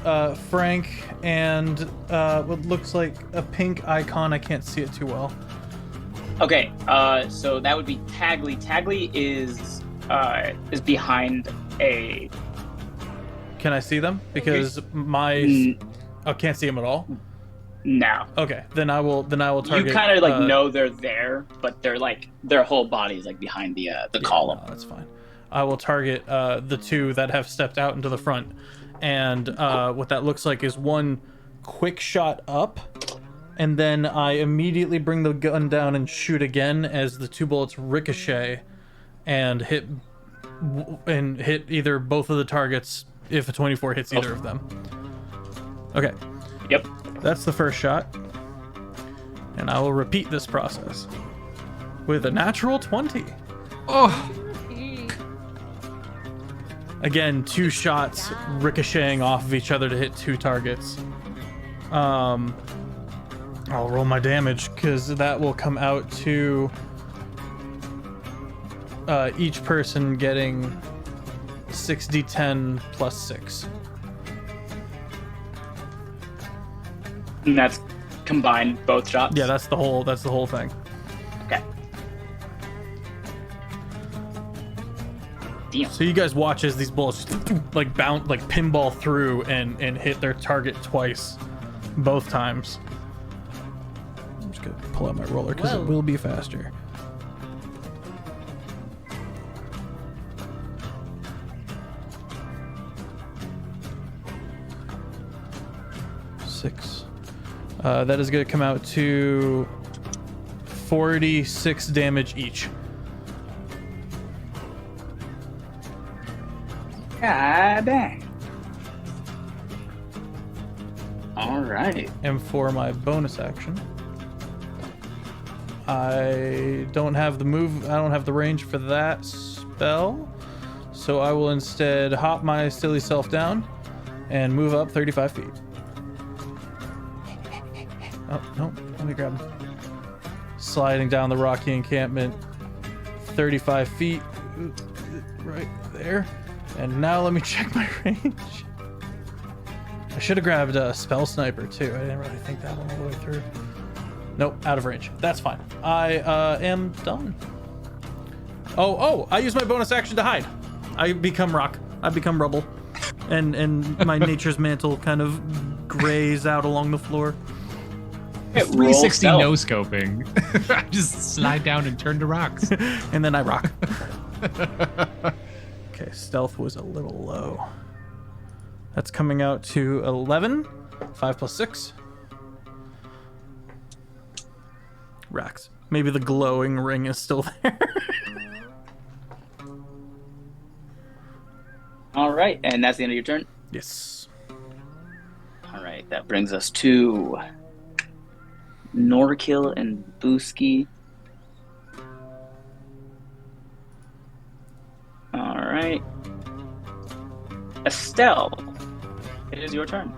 Frank and what looks like a pink icon. I can't see it too well. Okay, so that would be Tagley. Tagley is behind a. Can I see them? Because my I can't see them at all. No. Okay, then I will target. You kind of like know they're there, but they're like their whole body is like behind the column. No, that's fine. I will target the two that have stepped out into the front, and what that looks like is one quick shot up, and then I immediately bring the gun down and shoot again as the two bullets ricochet and hit either both of the targets if a 24 hits either of them. Okay. Yep. That's the first shot. And I will repeat this process with a natural 20. Oh, Again, two shots ricocheting off of each other to hit two targets. I'll roll my damage because that will come out to each person getting 6d10 plus 6. And that's combined both shots. Yeah, that's the whole thing. Okay. Damn. So you guys watch as these bullets like bounce, like pinball through and hit their target twice, both times. I'm just gonna pull out my roller because it Whoa. will be faster. Six. That is gonna come out to 46 damage each. God dang. All right. And for my bonus action, I don't have the range for that spell, so I will instead hop my silly self down and move up 35 feet. Oh, no, let me grab him. Sliding down the rocky encampment 35 feet, right there. And now let me check my range. I should have grabbed a spell sniper too. I didn't really think that one all the way through. Nope, out of range. That's fine. I am done. Oh, I use my bonus action to hide. I become rock. I become rubble. And my nature's mantle kind of grays out along the floor. 360 no scoping. I just slide down and turn to rocks. And then I rock. Okay, stealth was a little low. That's coming out to 11. 5 plus 6. Racks. Maybe the glowing ring is still there. All right, and that's the end of your turn? Yes. All right, that brings us to Norkill and Booski. All right. Estel, it is your turn.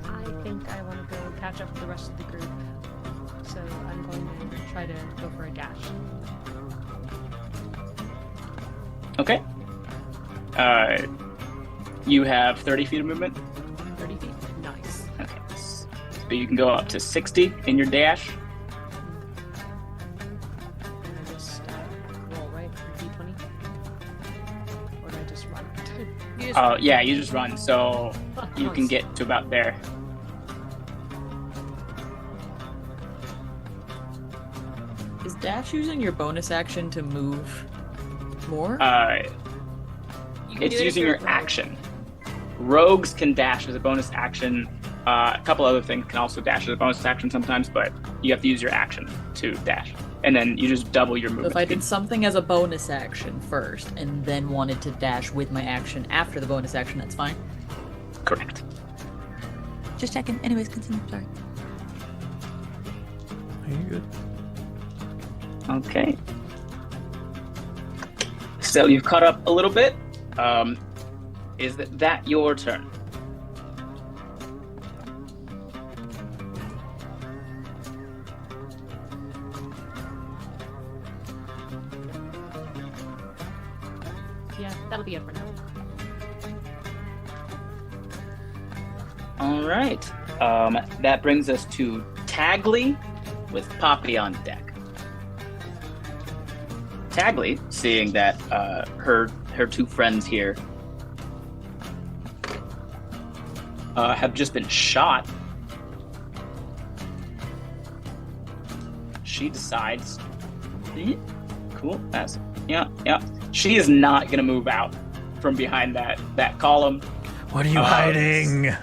I think I want to go catch up with the rest of the group. So I'm going to try to go for a dash. Okay. You have 30 feet of movement. 30 feet. Nice. Okay. So you can go up to 60 in your dash. And I just roll, right? D20? Or do I just run? Yeah, you just run. So you can get to about there. Is dash using your bonus action to move more? It's using your action. Rogues can dash as a bonus action. A couple other things can also dash as a bonus action sometimes, but you have to use your action to dash. And then you just double your So movement if I speed. did something as a bonus action first, and then wanted to dash with my action after the bonus action, that's fine? Correct. Just checking. Anyways, continue. Sorry. Are you good? Okay. So you've caught up a little bit. Is that your turn? Yeah, that'll be it for now. All right. That brings us to Tagli with Poppy on deck. Tagli, seeing that her two friends here have just been shot, she decides, cool, yeah. She is not gonna move out from behind that column. What are you hiding?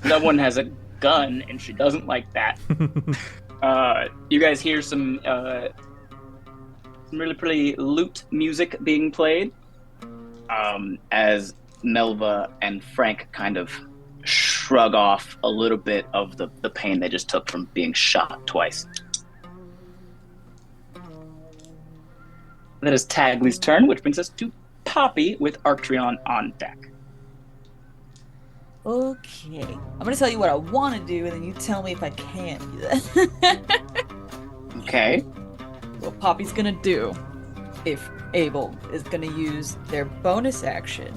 No one has a gun, and she doesn't like that. You guys hear some really pretty lute music being played as Melva and Frank kind of shrug off a little bit of the pain they just took from being shot twice. That is Tagli's turn, which brings us to Poppy with Arktreon on deck. Okay. I'm gonna tell you what I want to do, and then you tell me if I can do that. Okay. What Poppy's gonna do, if able, is gonna use their bonus action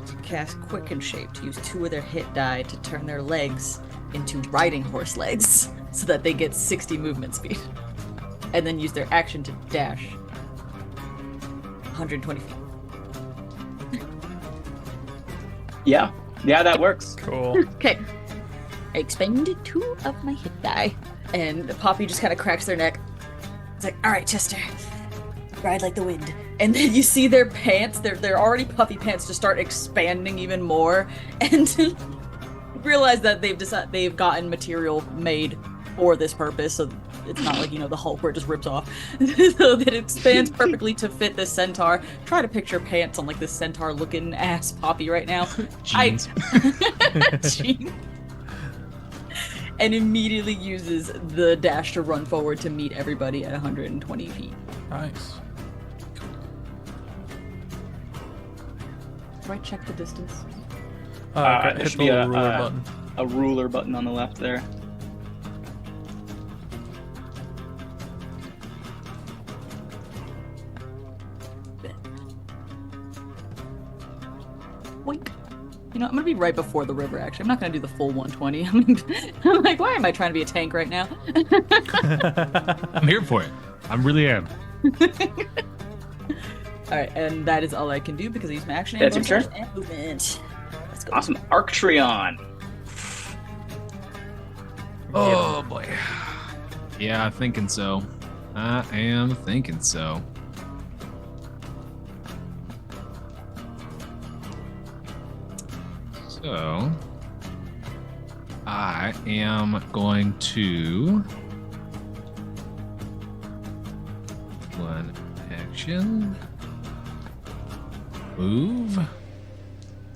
to cast Quicken Shape, to use 2 of their hit die to turn their legs into riding horse legs, so that they get 60 movement speed. And then use their action to dash 120 feet. Yeah, that works. Cool. Okay. I expended 2 of my hit die. And Poppy just kind of cracks their neck. It's like, all right, Chester, ride like the wind. And then you see their pants, they're already puffy pants, just start expanding even more. And realize that they've gotten material made for this purpose. So it's not like, the Hulk where it just rips off. So that it expands perfectly to fit this centaur. Try to picture pants on like this centaur looking ass Poppy right now. Jeans. Jeans. And immediately uses the dash to run forward to meet everybody at 120 feet. Nice. Do I check the distance? There Hit should the be little ruler button. a ruler button on the left there. boink. You know, I'm gonna be right before the river. Actually, I'm not gonna do the full 120. I'm like, why am I trying to be a tank right now? I'm here for it. I really am. All right, and that is all I can do because I use my action That's and your bonus and movement. Let's go. Awesome. Arktreon. Oh boy. Yeah, I'm thinking so. I am thinking so. So, I am going to one action move.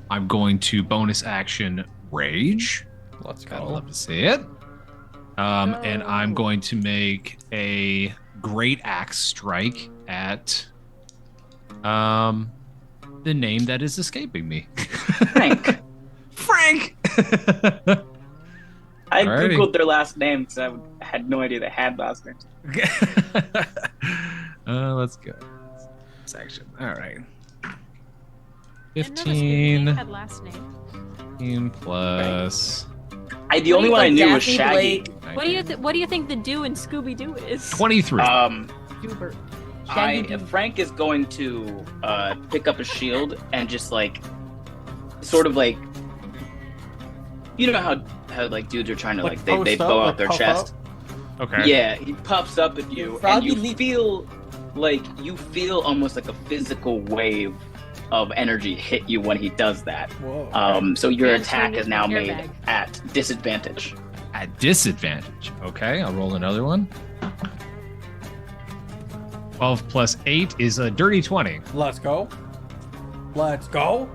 I'm going to bonus action rage. Let's Gotta go. love to see it. And I'm going to make a great axe strike at the name that is escaping me. Frank. Frank. I Alrighty. googled their last name because I had no idea they had last names. Let's go. Section. All right. Didn't know this name 15, had last name. 15 plus The only one I knew was Daphne Shaggy. Blake. What do you think the do in Scooby Doo is? 23. Doober. Shaggy Doober. Frank is going to pick up a shield and just like, sort of like, you know how like dudes are trying to like they post bow up, out their puff chest. Okay. Yeah, he puffs up at you, and Froggy you leap. feel almost like a physical wave of energy hit you when he does that. Whoa. So your Yeah, attack turn is now into an made airbag. at disadvantage. At disadvantage. Okay, I'll roll another one. 12 plus 8 is a dirty 20. Let's go. Let's go.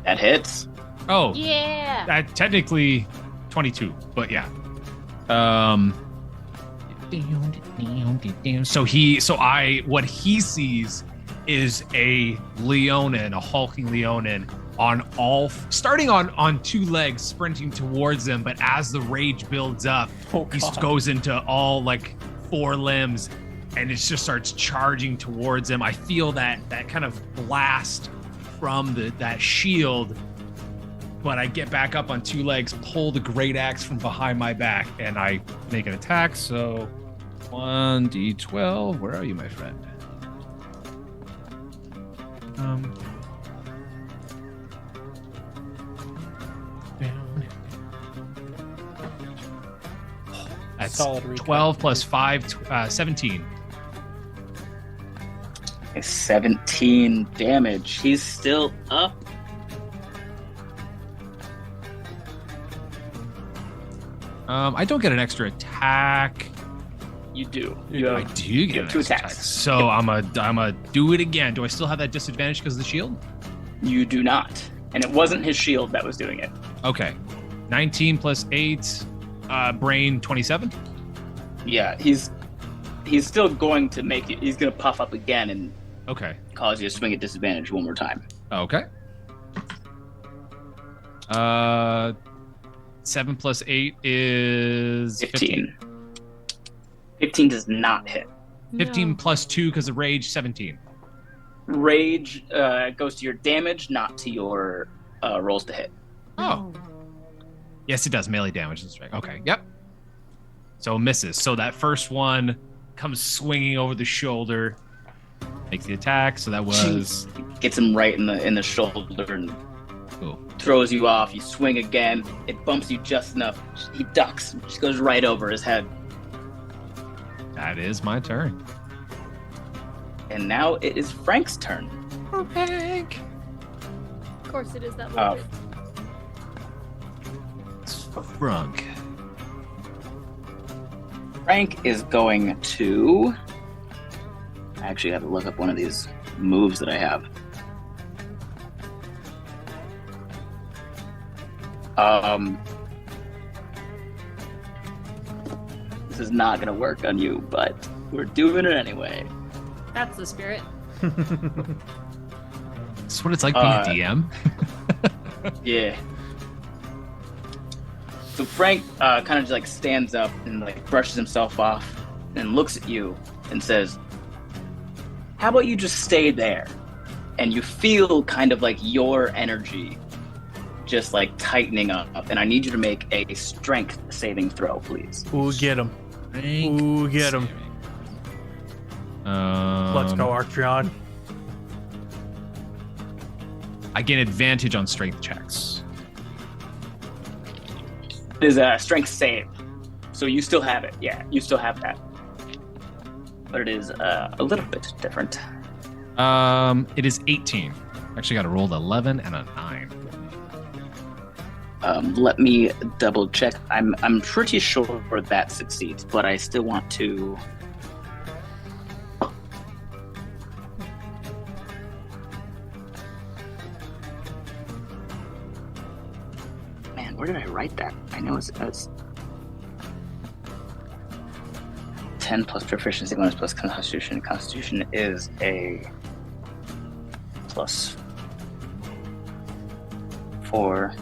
That hits. Oh, Yeah. technically 22, but yeah. What he sees is a Leonin, a hulking Leonin, starting on two legs, sprinting towards him. But as the rage builds up, Oh, he God. goes into all like four limbs, and it just starts charging towards him. I feel that kind of blast from that shield. But I get back up on two legs, pull the great axe from behind my back, and I make an attack. So 1d12. Where are you, my friend? That's Solid recap. 12 plus 5, 17. 17 damage. He's still up. I don't get an extra attack. You do. You I have, do get have an two extra attacks. attack. So I'm a do it again. Do I still have that disadvantage because of the shield? You do not. And it wasn't his shield that was doing it. Okay. 19 plus 8, brain 27. Yeah, he's still going to make it. He's going to puff up again and Okay. cause you to swing at disadvantage one more time. Okay. 7 plus 8 is 15. 15 does not hit. 15 plus 2 because of rage, 17. Rage goes to your damage, not to your rolls to hit. Oh. Yes, it does. Melee damage. That's right. Okay. Yep. So misses. So that first one comes swinging over the shoulder, makes the attack. So that was Gets him right in the shoulder and cool. throws you off. You swing again. It bumps you just enough. He ducks. Just goes right over his head. That is my turn. And now it is Frank's turn. Frank. Of course it is that little bit. Frank. Frank is going to... I actually have to look up one of these moves that I have. This is not going to work on you, but we're doing it anyway. That's the spirit. This is what it's like being a DM. Yeah. So Frank kind of just like stands up and like brushes himself off and looks at you and says, "How about you just stay there?" and you feel kind of like your energy just like tightening up. And I need you to make a strength saving throw, please. Ooh, get him. Ooh, get him. Let's go, Arktreon. I gain advantage on strength checks. It is a strength save. So you still have it. Yeah, you still have that. But it is a little bit different. It is 18. Actually got a rolled 11 and a 9. Let me double check. I'm pretty sure that succeeds, but I still want to. Man, where did I write that? I know it's 10 plus proficiency bonus plus constitution. Constitution is a plus 4.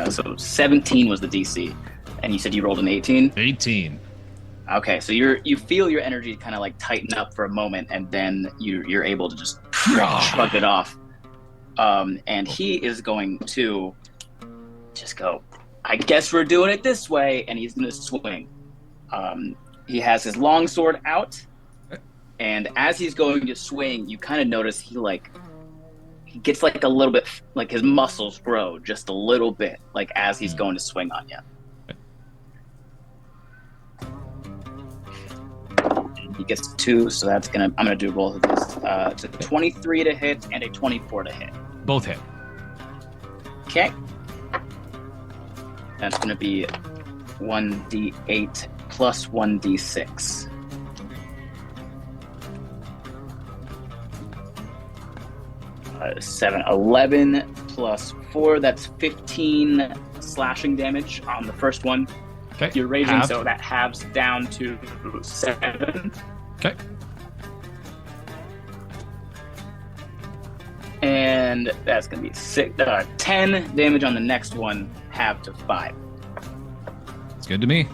So 17 was the DC, and you said you rolled an 18? 18. Okay, so you feel your energy kind of like tighten up for a moment, and then you're able to just shrug it off. And he is going to just go, I guess we're doing it this way, and he's going to swing. He has his long sword out, and as he's going to swing, you kind of notice he gets like a little bit, like his muscles grow just a little bit, like as he's going to swing on you. And he gets 2, so I'm gonna do both of these. It's a 23 to hit and a 24 to hit. Both hit. Okay. That's gonna be 1d8 plus 1d6. 7, 11 plus 4, that's 15 slashing damage on the first one. Okay. You're raging, Halved. so that halves down to 7. Okay. And that's going to be 10 damage on the next one, halved to 5. It's good to me.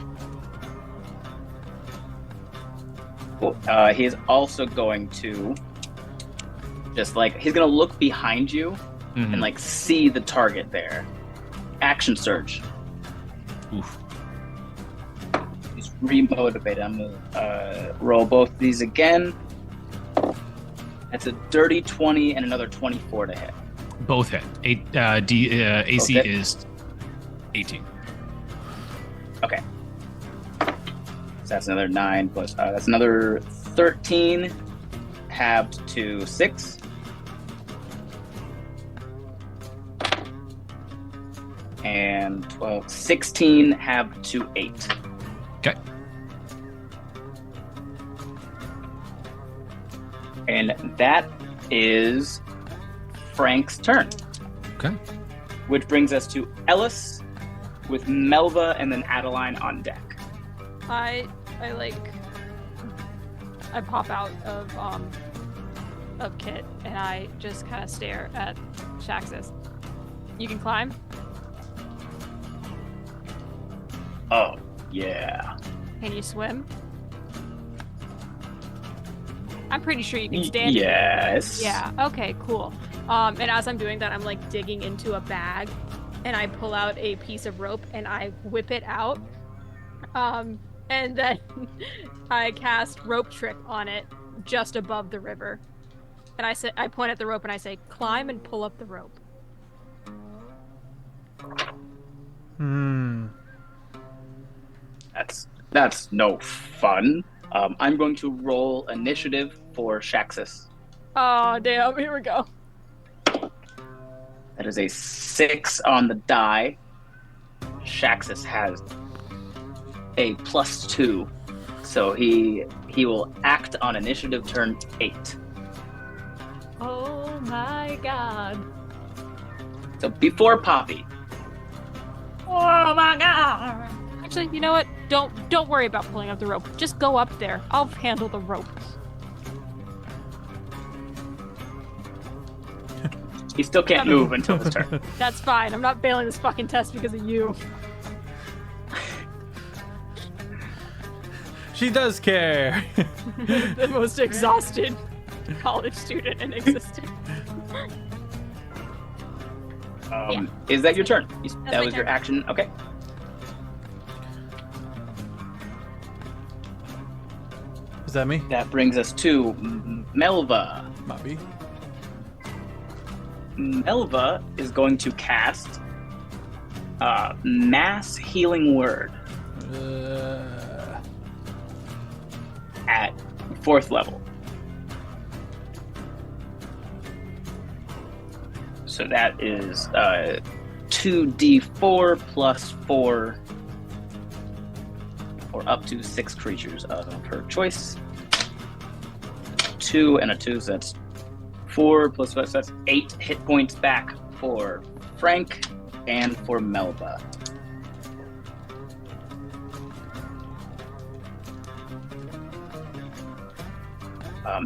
Cool. He is also going to he's going to look behind you and like see the target there. Action surge. Oof. He's remotivated. I'm going to roll both of these again. That's a dirty 20 and another 24 to hit. Both hit. AC Okay. is 18. Okay. So that's another 9 plus, that's another 13, halved to 6. And 12, 16, halved to 8. Okay. And that is Frank's turn. Okay. Which brings us to Elis with Melva and then Adaline on deck. I pop out of Kit and I just kind of stare at Shaxis. You can climb? Oh, yeah. Can you swim? I'm pretty sure you can stand. Yes. Yeah. Okay. Cool. And as I'm doing that, I'm like digging into a bag, and I pull out a piece of rope and I whip it out. And then I cast rope trick on it just above the river. And I point at the rope and I say, "Climb and pull up the rope." That's no fun. I'm going to roll initiative for Shaxis. Oh damn! Here we go. That is a 6 on the die. Shaxis has a +2, so he will act on initiative turn 8. Oh my god. So before Poppy. Oh my god. Actually, you know what? Don't worry about pulling up the rope. Just go up there. I'll handle the rope. He still can't move until his turn. That's fine. I'm not failing this fucking test because of you. She does care. The most exhausted. college student in existence. Is that your turn? That my was your turn. action. Okay. Is that me? That brings us to Melva. Might be. Melva is going to cast Mass Healing Word at 4th level. So that is 2d4 plus 4 for up to 6 creatures of her choice. 2 and a 2, so that's 4 plus 5, so that's 8 hit points back for Frank and for Melva.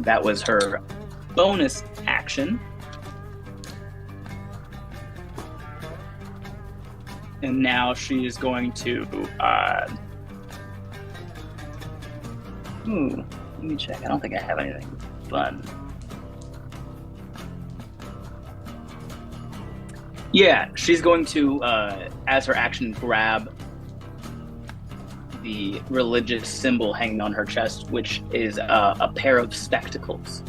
That was her bonus action. And now she is going to let me check. I don't think I have anything fun. Yeah, she's going to, as her action, grab the religious symbol hanging on her chest, which is a pair of spectacles.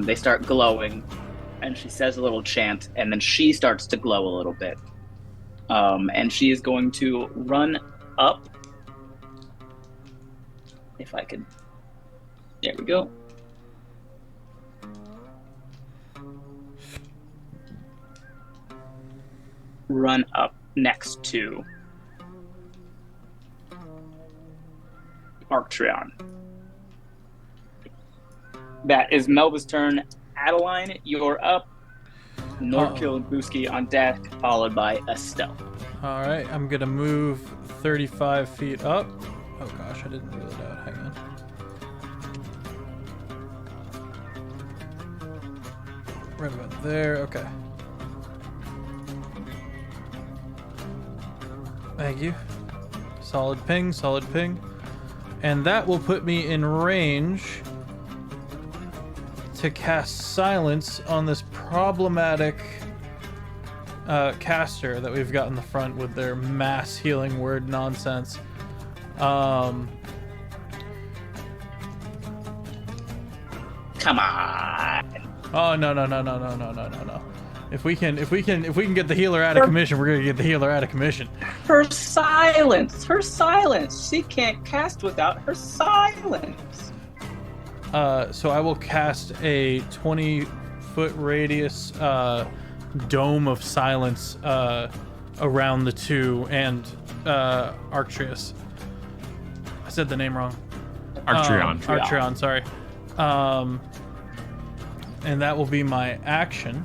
They start glowing, and she says a little chant, and then she starts to glow a little bit. And she is going to run up. If I could. There we go. Run up next to Arktreon. That is Melva's turn. Adaline, you're up. Nordkill and Booski on deck, followed by Estel. All right, I'm gonna move 35 feet up. Oh gosh, I didn't rule it out. Hang on. Right about there. Okay. Thank you. Solid ping, solid ping. And that will put me in range to cast Silence on this problematic caster that we've got in the front with their mass healing word nonsense. Come on. Oh no. If we can get the healer out of commission, we're gonna get the healer out of commission. Her silence. She can't cast without her silence. So I will cast a 20-foot radius dome of silence around the two and Arctreus. I said the name wrong. Arktreon. Arktreon, sorry. And that will be my action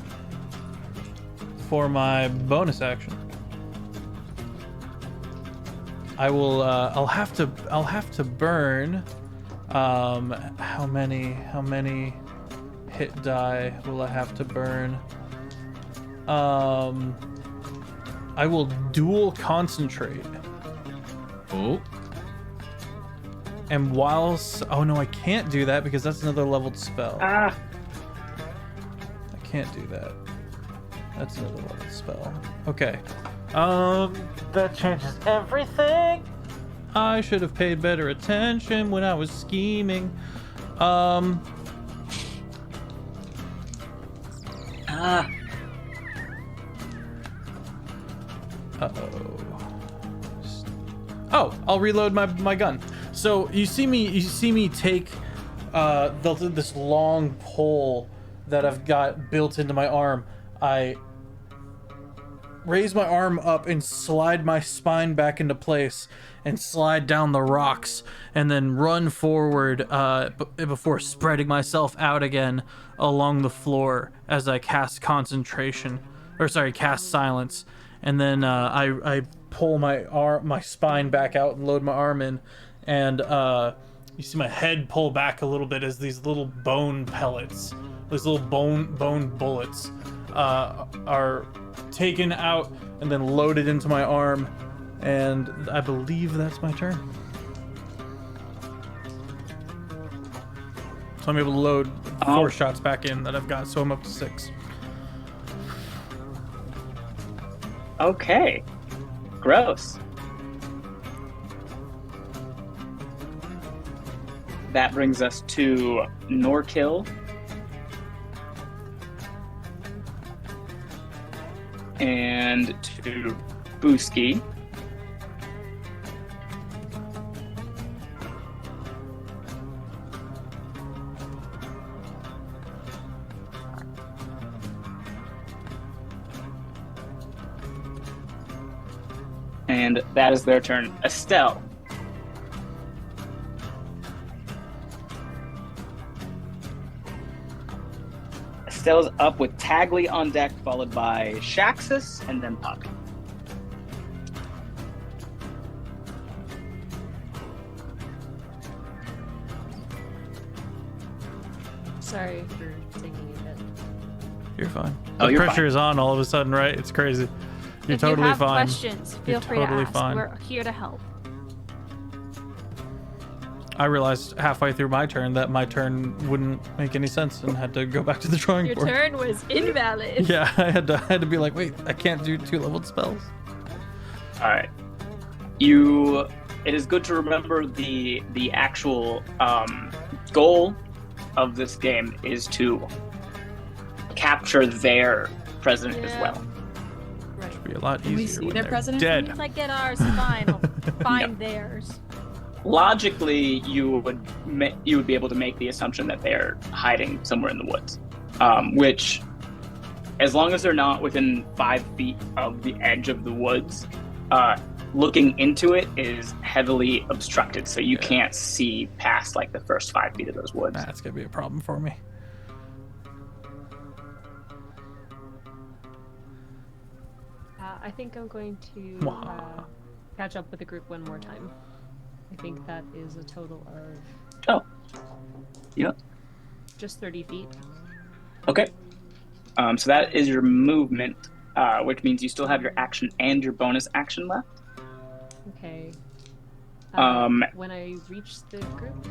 for my bonus action. I will. I'll have to burn. How many hit die will I have to burn? I will dual concentrate. Oh. And whilst... Oh no, I can't do that because that's another leveled spell. Ah. I can't do that. That's another leveled spell. Okay. That changes everything. I should have paid better attention when I was scheming. Ah. Uh-oh. Oh, I'll reload my gun. So you see me take this long pole that I've got built into my arm. I raise my arm up and slide my spine back into place and slide down the rocks and then run forward before spreading myself out again along the floor as I cast cast silence. And then I pull my spine back out and load my arm in, and you see my head pull back a little bit as these little bone pellets, these little bone bullets are taken out and then loaded into my arm, and I believe that's my turn. So I'm able to load 4 shots back in that I've got, so I'm up to 6. Okay. Gross. That brings us to Norkill. And to Booski. And that is their turn. Estel. Estel's up with Tagli on deck, followed by Shaxus, and then Puck. Sorry for taking a bit. You're fine. Oh, The you're pressure fine. is on all of a sudden, right? It's crazy. You're If totally you have fine. questions, You're feel free totally to ask. fine. We're here to help. I realized halfway through my turn that my turn wouldn't make any sense and had to go back to the drawing Your board. turn was invalid. Yeah, I had to be like, wait, I can't do 2-leveled spells. All right. It is good to remember the actual goal of this game is to capture their president as Yeah. well. It'd be a lot Can easier we see when their they're president? dead. If I get ours, fine. I'll find theirs. Logically, you would be able to make the assumption that they're hiding somewhere in the woods, which, as long as they're not within 5 feet of the edge of the woods, looking into it is heavily obstructed, so you can't see past like the first 5 feet of those woods. That's gonna be a problem for me. I think I'm going to catch up with the group one more time. I think that is a total of Oh. Yep. just 30 feet. Okay. So that is your movement, which means you still have your action and your bonus action left. Okay. When I reach the group,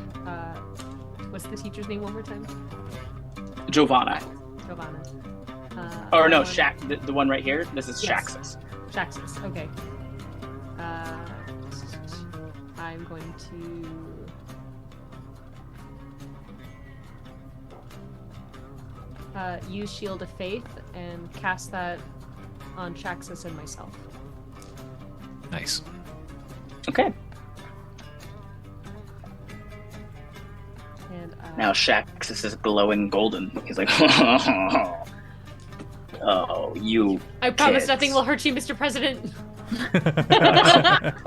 what's the teacher's name one more time? Giovanna. Giovanna. Or no, I want- Shaq. The one right here. This is Yes. Shaxus. Shaxus, okay. I'm going to use Shield of Faith and cast that on Shaxus and myself. Nice. Okay. And Now Shaxus is glowing golden. He's like, oh, you. I promise kids. nothing will hurt you, Mr. President.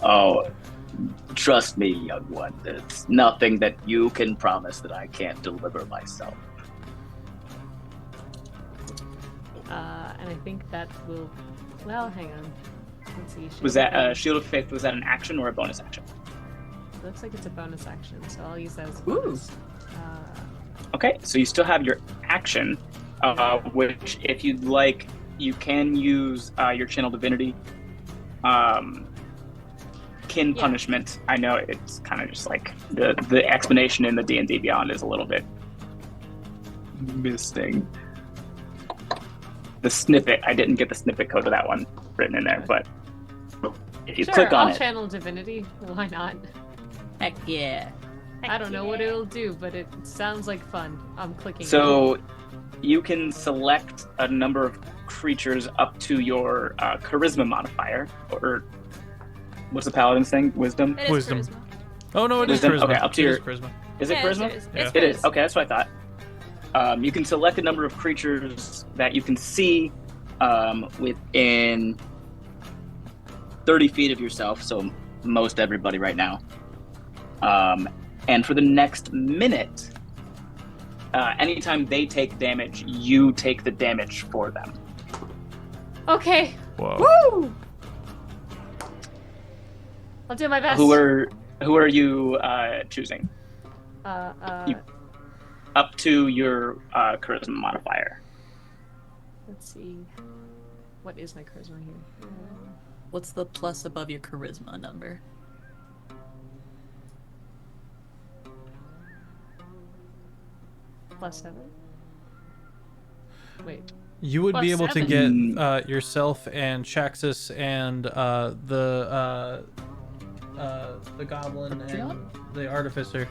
Oh, trust me, young one. There's nothing that you can promise that I can't deliver myself. And I think that will. Well, hang on. Let's see. Was that Shield of Faith? Was that an action or a bonus action? It looks like it's a bonus action, so I'll use that as a Ooh. bonus. Okay, so you still have your action, which, if you'd like, you can use your Channel Divinity. Kin Yeah. Punishment. I know it's kind of just like the explanation in the D&D Beyond is a little bit missing. The snippet, I didn't get the snippet code of that one written in there, but if you Sure, click on I'll it, channel divinity. Why not? Heck yeah. I don't know what it'll do, but it sounds like fun. I'm clicking. so you can select a number of creatures up to your charisma modifier, or what's the paladin's thing? Wisdom? It is Wisdom. charisma. Oh no, it is Wisdom? charisma. Okay, up to It your- is charisma. Is it Yeah, charisma? It's Yeah. It is. charisma. Okay, that's what I thought. You can select a number of creatures that you can see within 30 feet of yourself, so most everybody right now. And for the next minute, anytime they take damage, you take the damage for them. Okay. Whoa. I'll do my best. Who are you choosing? You- Up to your charisma modifier. Let's see. What is my charisma here? What's the plus above your charisma number? +7. Wait. You would be able to +7. get yourself and Shaxus and the Goblin and the Artificer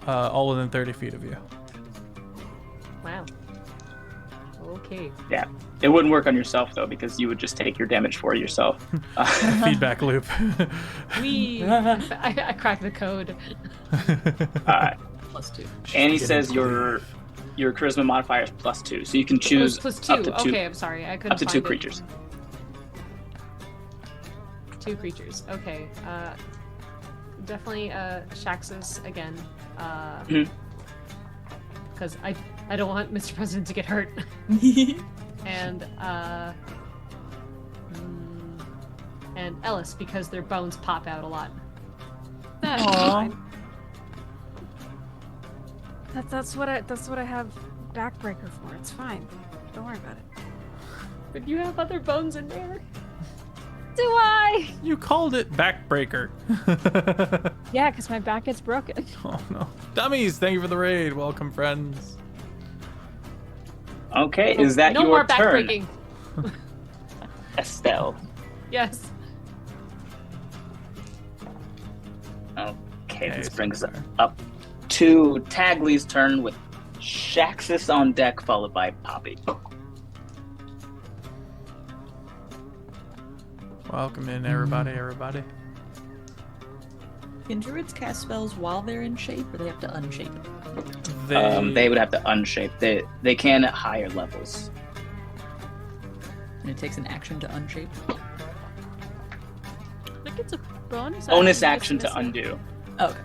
all within 30 feet of you. Wow. Okay. Yeah. It wouldn't work on yourself, though, because you would just take your damage for yourself. Feedback loop. I cracked the code. +2. Annie says your charisma modifier is +2, so you can choose +2. up to 2. Okay, I'm sorry. I couldn't Up to find 2 it. creatures. 2 creatures. Okay. Definitely Shaxus again. Because I don't want Mr. President to get hurt. And Elis, because their bones pop out a lot. That's fine. That's what I have backbreaker for. It's fine. Don't worry about it. But you have other bones in there. Do I? You called it backbreaker. Yeah, because my back gets broken. Oh no. Dummies, thank you for the raid. Welcome, friends. Okay, is that no your more turn? backbreaking. Estel. Yes. Okay, this brings us up to Tagley's turn with Shaxus on deck, followed by Poppy. Welcome in, everybody. Can druids cast spells while they're in shape, or they have to unshape? They would have to unshape. They can at higher levels. And it takes an action to unshape? I think it's a bonus action. Bonus action to undo. Oh, okay.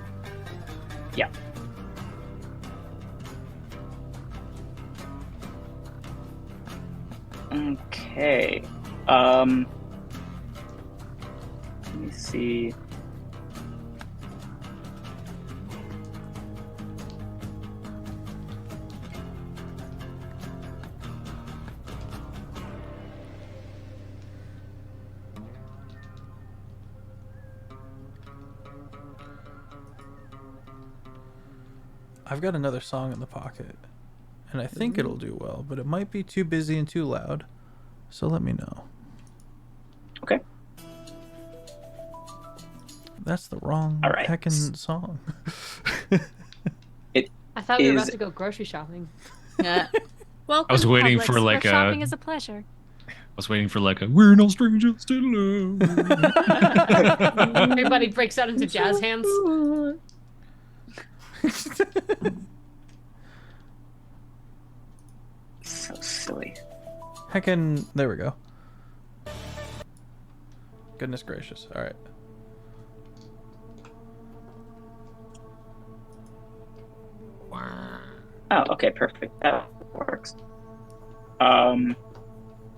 Yeah. Okay. Let me see. I've got another song in the pocket, and I think it'll do well, but it might be too busy and too loud, so let me know. Okay. That's the wrong All right. heckin' song. I thought we were Is- about to go grocery shopping. Yeah. Welcome I was to waiting Publix, for, like, where shopping a- is a pleasure. I was waiting for like a "We're no strangers to love." Everybody breaks out into jazz hands. So silly. Heckin', there we go. Goodness gracious. All right. Oh, okay, perfect. That works.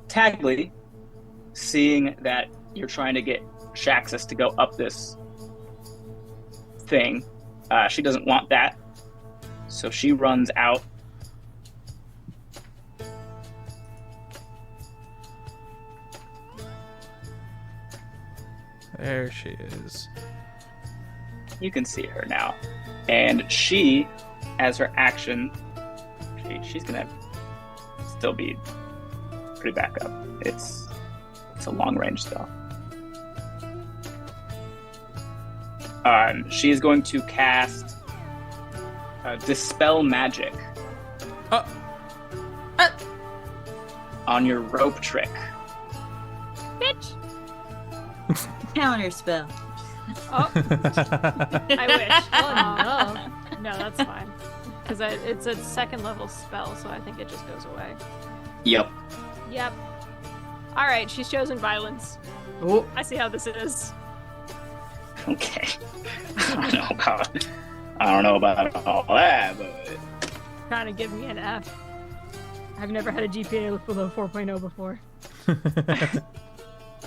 Tagley, seeing that you're trying to get Shaxus to go up this thing, she doesn't want that, so she runs out. There she is. You can see her now, and she, as her action, she's gonna still be pretty back up. It's a long range spell. She is going to cast Dispel Magic on your rope trick. Bitch! Counter spell. Oh, I wish. Oh No, that's fine. Because it's a second level spell, so I think it just goes away. Yep. Yep. Alright, she's chosen violence. Oh. I see how this is. Okay. I don't know about all that, but Trying to give me an F. I've never had a GPA below 4.0 before.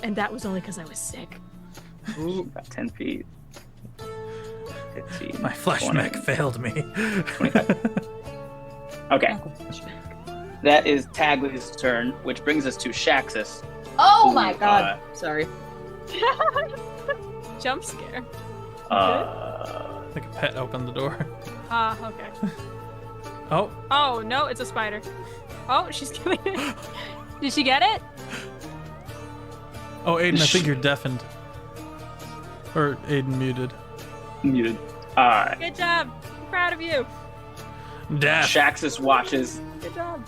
And that was only because I was sick. about 10 feet. 15. My flesh 20, mech failed me. 25. Okay. That is Tagley's turn, which brings us to Shaxus. Oh Ooh, my god. Sorry. Jump scare. Like a pet opened the door. Okay. Oh. Oh, no, it's a spider. Oh, she's killing it. Did she get it? Oh, Aiden, I think you're deafened. Or Aiden muted. Muted. Good job. I'm proud of you. Deaf. Shaxus watches. Good job.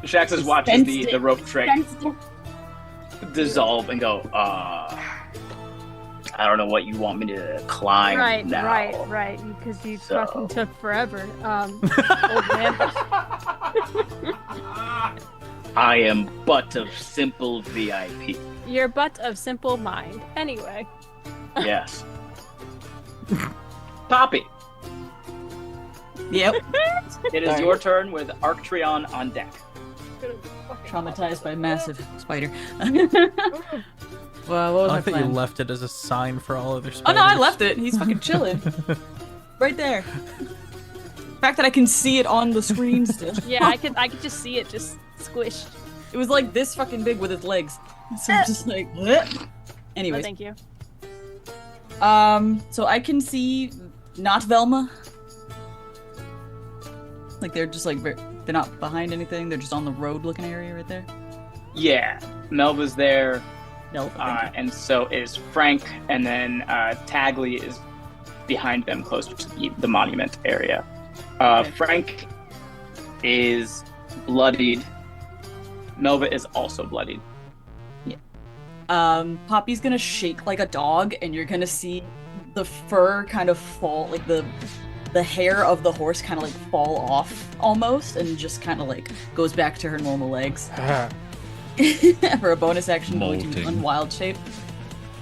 Shaxus watches the rope trick dissolve and go, I don't know what you want me to climb now. Right. Because you fucking took forever. Old man. I am but of simple VIP. You're but of simple mind. Anyway. Yes. Poppy. Yep. It is your turn with Arktreon on deck. Traumatized by massive spider. Well, what was I my thought you plan? left it as a sign for all other Oh spiders. no, I left it. He's fucking chilling. Right there. The fact that I can see it on the screen still. Yeah, I could just see it just squished. It was like this fucking big with its legs. So I'm just like, what? Oh, Anyways. thank you. So I can see not Velma. Like they're just like, they're not behind anything. They're just on the road looking area right there. Yeah. Melva's there. No. And so is Frank, and then Tagli is behind them, closer to the monument area. Okay. Frank is bloodied. Melva is also bloodied. Poppy's gonna shake like a dog, and you're gonna see the fur kind of fall, like the hair of the horse kind of like fall off almost, and just kind of like goes back to her normal legs. For a bonus action, going to Molting. unwild shape.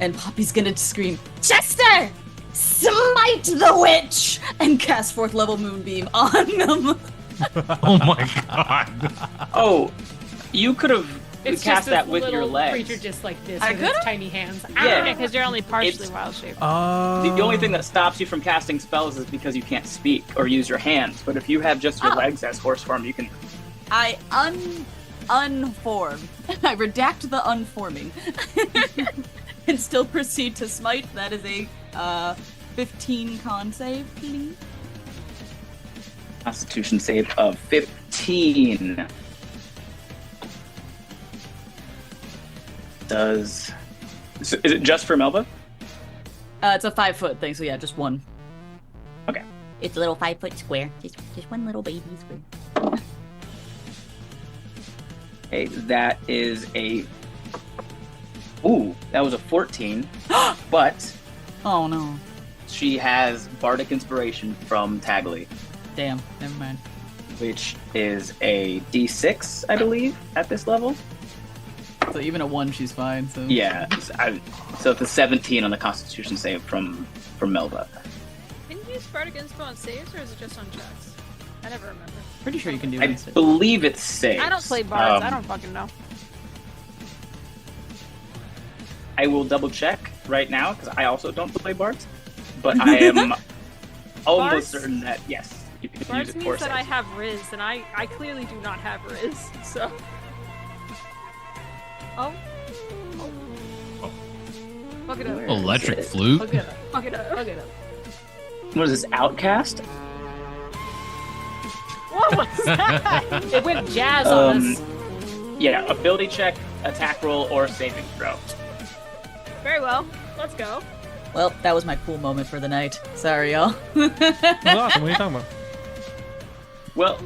And Poppy's gonna scream, Chester! Smite the witch! And cast fourth level moonbeam on them. Oh my god. Oh, you could have It's cast just that this with your little legs. creature just like this I with its could've? tiny hands. Yeah. Because you're only partially It's- wild shape. The only thing that stops you from casting spells is because you can't speak or use your hands. But if you have just your legs as horse form, you can. I unform. I redact the unforming. And still proceed to smite. That is a 15 con save, please. Constitution save of 15. Is it just for Melva? It's a 5-foot thing, so yeah, just one. Okay. It's a little 5-foot square. Just one little baby square. Okay, that is a. Ooh, that was a 14. But Oh no. she has Bardic Inspiration from Tagli, Damn, never mind. which is a D6, I believe, at this level. So even a 1, she's fine, so. Yeah, so it's a 17 on the Constitution save from Melva. Can you use Bardic Inspo on saves, or is it just on checks? I never remember. Pretty sure you can do I it. believe it's saves. I don't play bards. I don't fucking know. I will double check right now because I also don't play bards, but I am almost Bards? certain that yes, you can use Bards it for means that I saves. have Riz, and I clearly do not have Riz, so. Oh. Fuck it up. Electric flute. Look it up. Fuck it up. Look it up. What is this, Outcast? What was that? It went jazz on us. Yeah, ability check, attack roll, or saving throw. Very well. Let's go. Well, that was my cool moment for the night. Sorry, y'all. That's awesome. What are you talking about? Well,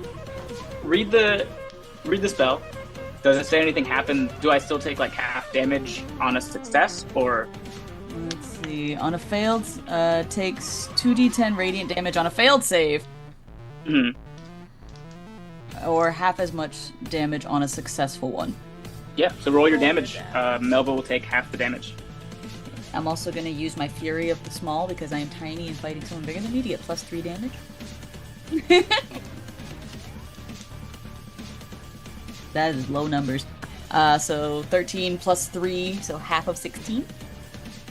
read the spell. Does it say anything happen? Do I still take like half damage on a success, or Let's see. On a failed, takes 2d10 radiant damage on a failed save, or half as much damage on a successful one. yeah? So roll your damage. Melva will take half the damage. I'm also going to use my Fury of the Small because I am tiny and fighting someone bigger than me to get plus 3 damage. That is low numbers. So 13 plus 3, so half of 16.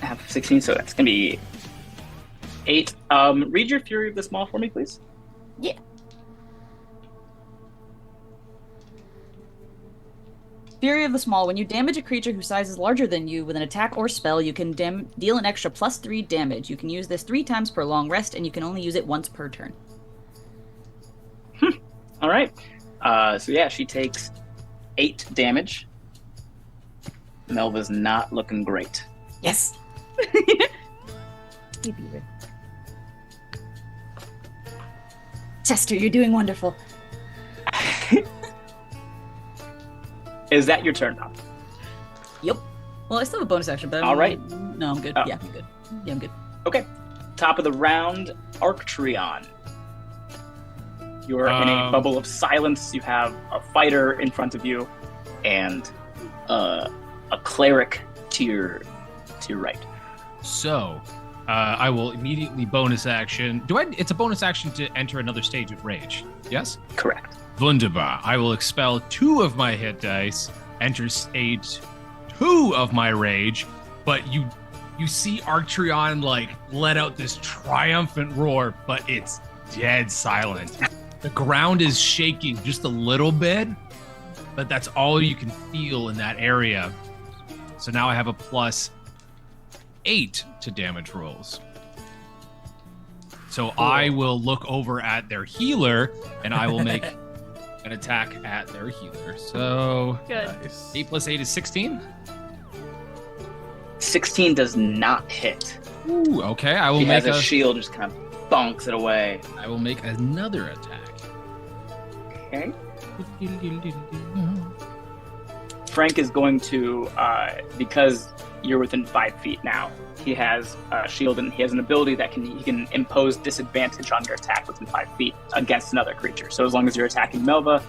Half of 16, so that's gonna be 8. Read your Fury of the Small for me, please. Yeah. Fury of the Small. When you damage a creature whose size is larger than you with an attack or spell, you can deal an extra plus 3 damage. You can use this 3 times per long rest, and you can only use it once per turn. All right. So yeah, she takes 8 damage. Melva's not looking great. Yes. Chester, you're doing wonderful. Is that your turn now? Yep. Well, I still have a bonus action, but All right. No, I'm good. Oh. Yeah, I'm good. Yeah, I'm good. Okay. Top of the round, Arktreon. You're in a bubble of silence. You have a fighter in front of you, and a cleric to your right. So, I will immediately bonus action. It's a bonus action to enter another stage of rage. Yes? Correct. Wunderbar. I will expel 2 of my hit dice, enter stage 2 of my rage, but you see Arktreon like let out this triumphant roar, but it's dead silent. The ground is shaking just a little bit, but that's all you can feel in that area. So now I have a +8 to damage rolls. So I will look over at their healer, and I will make an attack at their healer. So Good. Nice. 8 + 8 is 16. 16 does not hit. Ooh, okay. I will He make has a shield, just kind of bonks it away. I will make another attack. Okay. Frank is going to, because you're within 5 feet now, he has a shield and he has an ability that he can impose disadvantage on your attack within 5 feet against another creature. So as long as you're attacking Melva,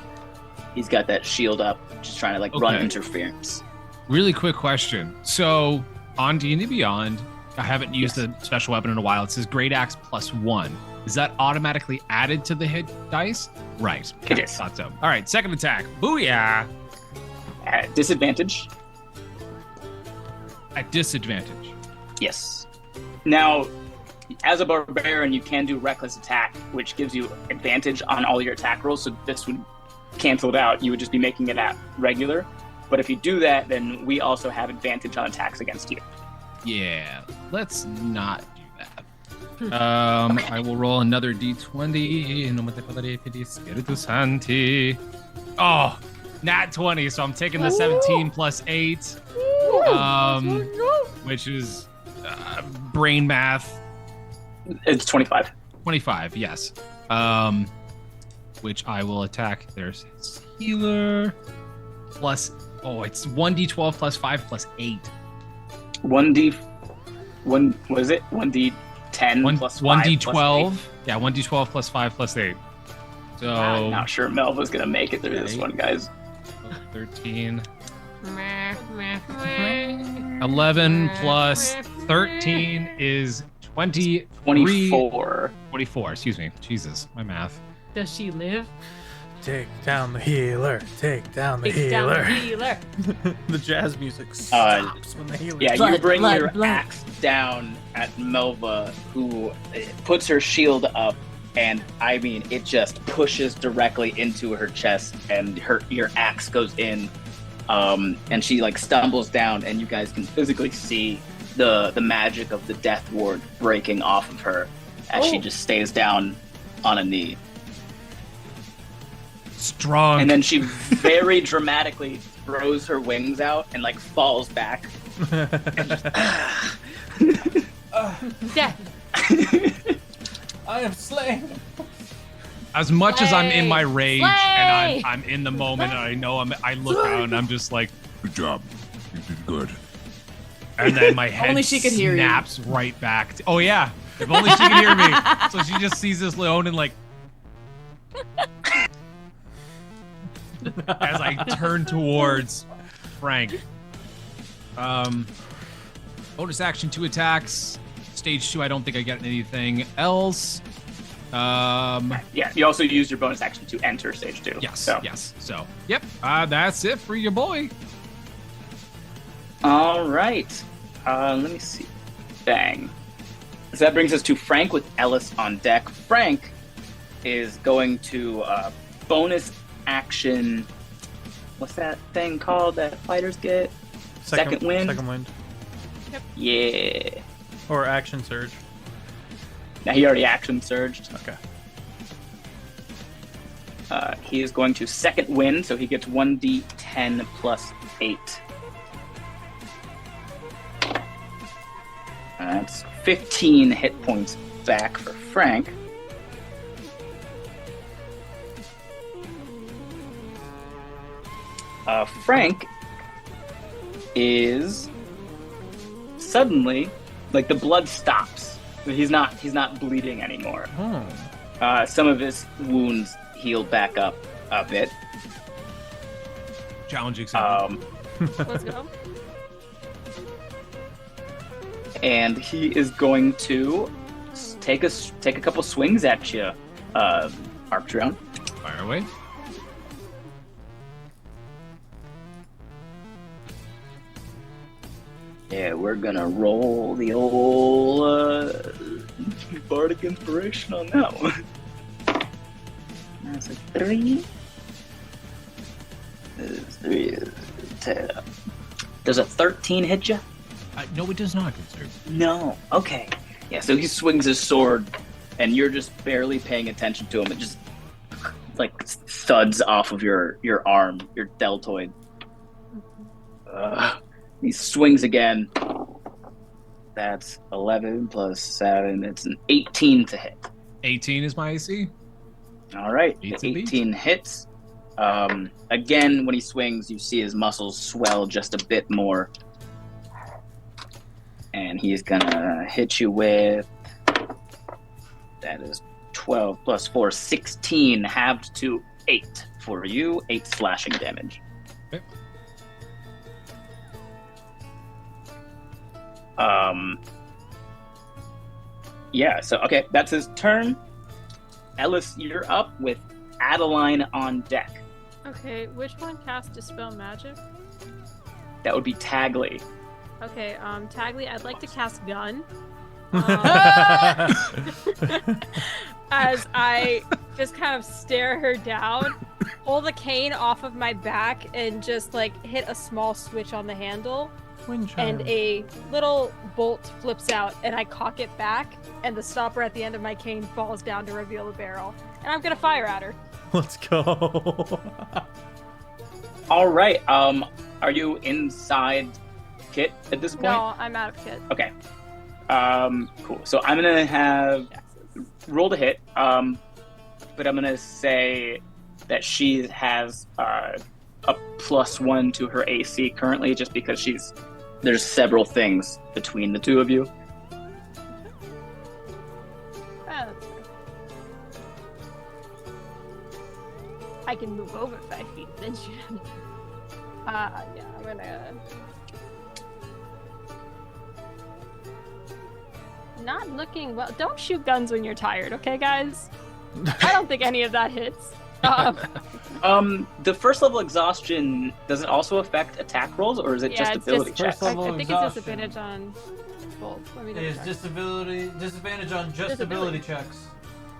he's got that shield up, just trying to run interference. Really quick question. So on D&D Beyond, I haven't used a special weapon in a while. It says Great Axe +1. Is that automatically added to the hit dice? Right. It is. Thought so. All right, second attack. Booyah! At disadvantage. At disadvantage. Yes. Now, as a barbarian, you can do reckless attack, which gives you advantage on all your attack rolls. So this would cancel it out. You would just be making it at regular. But if you do that, then we also have advantage on attacks against you. Yeah, let's not do that. I will roll another d20. Spiritus Santi. Oh, nat 20. So I'm taking the 17 + 8, which is brain math. It's 25. 25, yes. Which I will attack. There's healer plus. Oh, it's 1d12 + 5 + 8. 1d10 plus 5 1d12. plus 8. Yeah, 1d12 + 5 + 8. So I'm not sure Melva's gonna make it through this one, guys. 13. 11 plus 13 is 23. 24. 24, excuse me. Jesus, my math. Does she live? Take down the healer. Take down the Take down the healer. healer. The jazz music stops when the healer. Yeah, Blood, you bring blood, your blood. axe down at Melva, who puts her shield up, and I mean, it just pushes directly into her chest, and your axe goes in, and she stumbles down, and you guys can physically see the magic of the death ward breaking off of her as she just stays down on a knee. Strong. And then she very dramatically throws her wings out and falls back. And just, Death. I am slain. As much as I'm in my rage Slay! and I'm in the moment and I know I look out and I'm just like, Good job. You did good. and then my head Only she could hear you. snaps right back. Oh yeah, if only she could hear me. So she just sees this Leonin as I turn towards Frank. Bonus action, 2 attacks. Stage 2, I don't think I get anything else. yeah, you also use your bonus action to enter stage 2. Yes. So, yep. That's it for your boy. All right. Let me see. Bang. So that brings us to Frank with Elis on deck. Frank is going to bonus action. What's that thing called that fighters get? Second wind? Second wind. Yeah. Or action surge. Now he already action surged. Okay. He is going to second win, so he gets 1d10 plus 8. That's 15 hit points back for Frank. Frank is suddenly, like, the blood stops. He's not bleeding anymore. Some of his wounds heal back up a bit. Challenging something. Let's go. And he is going to take a couple swings at you, Arktreon. Fire away. Yeah, we're gonna roll the old Bardic Inspiration on that one. That's a 3. Three is 10. Does a 13 hit you? No, it does not, sir. No. Okay. Yeah, so he swings his sword, and you're just barely paying attention to him. It just, like, thuds off of your arm, your deltoid. He swings again. That's 11 plus 7. It's an 18 to hit. 18 is my AC. All right. Beats The a beat. 18 hits. Again, when he swings, you see his muscles swell just a bit more. And he's gonna hit you with, that is 12 plus 4, 16, halved to 8 for you, 8 slashing damage. Okay. Yeah, so, okay, that's his turn. Elis, you're up with Adaline on deck. Okay, which one casts Dispel Magic? That would be Tagly. Okay, Tagly, I'd like to cast Gun. As I just kind of stare her down, pull the cane off of my back, and just like hit a small switch on the handle, and a little bolt flips out, and I cock it back, and the stopper at the end of my cane falls down to reveal the barrel. And I'm gonna fire at her. Let's go. All right, are you inside Kit at this point? No, I'm out of kit. Okay. Cool. So I'm gonna have roll to hit, but I'm gonna say that she has a +1 to her AC currently, just because there's several things between the two of you. That's fair. I can move over 5 feet, then shoot. Yeah, I'm gonna. Not looking well. Don't shoot guns when you're tired, okay, guys? I don't think any of that hits. The first level exhaustion, does it also affect attack rolls, or is it just ability checks? First level I think exhaustion. it's disadvantage on both. Let me Is check. disadvantage on just ability checks.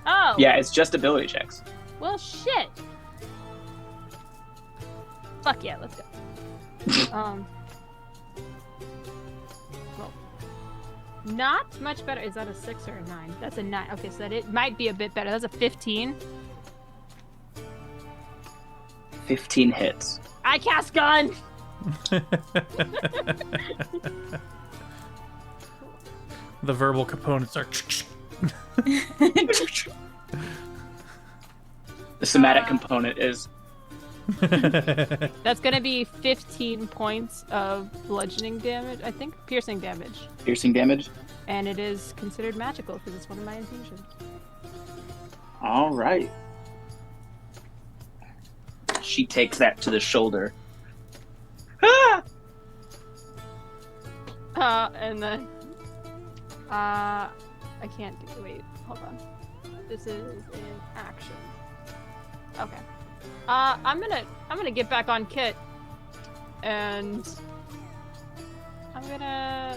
Oh. Yeah, it's just ability checks. Well, shit. Fuck yeah, let's go. Well, not much better. Is that a 6 or a 9? That's a 9. Okay, so it might be a bit better. That's a 15. 15 hits. I cast gun. The verbal components are. The somatic component is. That's gonna be 15 points of bludgeoning damage. I think piercing damage. Piercing damage. And it is considered magical because it's one of my infusions. All right. She takes that to the shoulder. Ah! And then I can't do. Wait, hold on. This is in action. Okay. I'm gonna get back on Kit, and I'm gonna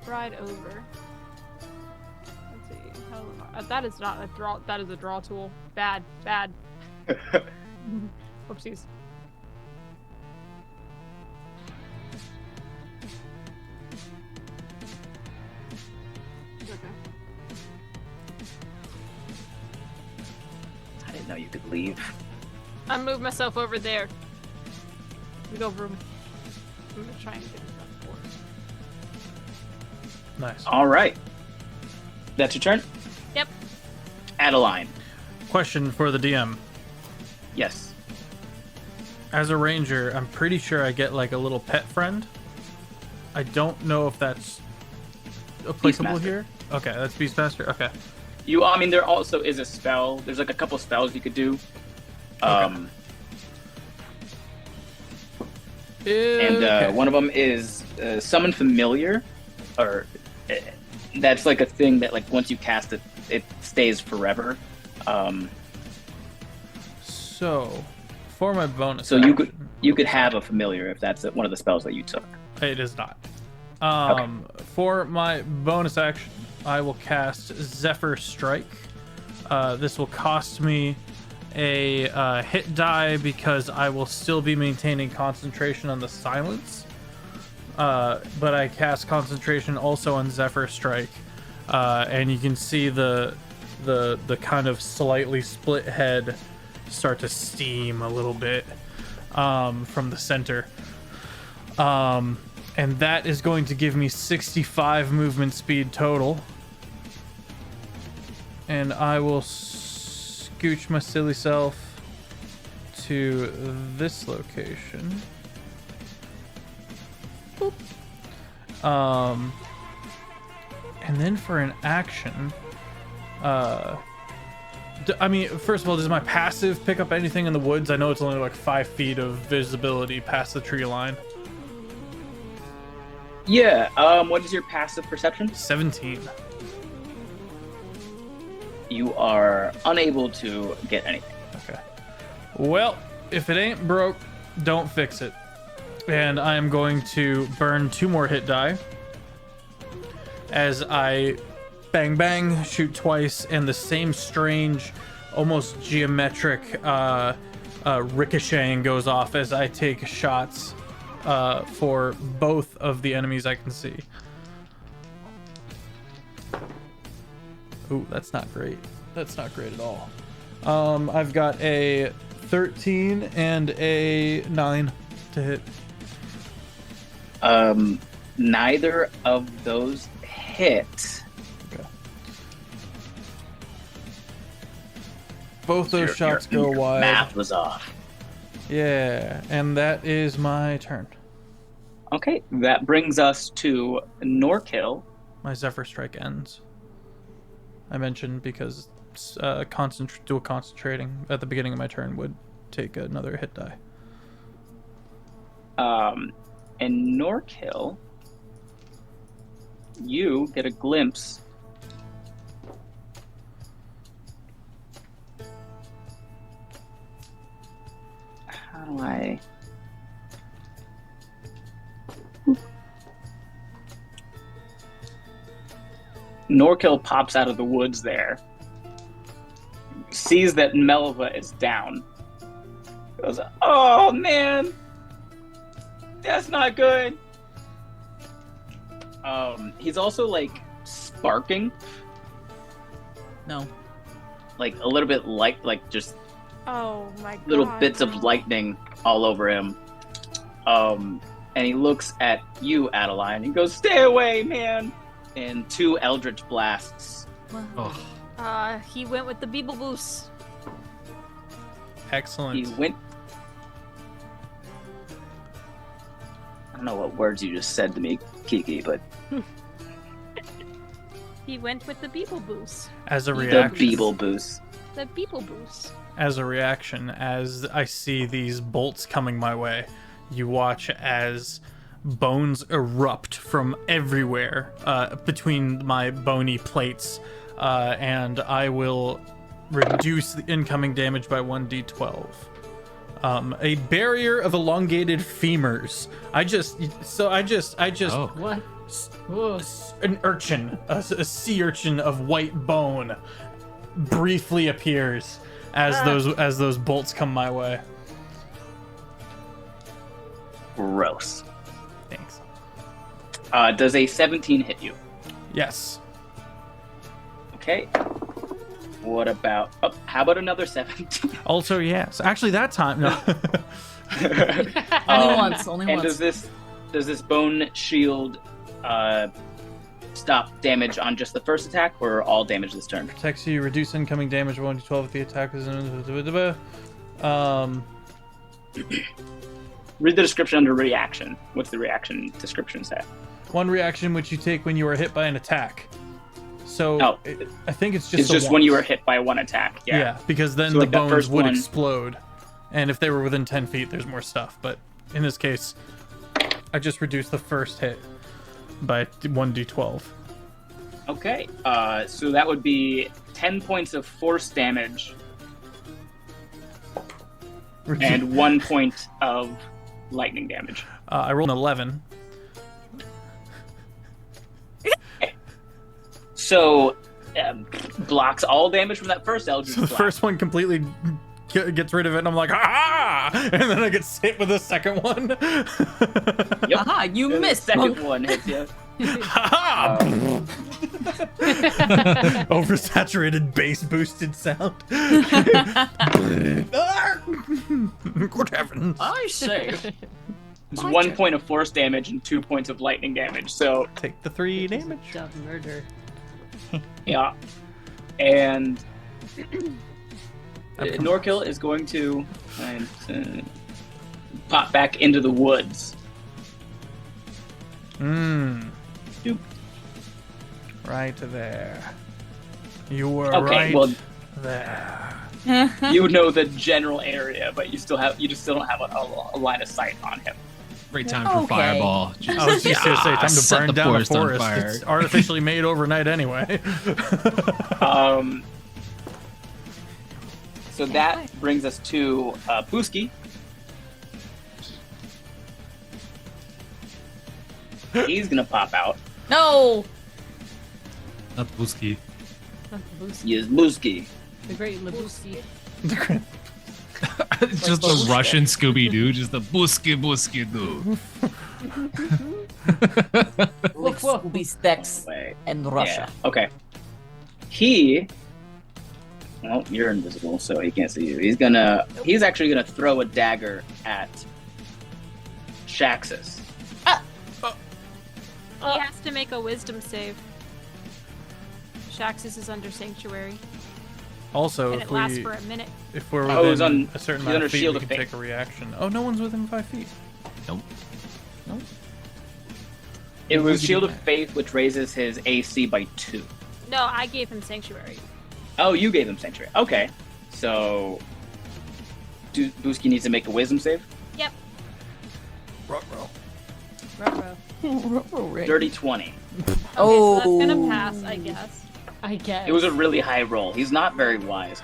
ride over. Let's see. That is not a draw. That is a draw tool. Bad. Whoopsies. Okay. I didn't know you could leave. I moved myself over there. We go room. I'm gonna try and get it up for. Nice. All right. That's your turn? Yep. Adaline. Question for the DM. Yes. As a ranger, I'm pretty sure I get like a little pet friend. I don't know if that's applicable Beastmaster. here. Okay, that's Beastmaster. Okay. I mean, there also is a spell. There's like a couple spells you could do. And Okay. one of them is Summon Familiar, or that's like a thing that like once you cast it, it stays forever. So, for my bonus, So you could have a familiar if that's one of the spells that you took. It is not. For my bonus action, I will cast Zephyr Strike. This will cost me a hit die because I will still be maintaining concentration on the silence. But I cast concentration also on Zephyr Strike, and you can see the kind of slightly split head start to steam a little bit from the center. And that is going to give me 65 movement speed total. And I will scooch my silly self to this location. Boop. And then for an action, I mean, first of all, does my passive pick up anything in the woods? I know it's only like 5 feet of visibility past the tree line. Yeah. What is your passive perception? 17. You are unable to get anything. Okay. Well, if it ain't broke, don't fix it. And I am going to burn 2 more hit die as I bang bang shoot twice, and the same strange, almost geometric ricocheting goes off as I take shots for both of the enemies I can see. Ooh, that's not great. That's not great at all. I've got a 13 and a 9 to hit. Neither of those hit. Okay. Both those shots go your wide. Math was off. Yeah, and that is my turn. Okay, that brings us to Norkill. My Zephyr Strike ends. I mentioned because dual concentrating at the beginning of my turn would take another hit die. And Norkill, you get a glimpse how do I Norkill pops out of the woods there, sees that Melva is down, goes, "Oh man, that's not good." He's also like sparking, No. like a little bit like just Oh my god. little bits of lightning all over him. And he looks at you, Adaline, and goes, "Stay away, man!" And 2 Eldritch Blasts. Oh, He went with the Beeble Boost. Excellent. He went. I don't know what words you just said to me, Kiki, but He went with the Beeble Boost. As a the reaction, Beeble Boost. The Beeble Boost. as I see these bolts coming my way, you watch as bones erupt from everywhere between my bony plates, and I will reduce the incoming damage by 1d12. A barrier of elongated femurs. I just Oh. What? an urchin, a sea urchin of white bone, briefly appears as those bolts come my way. Gross. Thanks. Does a 17 hit you? Yes. Okay. What about? Oh, how about another 7? Also, yes. Actually, that time. No. Only once. Only and once. does this bone shield stop damage on just the first attack, or all damage this turn? Protects you. Reduce incoming damage 1d12 if the attack is. Read the description under reaction. What's the reaction description say? One reaction which you take when you are hit by an attack. So Oh. I think it's just It's just when you were hit by one attack. Yeah, because then So, the like, that bones first would one- explode. And if they were within 10 feet, there's more stuff. But in this case, I just reduced the first hit by 1d12. Okay. So that would be 10 points of force damage and 1 point of lightning damage. I rolled an 11. So blocks all damage from that first Eldritch So the Blast. first one completely gets rid of it, and I'm like, ah! And then I get hit with the second one. Yep. Aha, you And the missed. second one hits you. Ha Oversaturated bass boosted sound. Good heavens. I say. It's My 1 turn. point of force damage and 2 points of lightning damage. So Take the 3 damage. Dove murder. yeah, and I've come- Norkill is going to pop back into the woods. Doop. Right there. You were Okay, right well- there. You know the general area, but you still don't have a line of sight on him. Great time for Okay. fireball. Just, I was just gonna say, time to set burn the down the forest on forest. fire. It's artificially made overnight anyway. So that brings us to Buski. He's gonna pop out. No. Not Busky. Not the Booski. He is Buski. The great Labuski. Just the Russian Scooby Doo, just the Busky Doo. Like Scooby Stacks Wait. and Russia. Yeah. Okay. Well, you're invisible, so he can't see you. He's actually gonna throw a dagger at Shaxus. He has to make a wisdom save. Shaxus is under sanctuary, Also, and if it lasts we for a minute. if we're Oh, he's within on- a certain he's amount under of feet, Shield we of can Faith. take a reaction. Oh, no one's within 5 feet. It was Buski Shield of did that. Faith, which raises his AC by 2. No, I gave him sanctuary. Oh, you gave him Sanctuary. Okay. So, Buski needs to make a wisdom save. Yep. Ruh-roh. Dirty 20. Oh. So that's gonna pass, I guess. I guess. It was a really high roll. He's not very wise.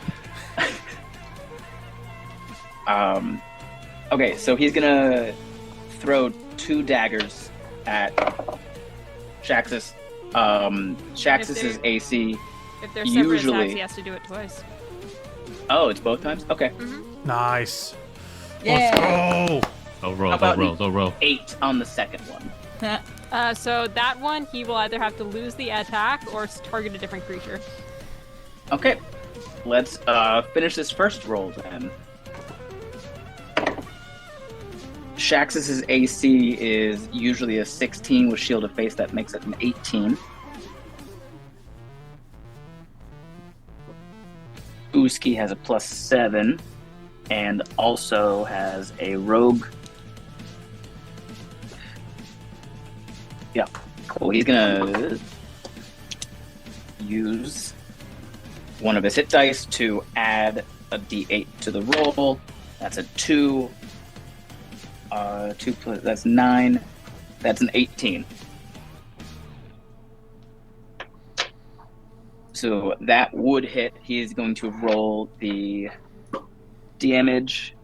Okay, so he's gonna throw 2 daggers at Shaxus. Shaxus's they're- AC. If there's separate Usually- attacks, he has to do it twice. Oh, it's both times? Okay. Nice. Yeah. Let's go. Don't roll, How about don't roll. 8 on the second one. So that one, he will either have to lose the attack or target a different creature. Okay. Let's finish this first roll then. Shaxus's AC is usually a 16 with Shield of Faith. That makes it an 18. Buski has a +7 and also has a rogue. Yeah, cool. He's gonna use one of his hit dice to add a d8 to the roll. That's a 2. 2 plus, that's 9. That's an 18. So that would hit. He is going to roll the damage.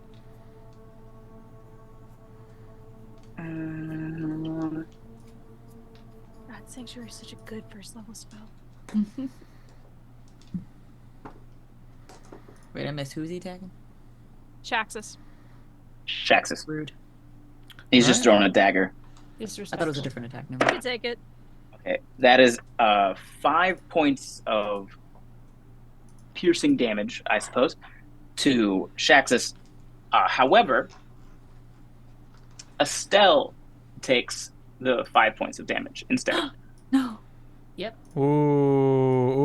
God, sanctuary is such a good first level spell. Wait, I missed. Who's he attacking? Shaxus. Shaxus. Rude. He's just throwing a dagger. I thought it was a different attack. Never You mind. take it. Okay, that is 5 points of piercing damage, I suppose, to Shaxus. However, Estel takes the 5 points of damage instead. No. Yep. Ooh.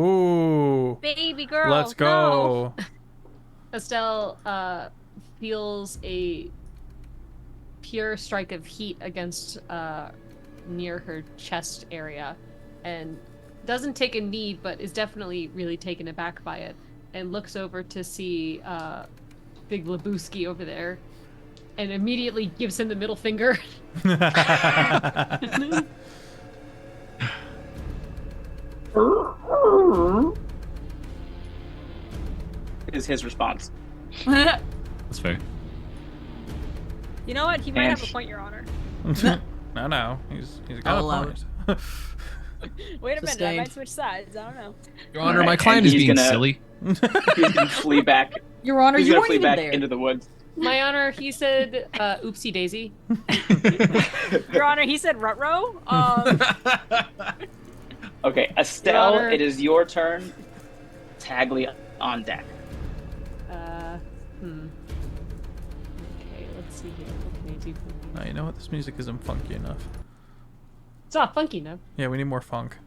Baby girl. Let's go. Estel feels a pure strike of heat against near her chest area, and doesn't take a knee, but is definitely really taken aback by it, and looks over to see Big Lebowski over there, and immediately gives him the middle finger. Is his response. That's fair. You know what? He might And- have a point, Your Honor. No, he's got I'll a allow point. Wait a minute, I Sustained. might switch sides. I don't know. Your Honor, Alright, my client and is he's being gonna- silly. He's gonna flee back. Your Honor, He's you gonna weren't flee even back there. into the woods. My Honor, he said, oopsie daisy. Your Honor, he said Rutro. Okay, Your Estel, Honor. it is your turn. Tagly on deck. Okay, let's see here. What can I do for you? Oh, you know what? This music isn't funky enough. It's not funky enough. Yeah, we need more funk.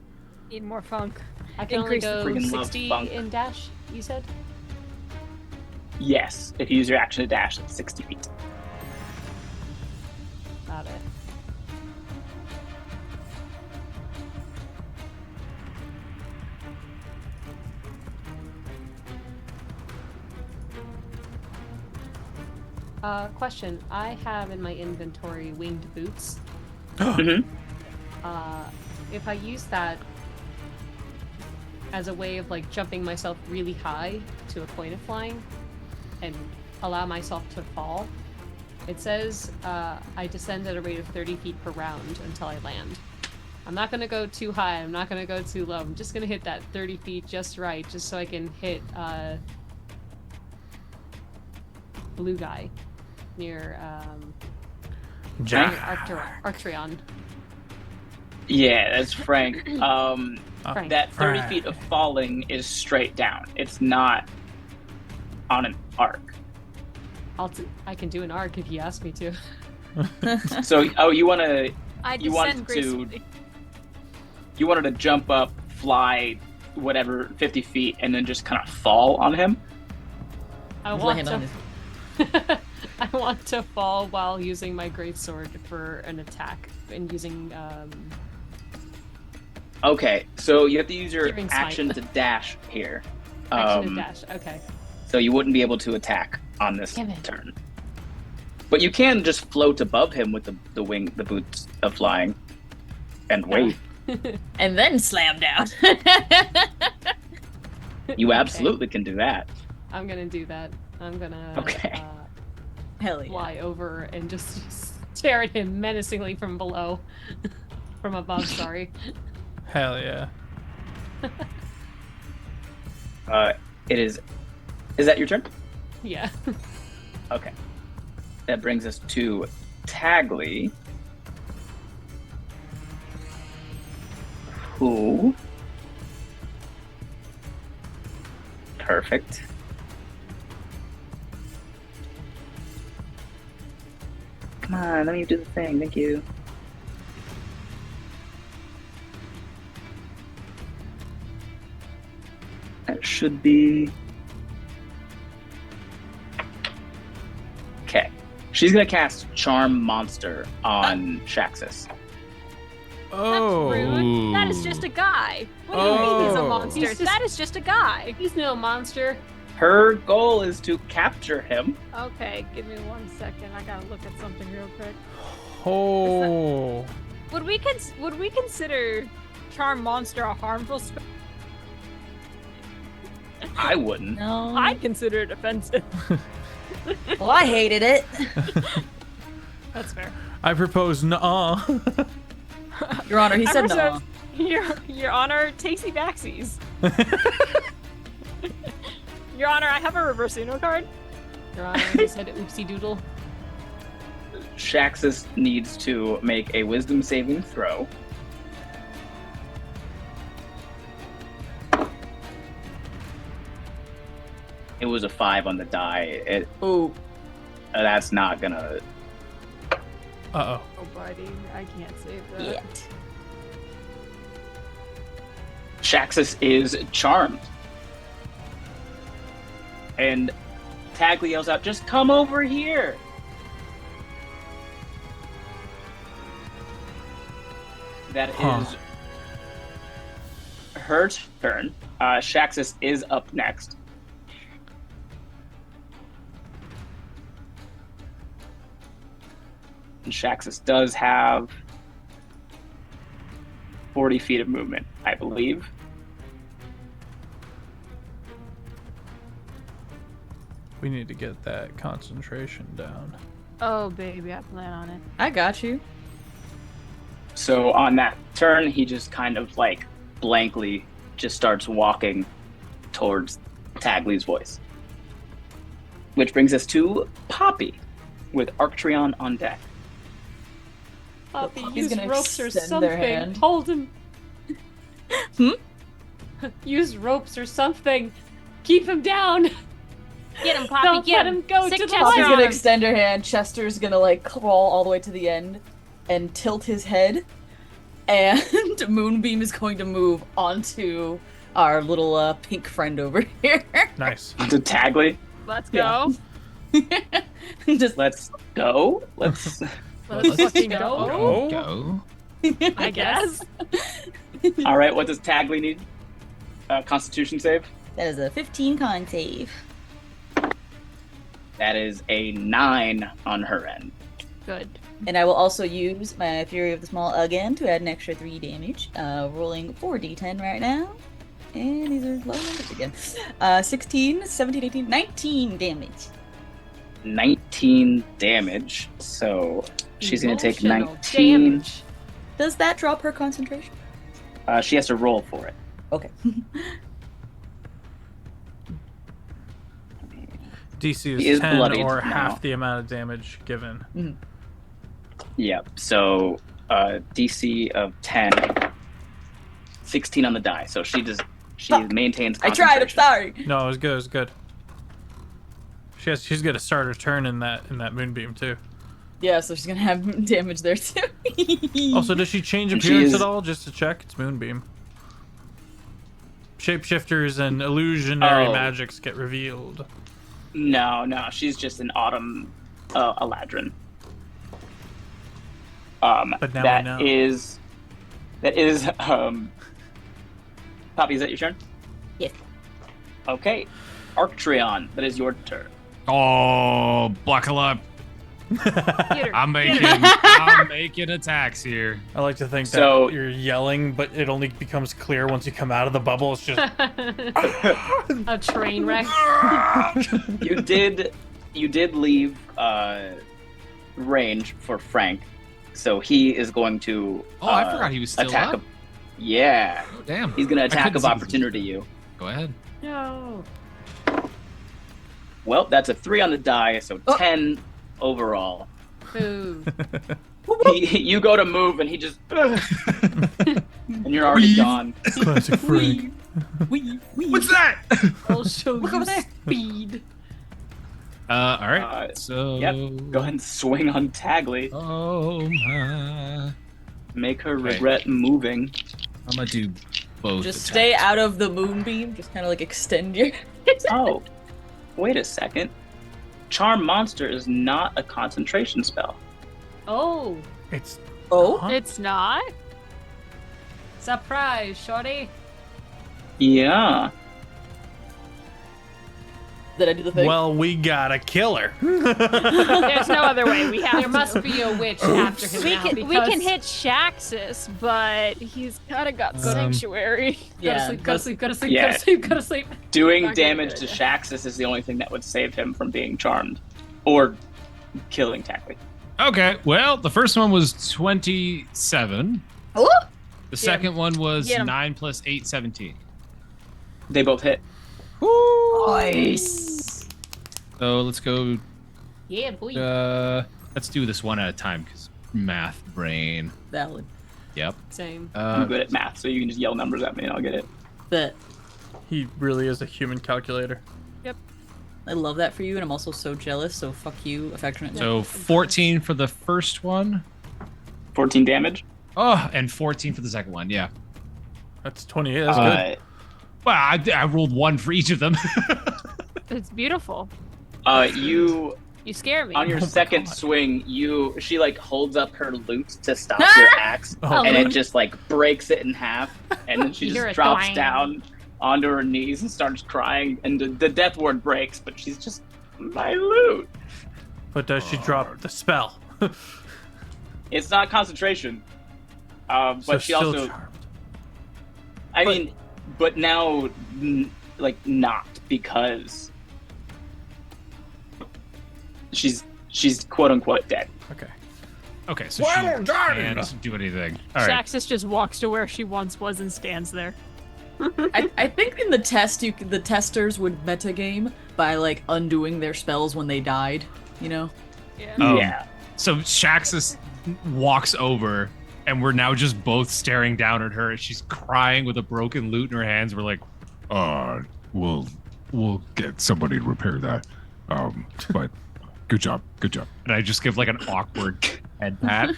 Need more funk. I can only Increase the go freaking love 60 funk. in dash, you said? Yes, if you use your action to dash, it's 60 feet. Got it. Question. I have in my inventory winged boots. Mm-hmm. If I use that as a way of like jumping myself really high to a point of flying and allow myself to fall, it says I descend at a rate of 30 feet per round until I land. I'm not going to go too high. I'm not going to go too low. I'm just going to hit that 30 feet just right, just so I can hit blue guy near Jack. Arktreon. Yeah, that's Frank. Frank. That 30 Frank. feet of falling is straight down. It's not on an arc. I can do an arc if you ask me to. So, you want to I You want descend to- gracefully. you wanted to jump up, fly, whatever, 50 feet, and then just kind of fall on him? I want Land on to. his- I want to fall while using my greatsword for an attack and using Okay, so you have to use your Hearing smite. action to dash here. action and dash. Okay. So you wouldn't be able to attack on this Damn it. turn. But you can just float above him with the boots of flying, and wait. And then slam down. You absolutely can do that. I'm gonna do that. I'm gonna Okay. Hell yeah. fly over and just stare at him menacingly from below, from above. Sorry. Hell yeah. It is. Is that your turn? Yeah. Okay. That brings us to Tagly, who. Perfect. Come on, let me do the thing. Thank you. That should be. Okay. She's gonna cast Charm Monster on Shaxus. Oh. That's rude. That is just a guy. What do you mean he's a Oh. monster? He's just- That is just a guy. He's no monster. Her goal is to capture him. Okay, give me 1 second. I gotta look at something real quick. Oh. Would we consider Charm Monster a harmful spell? I wouldn't. No. I'd consider it offensive. Well, I hated it. That's fair. I propose nuh-uh. Your Honor, he said no. Your Honor, takesy backsies. Your Honor, I have a reverse Uno card. Your Honor, he said oopsie doodle. Shaxus needs to make a wisdom saving throw. It was a 5 on the die. Oh, That's not gonna. Uh-oh. Oh, buddy, I can't save that. yet. Shaxus is charmed. And Tagli yells out, just come over here! That is her turn. Shaxus is up next. And Shaxus does have 40 feet of movement, I believe. We need to get that concentration down. Oh, baby, I plan on it. I got you. So on that turn, he just kind of like blankly just starts walking towards Tagli's voice. Which brings us to Poppy with Arktreon on deck. Poppy, Poppy's use gonna ropes or extend their something. hand. Hold him. Use ropes or something. Keep him down. Get him, Poppy, Don't get let him. him go Sick to the Chester Poppy's on gonna him. extend her hand. Chester's gonna like crawl all the way to the end and tilt his head. And Moonbeam is going to move onto our little pink friend over here. Nice. To Tagli. Let's Yeah. go. Just Let's go. Let's. Let's fucking go. go. Go. I guess. All right. What does Tagli need? Constitution save. That is a 15 con save. That is a 9 on her end. Good. And I will also use my Fury of the Small again to add an extra 3 damage. Rolling 4d10 right now. And these are low numbers again. 16, 17, 18, 19 damage. 19 damage. So she's going to take Emotional 19. damage. Does that drop her concentration? She has to roll for it. Okay. DC He is is 10 bloodied or now. half the amount of damage given. Yep. So DC of 10. 16 on the die. So she Fuck. maintains I concentration. tried, I'm sorry. No, it was good. It was good. She's gonna start her turn in that moonbeam too. Yeah, so she's gonna have damage there too. Also, does she change And she appearance is- at all? Just to check, it's moonbeam. Shapeshifters and illusionary Oh. magics get revealed. No, she's just an autumn Eladrin. But now I know. that is Poppy, is that your turn? Yes. Okay. Arktreon, that is your turn. Oh, buckle up. Get her. I'm Get making attacks here. I like to think So- that you're yelling, but it only becomes clear once you come out of the bubble. It's just A train wreck. You did leave range for Frank, so he is going to Oh, I forgot he was still attack up. Yeah, Oh, damn. he's gonna I attack couldn't of see his- opportunity you. Go ahead. No. Well, that's a 3 on the die, so Oh. 10 overall. Boo. You go to move, and he just and you're already Weave. gone. classic Frank. What's that? I'll show Look you over there. speed. All right. So. Yep. Go ahead and swing on Tagli. Oh my. Make her Okay. regret moving. I'm gonna do both. Just attacks. stay out of the moonbeam. Just kind of like extend your. Oh, wait a second. Charm Monster is not a concentration spell. Oh, It's Oh. Huh? It's not? surprise, shorty. Yeah. Did I do the thing? well, we gotta kill her. There's no other way. We have There must be a witch after him We now can, because we can hit Shaxus, but he's kind of got sanctuary. Go to yeah. sleep, go to sleep, go to sleep, Yeah. go to sleep, go to sleep. Doing Not good, damage to good. Shaxus is the only thing that would save him from being charmed. Or killing Tagli. Okay. Well, the first one was 27. Oh. The second one was Get 'em. 9 plus 8, 17. They both hit. Nice. So let's go. Yeah, boy. Let's do this one at a time because math brain. Valid. Yep. Same. I'm good at math, so you can just yell numbers at me and I'll get it. But He really is a human calculator. I love that for you, and I'm also so jealous. So fuck you, affectionate. So 14 for the first one. 14 damage. Oh, and 14 for the second one. Yeah. That's 28. That's good. Well, I rolled 1 for each of them. It's beautiful. You scare me. on your second swing, she like holds up her lute to stop Ah! your axe, Oh, and it man. just like breaks it in half, and then she You hear just it drops twang. down onto her knees and starts crying, and the death ward breaks, but she's just my lute. But does she drop the spell? It's not concentration, but So she still also. charmed. I mean, but now, like not because she's quote unquote dead. Okay. Okay, so Well she done! can't do anything. All right. Shaxus just walks to where she once was and stands there. I think in the test, the testers would metagame by like undoing their spells when they died. You know. Yeah. Yeah. So Shaxus walks over, and we're now just both staring down at her. She's crying with a broken lute in her hands. We're like, We'll get somebody to repair that. But good job. and I just give like an awkward head pat.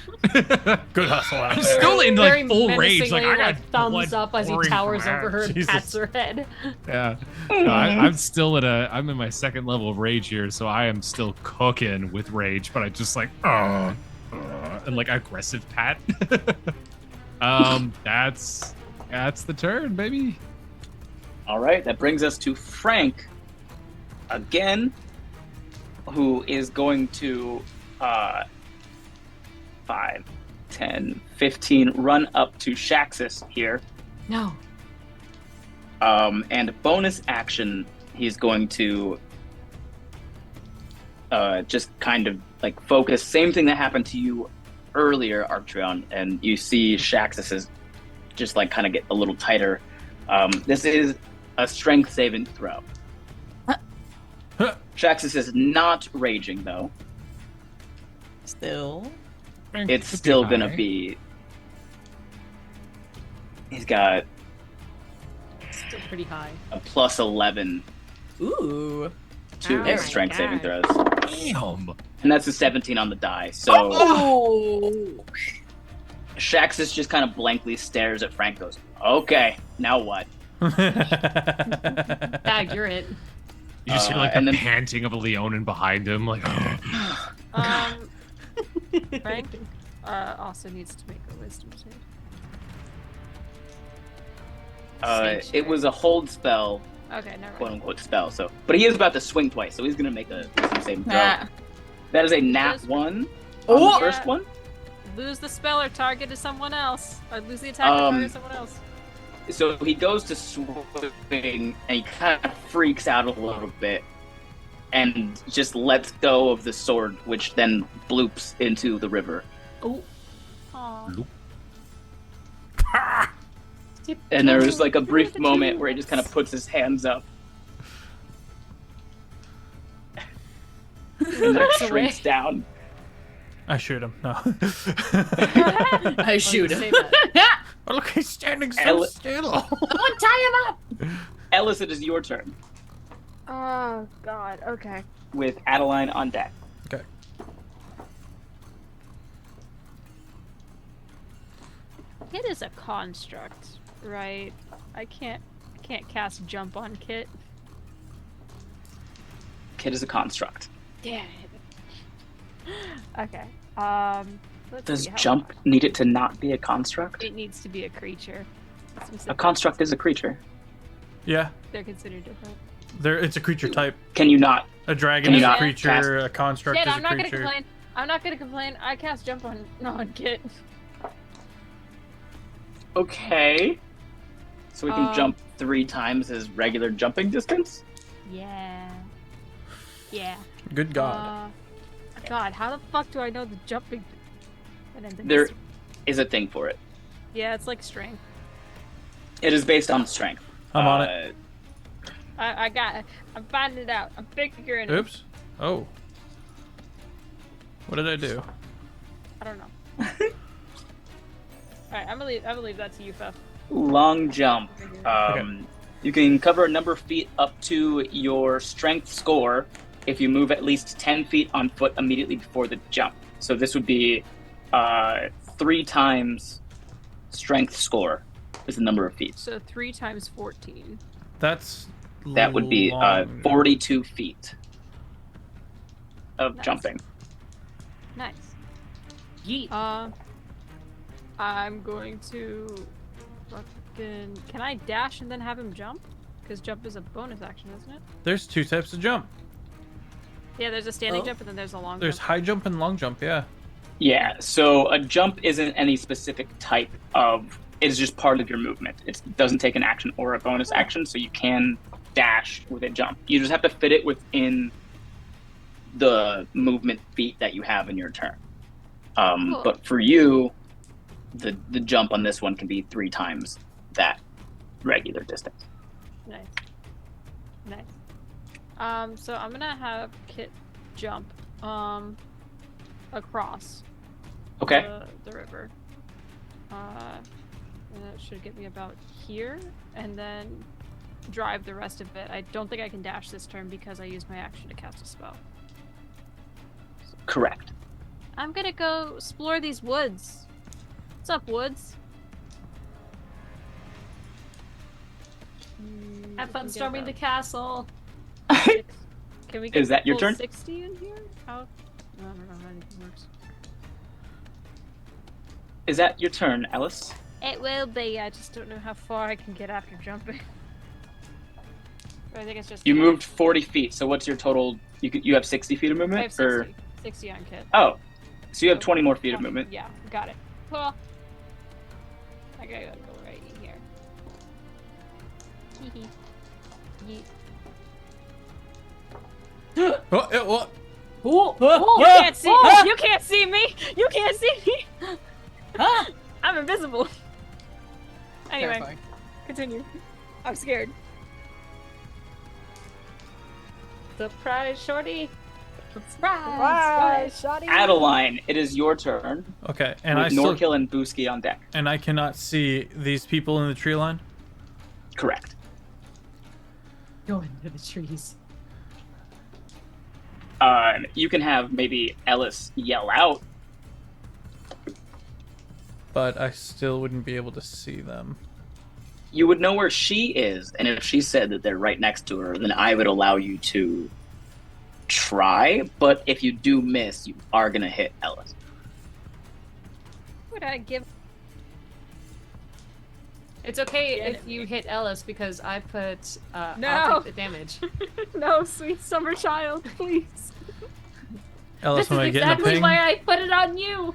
Good hustle out I'm there. still in Very like full rage. Like I menacingly, got thumbs blood up as he pouring towers from over her and Jesus. pats her head. Yeah. No, I'm still I'm in my second level of rage here, so I am still cooking with rage, but I just like, and like aggressive pat. That's the turn, baby. All right, that brings us to Frank again, who is going to 5, 10, 15 run up to Shaxus here. No. And bonus action, he's going to just kind of like focus. Same thing that happened to you earlier, Arktreon, and you see Shaxus is just like kind of get a little tighter. This is a strength saving throw. Shaxus is not raging though. Still. It's still gonna be. He's got Still pretty high. a plus 11 Ooh. to Oh his my strength saving God. throws, Damn. and that's a 17 on the die. So Oh. Shaxus just kind of blankly stares at Frank. Goes, "Okay, now what?" Accurate. You just hear like and the then- panting of a Leonin behind him, like. Frank also needs to make a wisdom save. It was a hold spell, Okay, never quote mind. unquote spell. So, but he is about to swing twice, so he's gonna make a wisdom saving throw. Nah. That is a nat Just- 1 on Oh! the first Yeah. one. Lose the spell or target to someone else. Or lose the attack or target someone else. So he goes to swing, and he kind of freaks out a little bit, and just lets go of the sword, which then bloops into the river. Oh. Aw. And there was like a brief moment where he just kind of puts his hands up, and then Backs away. shrinks down. I shoot him. No. I shoot him. Say that. Oh, look, he's standing so Ele- still. Tie him up. Elis, it is your turn, Oh, God. Okay. with Adaline on deck. Okay. Kit is a construct, right? I can't cast jump on Kit. Kid is a construct. Damn it. Okay. Let's Does see how- jump need it to not be a construct? It needs to be a creature. A Specific. construct is a creature. Yeah, They're considered different. it's a creature type. Can you not? A dragon Can is you a not creature. cast- A construct Kit, is a I'm not gonna creature. complain. I'm not gonna complain. I cast jump on Kit. Okay. So we can Um, jump 3 times his regular jumping distance? Yeah. Yeah. Good God. God, how the fuck do I know the jumping? I didn't think There this- is a thing for it. Yeah, it's like strength. It is based on strength. I'm on it. I got it. I'm finding it out. I'm figuring it. Oops. Oh. What did I do? I don't know. Alright, I'm gonna leave that to you, Feff. Long jump. Okay. You can cover a number of feet up to your strength score if you move at least 10 feet on foot immediately before the jump. So this would be 3 times strength score is the number of feet. So 3 times 14. That would be 42 feet of Nice. jumping. Nice. Yeet. I'm going to fucking... Can I dash and then have him jump? Because jump is a bonus action, isn't it? There's 2 types of jump. Yeah, there's a standing Oh. jump and then there's a long There's jump. high jump and long jump, yeah. Yeah, so a jump isn't any specific type of... It's just part of your movement. It doesn't take an action or a bonus action, so you can dash with a jump. You just have to fit it within the movement feet that you have in your turn. Cool. But for you, the jump on this one can be 3 times that regular distance. Nice. So I'm gonna have Kit jump across Okay. the river. And that should get me about here, and then drive the rest of it. I don't think I can dash this turn because I used my action to cast a spell. Correct. I'm gonna go explore these woods. What's up, woods? Have We fun can get storming the about castle. Can we get Is that your full turn? 60 in here? How? I don't know how anything works. Is that your turn, Elis? It will be. I just don't know how far I can get after jumping. But I think it's just. You moved 40 feet, so what's your total? You have 60 feet of I movement? have 60. 60 on Kit. Oh, so you have 20 more feet of movement. Yeah, got it. Cool. I gotta go right in here. Yeet. What? You can't see. You can't see me. You can't see me. Ah! I'm invisible. Anyway, Terrifying. continue. I'm scared. Surprise, shorty. Surprise, shoddy. Adaline, it is your turn. Okay, and I With still Norkill and Booski on deck. and I cannot see these people in the tree line. Correct. Go into the trees. You can have maybe Elis yell out. But I still wouldn't be able to see them. You would know where she is, and if she said that they're right next to her, then I would allow you to try. But if you do miss, you are gonna hit Elis. Would I give? It's okay Get if it. you hit Elis because I put No. I'll take the damage. No, sweet summer child, please. Ellis, This am is I getting a exactly ping? why I put it on you.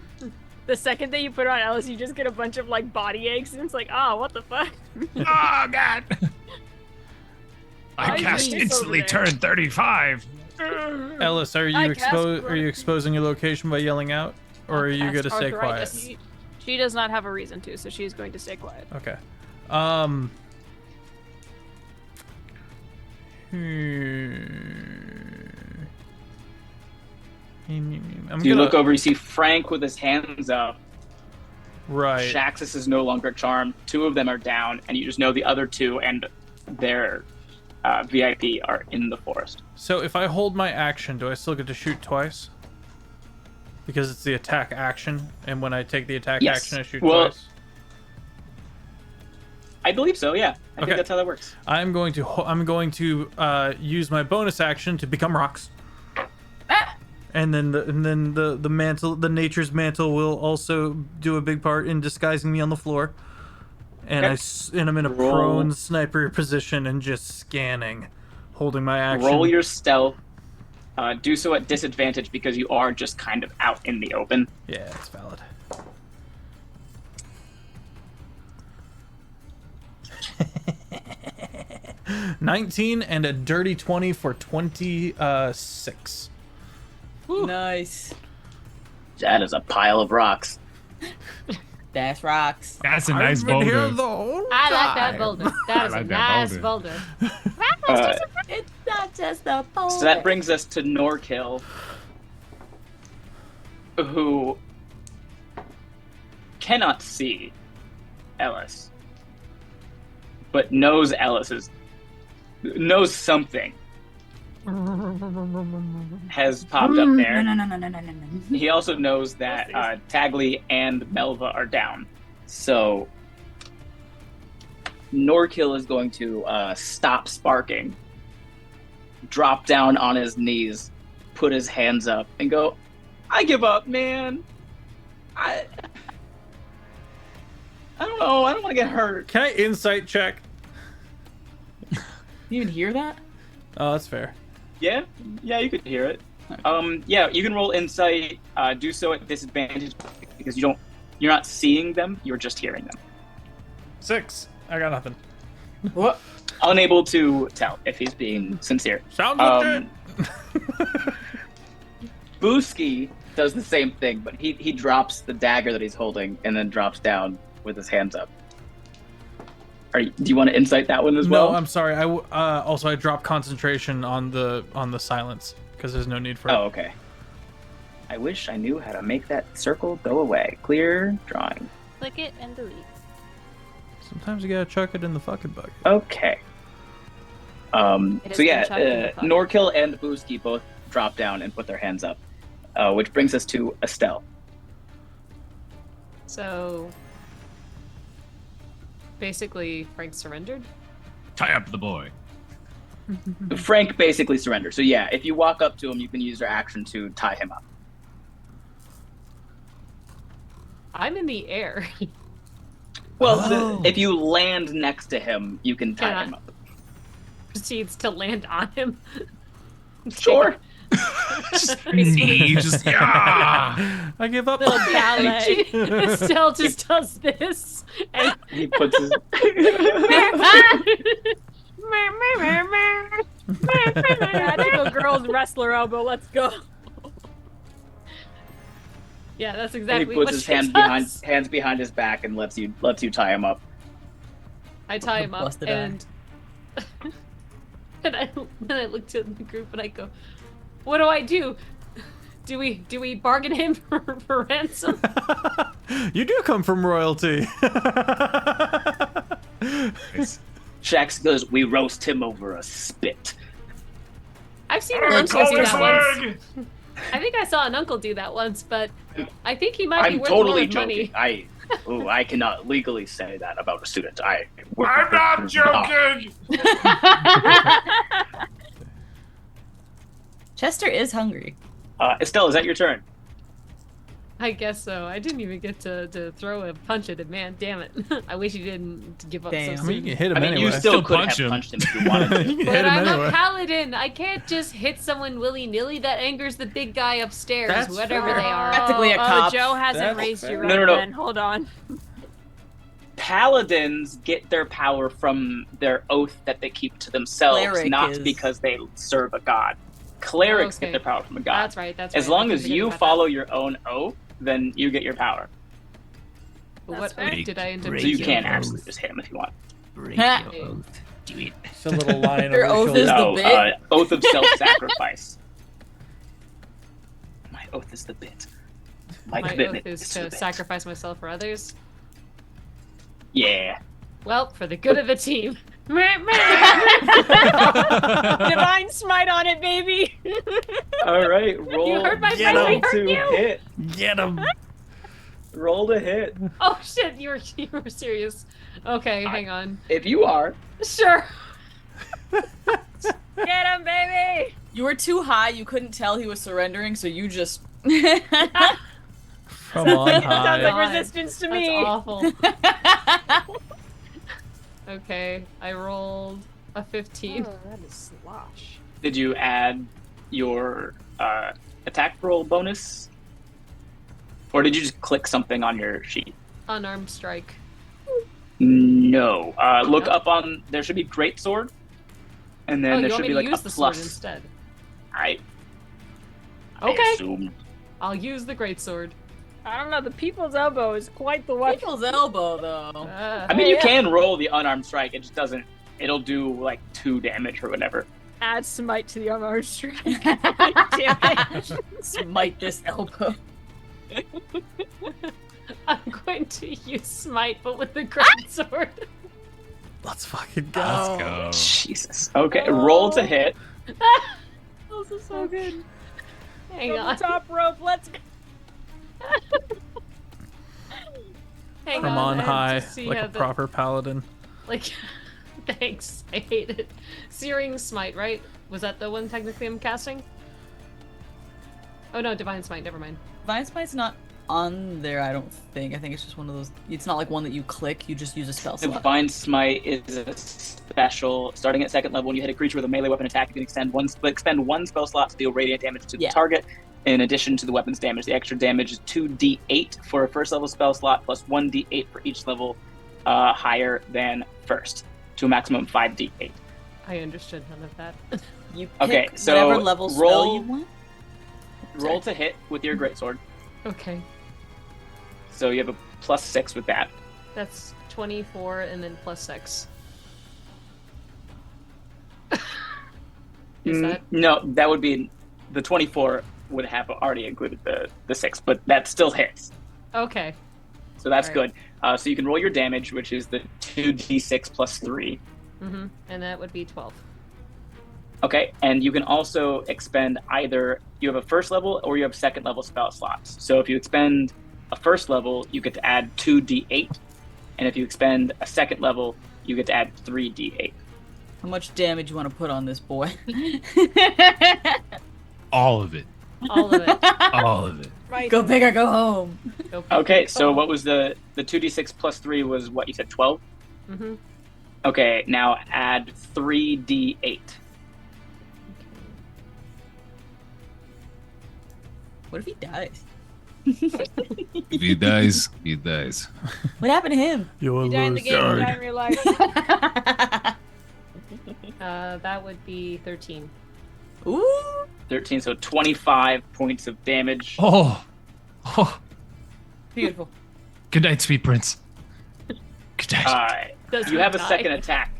The second that you put it on Alice, you just get a bunch of like body aches, and it's like, oh, what the fuck? Oh god! I I cast knew instantly over there. turn 35. Ellis, are I you cast are you exposing your location by yelling out, or are you Cast gonna stay quiet? arthritis. She does not have a reason to, so she's going to stay quiet. Okay. I'm You gonna look over, you see Frank with his hands up. right. Shaxus is no longer charmed. 2 of them are down, and you just know the other 2 and their VIP are in the forest. So if I hold my action, do I still get to shoot twice? Because it's the attack action, and when I take the attack Yes. action, I shoot Well, twice. I believe so, yeah. I Okay. think that's how that works. I'm going to use my bonus action to become rocks. And then the mantle, the nature's mantle, will also do a big part in disguising me on the floor. And Okay. and I'm in a Roll. prone sniper position and just scanning, holding my action. Roll your stealth. Do so at disadvantage because you are just kind of out in the open. Yeah, it's valid. $19 and a dirty 20 for 26. Nice. That is a pile of rocks. Dash rocks. That's a nice boulder. I like that boulder. That is like a that nice boulder. Uh, It's not just a bowl. so that brings us to Norkill, who cannot see Elis, but knows knows something has popped up there. No. He also knows that Tagli and Melva are down. So Norkill is going to stop sparking, drop down on his knees, put his hands up, and go, I give up, man. I don't know. I don't want to get hurt. Can I insight check? You even hear that? Oh, that's fair. Yeah, you could hear it. Yeah, you can roll insight. Do so at disadvantage because you're not seeing them. You're just hearing them. 6. I got nothing. What? Unable to tell if he's being sincere. Sounds legit. Booski does the same thing, but he drops the dagger that he's holding and then drops down with his hands up. Do you want to insight that one as well? No, I'm sorry. I dropped concentration on the silence because there's no need for it. Oh, okay. I wish I knew how to make that circle go away. Clear drawing. Click it and delete. Sometimes you gotta chuck it in the fucking bucket. Okay. It So yeah, has been chucked in the bucket. Norkill and Booski both drop down and put their hands up, which brings us to Estel. So basically, Frank surrendered. Tie up the boy. Frank basically surrenders. So yeah, if you walk up to him, you can use your action to tie him up. I'm in the air. Well, if you land next to him, you can tie Yeah. him up. Proceeds to land on him. Sure. Knee, just yeah. I give up. Little ballet. Estelle just does this. And He puts his... Magical girls wrestler elbow. Let's go. yeah, that's and exactly he puts what his she hands does. behind his back and lets you tie him up. I tie him up Busted and and I look to the group and I go, "What do I do? Do we bargain him for ransom?" You do come from royalty. Shax goes, we roast him over a spit. I've seen an uncle do that once. I think I saw an uncle do that once, but I think he might be I'm worth totally more money. joking. I cannot legally say that about a student. I'm not joking. Chester is hungry. Estelle, is that your turn? I guess so. I didn't even get to throw a punch at him, man. Damn it. I wish he didn't give up Damn. so I mean, you soon. can hit him I mean, anyway. you still Still could punch have him. punched him if you wanted to. You can But hit him I'm anyway. a paladin. I can't just hit someone willy-nilly. That angers the big guy upstairs, That's whatever fair. they are. Practically a cop. Joe hasn't That's raised you fair. right No. then. Hold on. Paladins get their power from their oath that they keep to themselves, Cleric not is- because they serve a god. Clerics Okay. get their power from a god. That's right. That's As right. long I as forget you about follow your own oath, then you get your power. that. What That's fair. oath did I end up So you taking? can actually just hit him if you want. Break your oath. Do it. It's a little line Your over oath your is shoulder. the No, bit? oath of self-sacrifice. My oath is the bit. My My commitment oath is the to bit. sacrifice myself for others. Yeah. Well, for the good of the team. Divine smite on it, baby. All right, roll. You heard my Get friend. I him. heard to you. hit. Get him. Roll to hit. Oh shit! You were serious. Okay, hang on. If you are, Sure. Get him, baby. You were too high. You couldn't tell he was surrendering, so you just. Come on, Sounds high. like God. resistance to That's me. awful. Okay, I rolled a 15. Oh, that is slosh. did you add your attack roll bonus? Or did you just click something on your sheet? Unarmed strike. No. Look No? up on, there should be greatsword. And then Oh, there you want should me be to like use a the sword plus. instead? I Okay. assumed. I'll use the greatsword. I don't know. The people's elbow is quite the weapon. People's elbow, though. I mean, you yeah. can roll the unarmed strike. It just doesn't. It'll do like 2 damage or whatever. Add smite to the unarmed strike. Damn it. Smite this elbow. I'm going to use smite, but with the greatsword. Let's fucking go. Let's go. Jesus. Okay, roll to hit. This is so good. Hang From on. the top rope, let's go. Hang From on I have high, to see like how a proper paladin. Like, thanks. I hate it. Searing Smite, right? Was that the one technically I'm casting? Oh no, Divine Smite. Never mind. Divine Smite's not on there, I don't think. I think it's just one of those. It's not like one that you click. You just use a spell slot. Divine Smite is a special. Starting at second level, when you hit a creature with a melee weapon attack, you can expend one spell slot to deal radiant damage to the target. In addition to the weapon's damage, the extra damage is 2d8 for a first level spell slot, plus 1d8 for each level higher than first, to a maximum of 5d8. I understood none of that. You Okay, pick so whatever level spell roll- you want. Roll to hit with your greatsword. Okay, So you have a +6 with that. that's 24 and then plus 6. Is that No, that would be the 24 would have already included the 6, but that still hits. okay? So that's All right. good. So you can roll your damage, which is the 2d6 plus 3. Mm-hmm. And that would be 12. Okay, and you can also expend either you have a first level or you have second level spell slots. So if you expend a first level, you get to add 2d8, and if you expend a second level, you get to add 3d8. How much damage you want to put on this boy? All of it. All of it. All of it. Right. Go big or go home. Go big. Okay, so what was the 2d6 plus 3 was what you said, 12? Mm-hmm. Okay, now add 3d8. What if he dies? If he dies, he dies. What happened to him? You will You die in the lose. game, you Guard. die in real life. That would be 13. Ooh. 13, so 25 points of damage. Oh. Beautiful. Good night, sweet prince. Good night. Does You he have a die? second attack.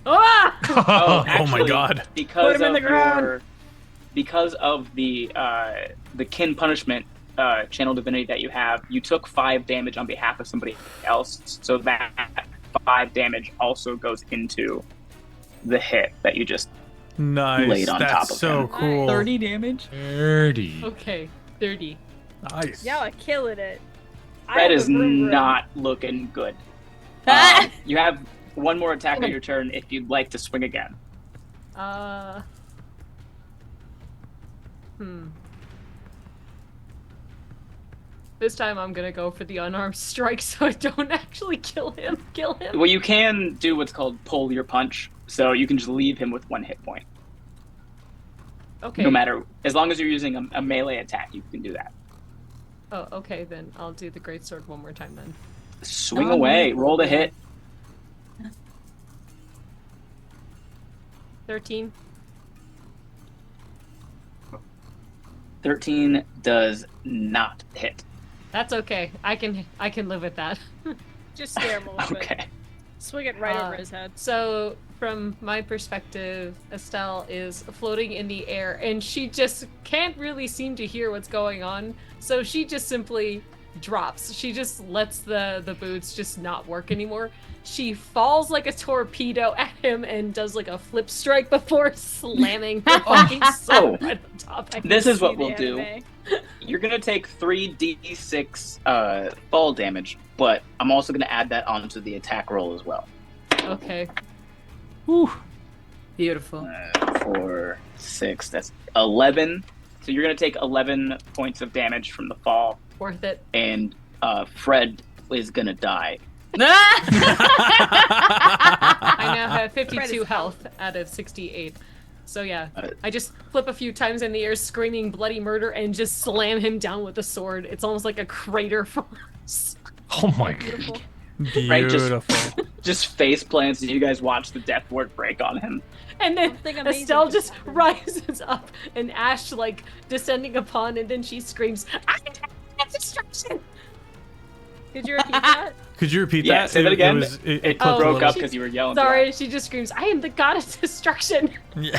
Ah! Oh, my actually, God. Because Put him in of the ground. the kin punishment channel divinity that you have, you took 5 damage on behalf of somebody else. So that 5 damage also goes into the hit that you just Nice. laid on That's top of so him. cool. 30 damage. 30. Okay, 30. Nice. Y'all are killing it. I that have is a vroom vroom. not looking good. Ah! You have one more attack on your turn if you'd like to swing again. This time I'm gonna go for the unarmed strike so I don't actually kill him. Well, you can do what's called pull your punch, so you can just leave him with 1 hit point. Okay. No matter, as long as you're using a melee attack, you can do that. Oh, okay, then I'll do the greatsword one more time then. Swing away, roll the hit. 13. 13 does not hit. That's okay. I can live with that. Just scare him a little bit. Okay. Swing it right over his head. So, from my perspective, Estel is floating in the air and she just can't really seem to hear what's going on. So she just simply drops. She just lets the boots just not work anymore. She falls like a torpedo at him and does like a flip strike before slamming the fucking sword right on top. I can This is see what the we'll do. anime. You're gonna take 3d6 fall damage, but I'm also gonna add that onto the attack roll as well. Okay. Beautiful. 4, 6, that's 11. So you're gonna take 11 points of damage from the fall, Worth it. and Fred is gonna die. I now have Fred 52 is health out of 68. So yeah, Uh, I just flip a few times in the air, screaming bloody murder, and just slam him down with the sword. It's almost like a crater force. Oh my god. Beautiful. Right, just- Beautiful. Just face plants, and you guys watch the death ward break on him. And then Something amazing Estelle just just happened. rises up, and Ash like descending upon, and then she screams, "I have destruction!" Did you repeat that? Could you repeat Yeah, that? say that again. It It clipped Oh, a broke little. up because you were yelling. Sorry, she just screams, "I am the goddess destruction!" Yeah.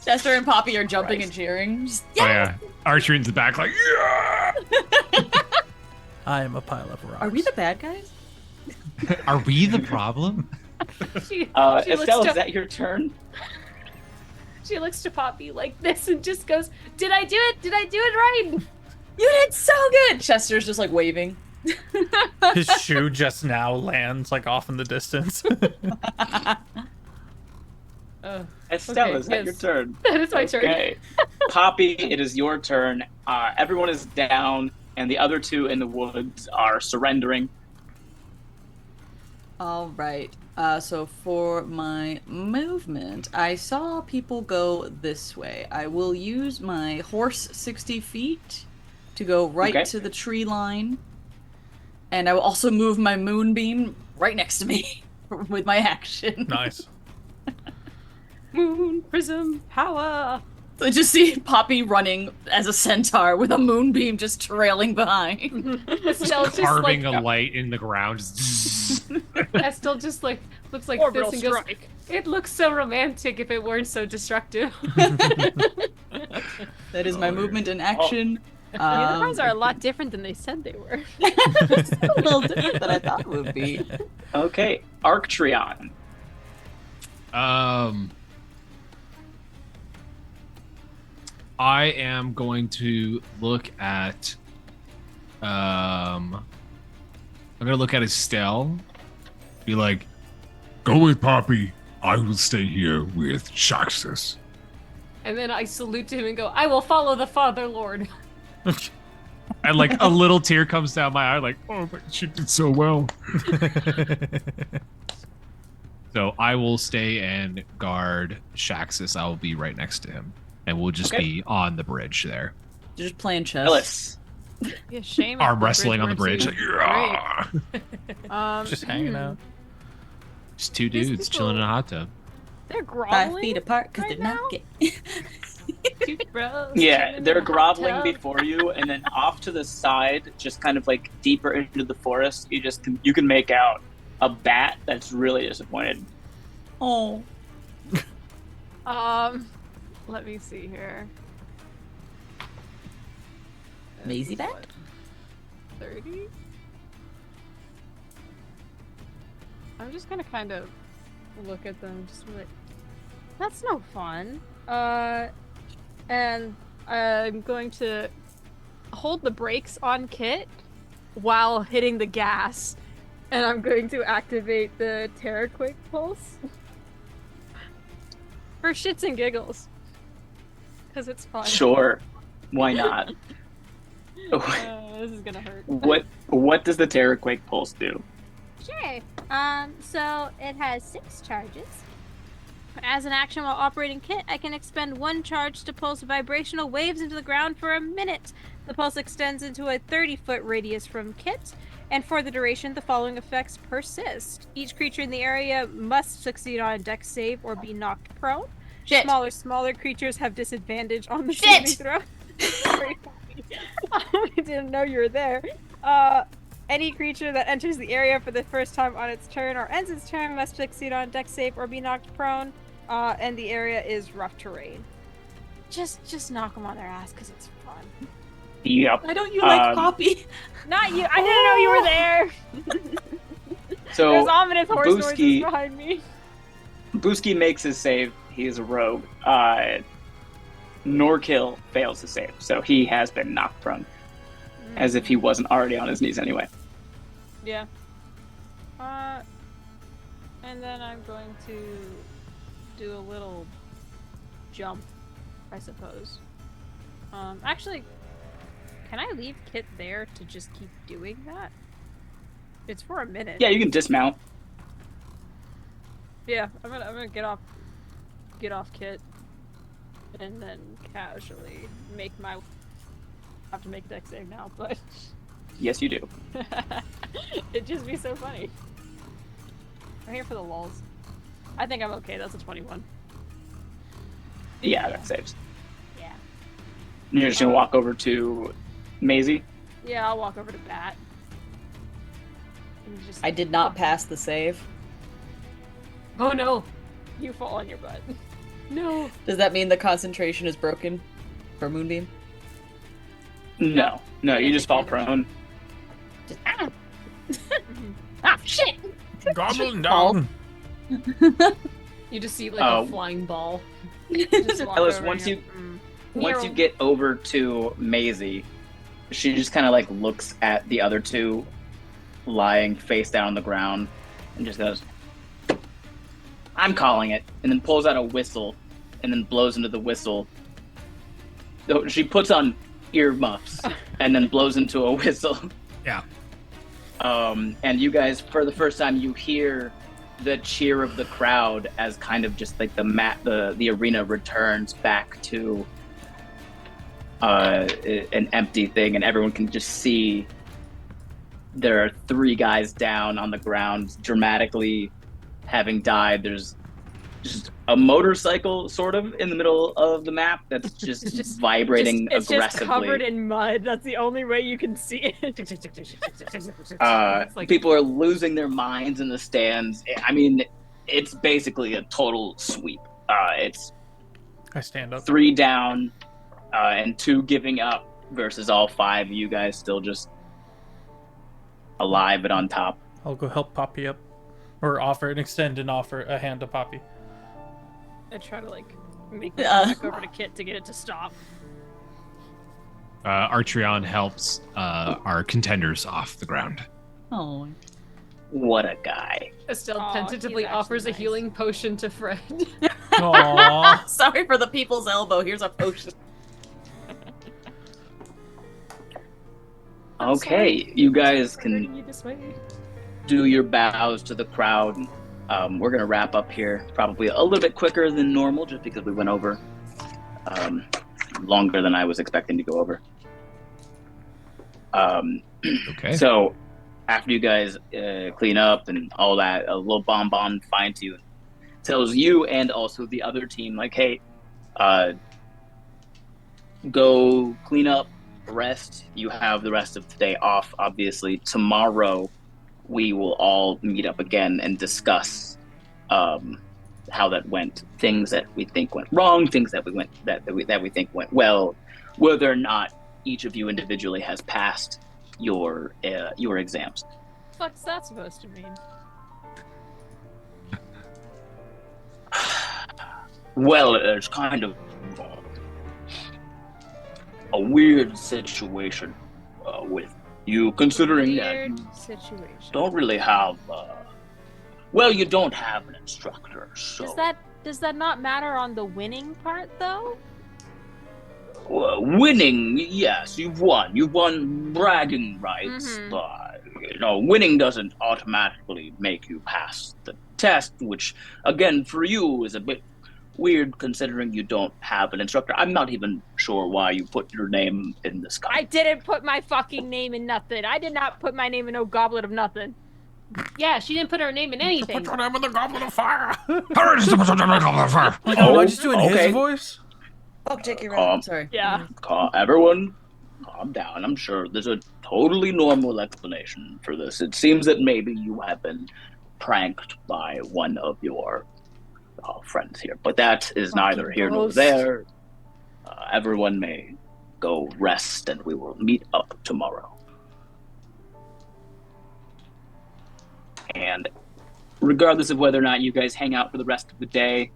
Chester and Poppy are jumping Christ. and cheering. Just, Oh yeah. Archer in the back like, yeah! I am a pile of rocks. Are we the bad guys? Are we the problem? She Estelle, looks is that your turn? she looks to Poppy like this and just goes, "Did I do it? Did I do it right?" You did so good! Chester's just like waving. His shoe just now lands like off in the distance. Estelle, Okay, is that your yes. turn? That is my turn. Okay. Poppy, it is your turn. Everyone is down, and the other two in the woods are surrendering. All right. So for my movement, I saw people go this way. I will use my horse 60 feet to go right Okay. to the tree line. And I will also move my moonbeam right next to me with my action. Nice. Moon prism power. So I just see Poppy running as a centaur with a moonbeam just trailing behind. Estelle just Carving like a light in the ground. Just Estelle just like looks like Orbital this and goes, strike. "It looks so romantic if it weren't so destructive." That is my movement and action. Unicorns are a lot different than they said they were. It's a little different than I thought it would be. Okay, Arktreon. I am going to look at. I'm gonna look at Estelle. Be like, go with Poppy. I will stay here with Shaxus. And then I salute to him and go, "I will follow the Father Lord." And like a little tear comes down my eye, like, Oh, but she did so well. so I will stay and guard Shaxus. I will be right next to him, and we'll just Okay. be on the bridge there, You're just playing chess. Ellis. Yeah, shame. if arm the wrestling on the bridge bridge. weren't Yeah. too great. Just hanging out. Just two These dudes chilling in a people- hot tub. They're 5 groveling. feet apart because right they're not now? getting. Two bros Yeah, chilling they're in a hot groveling tub. before you, and then off to the side, just kind of like deeper into the forest, you can make out a bat that's really disappointed. Oh. Let me see here. Maisie bat? 30? I'm just gonna kind of look at them, just be like, that's no fun. And I'm going to hold the brakes on Kit while hitting the gas, and I'm going to activate the Terraquake Pulse. For shits and giggles. Because it's fun. Sure, why not? This is gonna hurt. What does the Terraquake Pulse do? Sure. So it has 6 charges. As an action while operating Kit, I can expend 1 charge to pulse vibrational waves into the ground for a minute. The pulse extends into a 30-foot radius from Kit, and for the duration, the following effects persist. Each creature in the area must succeed on a dex save or be knocked prone. Shit. Smaller creatures have disadvantage on the Shit. saving throw. Sorry, Poppy. I didn't know you were there. Any creature that enters the area for the first time on its turn or ends its turn must succeed on a dex save or be knocked prone. And the area is rough terrain. Just knock them on their ass because it's fun. Yep. Why don't you like Poppy? Not you. I didn't know you were there. So There's ominous horse noises Booski- behind me. Booski makes his save. He is a rogue. Norkill fails to save, so he has been knocked prone, as if he wasn't already on his knees anyway. Yeah. And then I'm going to do a little jump, I suppose. Actually, can I leave Kit there to just keep doing that? It's for a minute. Yeah, you can dismount. Yeah, I'm gonna get off Kit, and then casually make my. I have to make dex save now, but Yes, you do. it'd just be so funny. I'm here for the lulz. I think I'm okay. That's a 21. Yeah, that saves. Yeah. And you're just gonna walk over to Maisie. Yeah, I'll walk over to Bat. And just I did not pass the save. Oh no. You fall on your butt. No. Does that mean the concentration is broken for Moonbeam? No, you just fall prone. Just, ah, shit! Goblin Ball. down. You just see like Oh. a flying ball. Just walk Ellis, over once and you go, once you get over to Maisie, she just kind of like looks at the other two lying face down on the ground and just goes, "I'm calling it," and then pulls out a whistle and then blows into the whistle. So she puts on earmuffs and then blows into a whistle. Yeah. And you guys, for the first time, you hear the cheer of the crowd as kind of just like the arena returns back to an empty thing, and everyone can just see there are 3 guys down on the ground, dramatically having died. There's just a motorcycle sort of in the middle of the map that's just, vibrating it's aggressively. just covered in mud. That's the only way you can see it. It's like- People are losing their minds in the stands. I mean, it's basically a total sweep. It's I stand up. 3 down and 2 giving up versus all 5 of you guys still just alive and on top. I'll go help Poppy up, or extend and offer a hand to Poppy. I try to like make my way back over to Kit to get it to stop. Arktreon helps our contenders off the ground. Oh. What a guy. Estelle Aw, tentatively he's actually offers a nice. healing potion to Fred. Aww. Sorry for the people's elbow. Here's a potion. Okay, you guys I'm hurting can you this way. do your bows to the crowd. We're gonna wrap up here probably a little bit quicker than normal just because we went over longer than I was expecting to go over. Okay. So after you guys clean up and all that, a little bonbon finds you and tells you and also the other team, like, hey, go clean up, rest. You have the rest of today off, obviously. Tomorrow we will all meet up again and discuss how that went, things that we think went wrong, things that we think went well, whether or not each of you individually has passed your exams. What's that supposed to mean? Well, it's kind of a weird situation with you, considering that Weird you situation. don't really have. Well, you don't have an instructor, so Does that not matter on the winning part though? winning. Yes, you've won. You've won bragging rights. Mhm. Winning doesn't automatically make you pass the test, which, again, for you is a bit weird considering you don't have an instructor. I'm not even sure why you put your name in this I didn't put my fucking name in nothing. I did not put my name in no goblet of nothing. Yeah, she didn't put her name in anything. Put your name in the Goblin of Fire. Hurry, just put your name on the fire. Oh, am I just doing okay. his voice? Fuck Jackie Calm. Sorry. Yeah. Everyone, calm down. I'm sure there's a totally normal explanation for this. It seems that maybe you have been pranked by one of your friends here, but that is neither here nor ghost. there. Everyone may go rest, and we will meet up tomorrow. And regardless of whether or not you guys hang out for the rest of the day,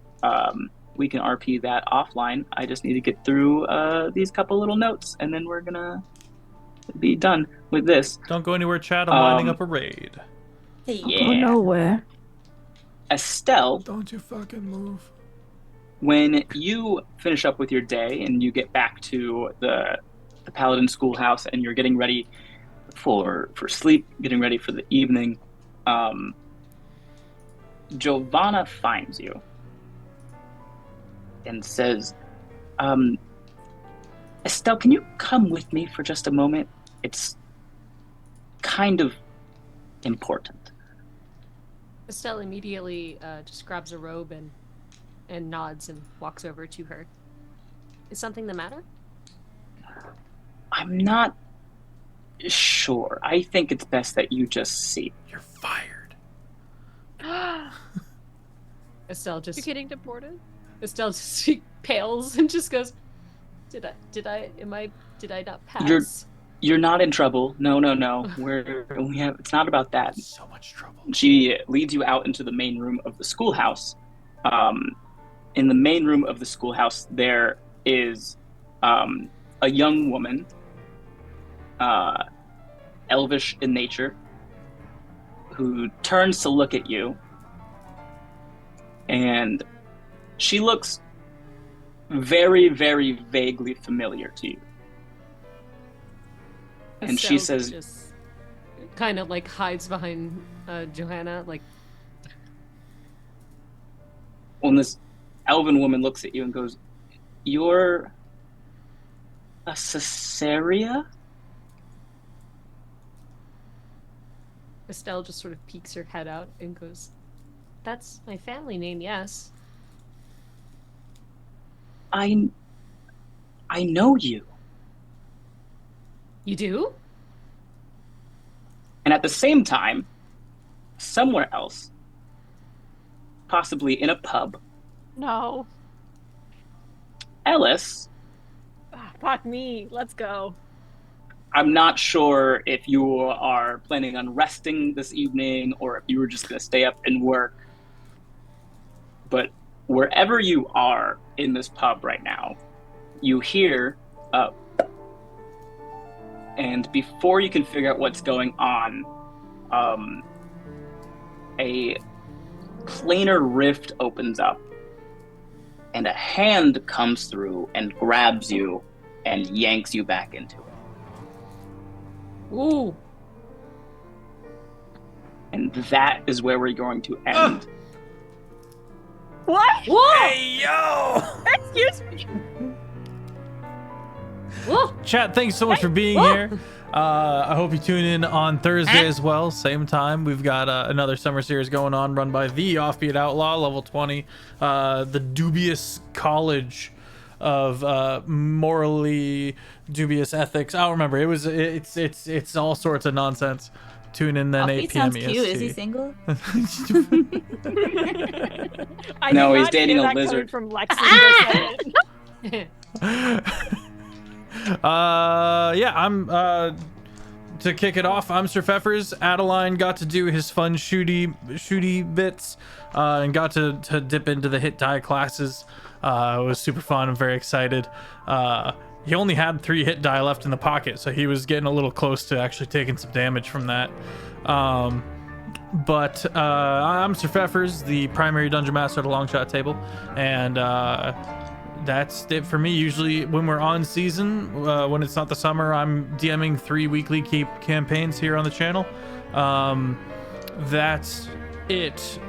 we can RP that offline. I just need to get through these couple little notes, and then we're gonna be done with this. Don't go anywhere, Chad. I'm lining up a raid. Hey. Yeah. nowhere. Estelle, Don't you fucking move. when you finish up with your day and you get back to the Paladin schoolhouse and you're getting ready for sleep, getting ready for the evening, Giovanna finds you and says, Estelle, can you come with me for just a moment? It's kind of important. Estelle immediately just grabs a robe and nods and walks over to her. Is something the matter? I'm not sure. I think it's best that you just see. You're fired. Estelle just You're getting deported? Estelle just she pales and just goes, Did I not pass? You're not in trouble. No. It's not about that. So much trouble. She leads you out into the main room of the schoolhouse. In the main room of the schoolhouse, there is a young woman, elvish in nature, who turns to look at you, and she looks very, very vaguely familiar to you. And she Estelle says, just kind of like hides behind Johanna, like, when this elven woman looks at you and goes, "You're a Cessaria?" Estelle just sort of peeks her head out and goes, "That's my family name, yes." I know you. You do? And at the same time, somewhere else, possibly in a pub, No. Elis, Ah, fuck me. Let's go. I'm not sure if you are planning on resting this evening or if you were just going to stay up and work, but wherever you are in this pub right now, you hear and before you can figure out what's going on, a planar rift opens up and a hand comes through and grabs you and yanks you back into it. Ooh. And that is where we're going to end. What? Hey, yo! Excuse me. Whoa. Chat, thanks so much for being here. I hope you tune in on Thursday as well, same time. We've got another summer series going on, run by the Offbeat Outlaw, level 20, the dubious college of morally dubious ethics. I don't remember. It's all sorts of nonsense. Tune in then. 8 p.m. sounds cute. Is he single? I No, did he's not dating hear a that coming lizard. From Lexi for a second. Yeah, I'm to kick it off, I'm Sir Feffers. Adaline got to do his fun shooty bits and got to dip into the hit die classes. It was super fun. I'm very excited. He only had 3 hit die left in the pocket, so he was getting a little close to actually taking some damage from that. But I'm Sir Feffers, the primary dungeon master at the long shot table, and that's it for me. Usually when we're on season, when it's not the summer, I'm DMing 3 weekly campaigns here on the channel. That's it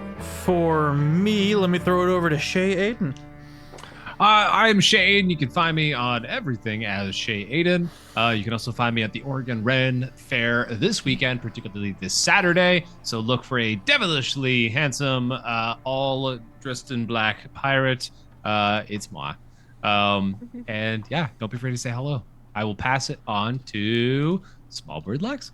for me. Let me throw it over to Chezaidan. I'm Chezaidan. You can find me on everything as Chezaidan. You can also find me at the Oregon Ren Fair this weekend, particularly this Saturday. So look for a devilishly handsome, all dressed in black pirate. It's moi. And yeah, don't be afraid to say hello. I will pass it on to SmolBirdLex.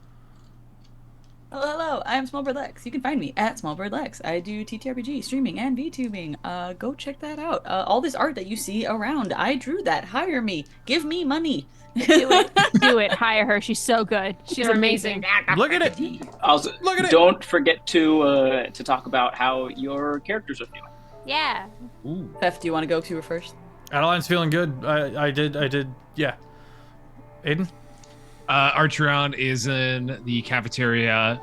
Hello, I'm SmolBirdLex. You can find me at SmolBirdLex. I do TTRPG, streaming, and VTubing. Go check that out. All this art that you see around, I drew that. Hire me. Give me money. Do it. Do it. Hire her. She's so good. She's amazing. Look at it. Also, Look at it. don't forget to talk about how your characters are feeling. Yeah. Ooh. Feff, do you want to go to her first? Adeline's feeling good. I did. Yeah. Aiden? Arktreon is in the cafeteria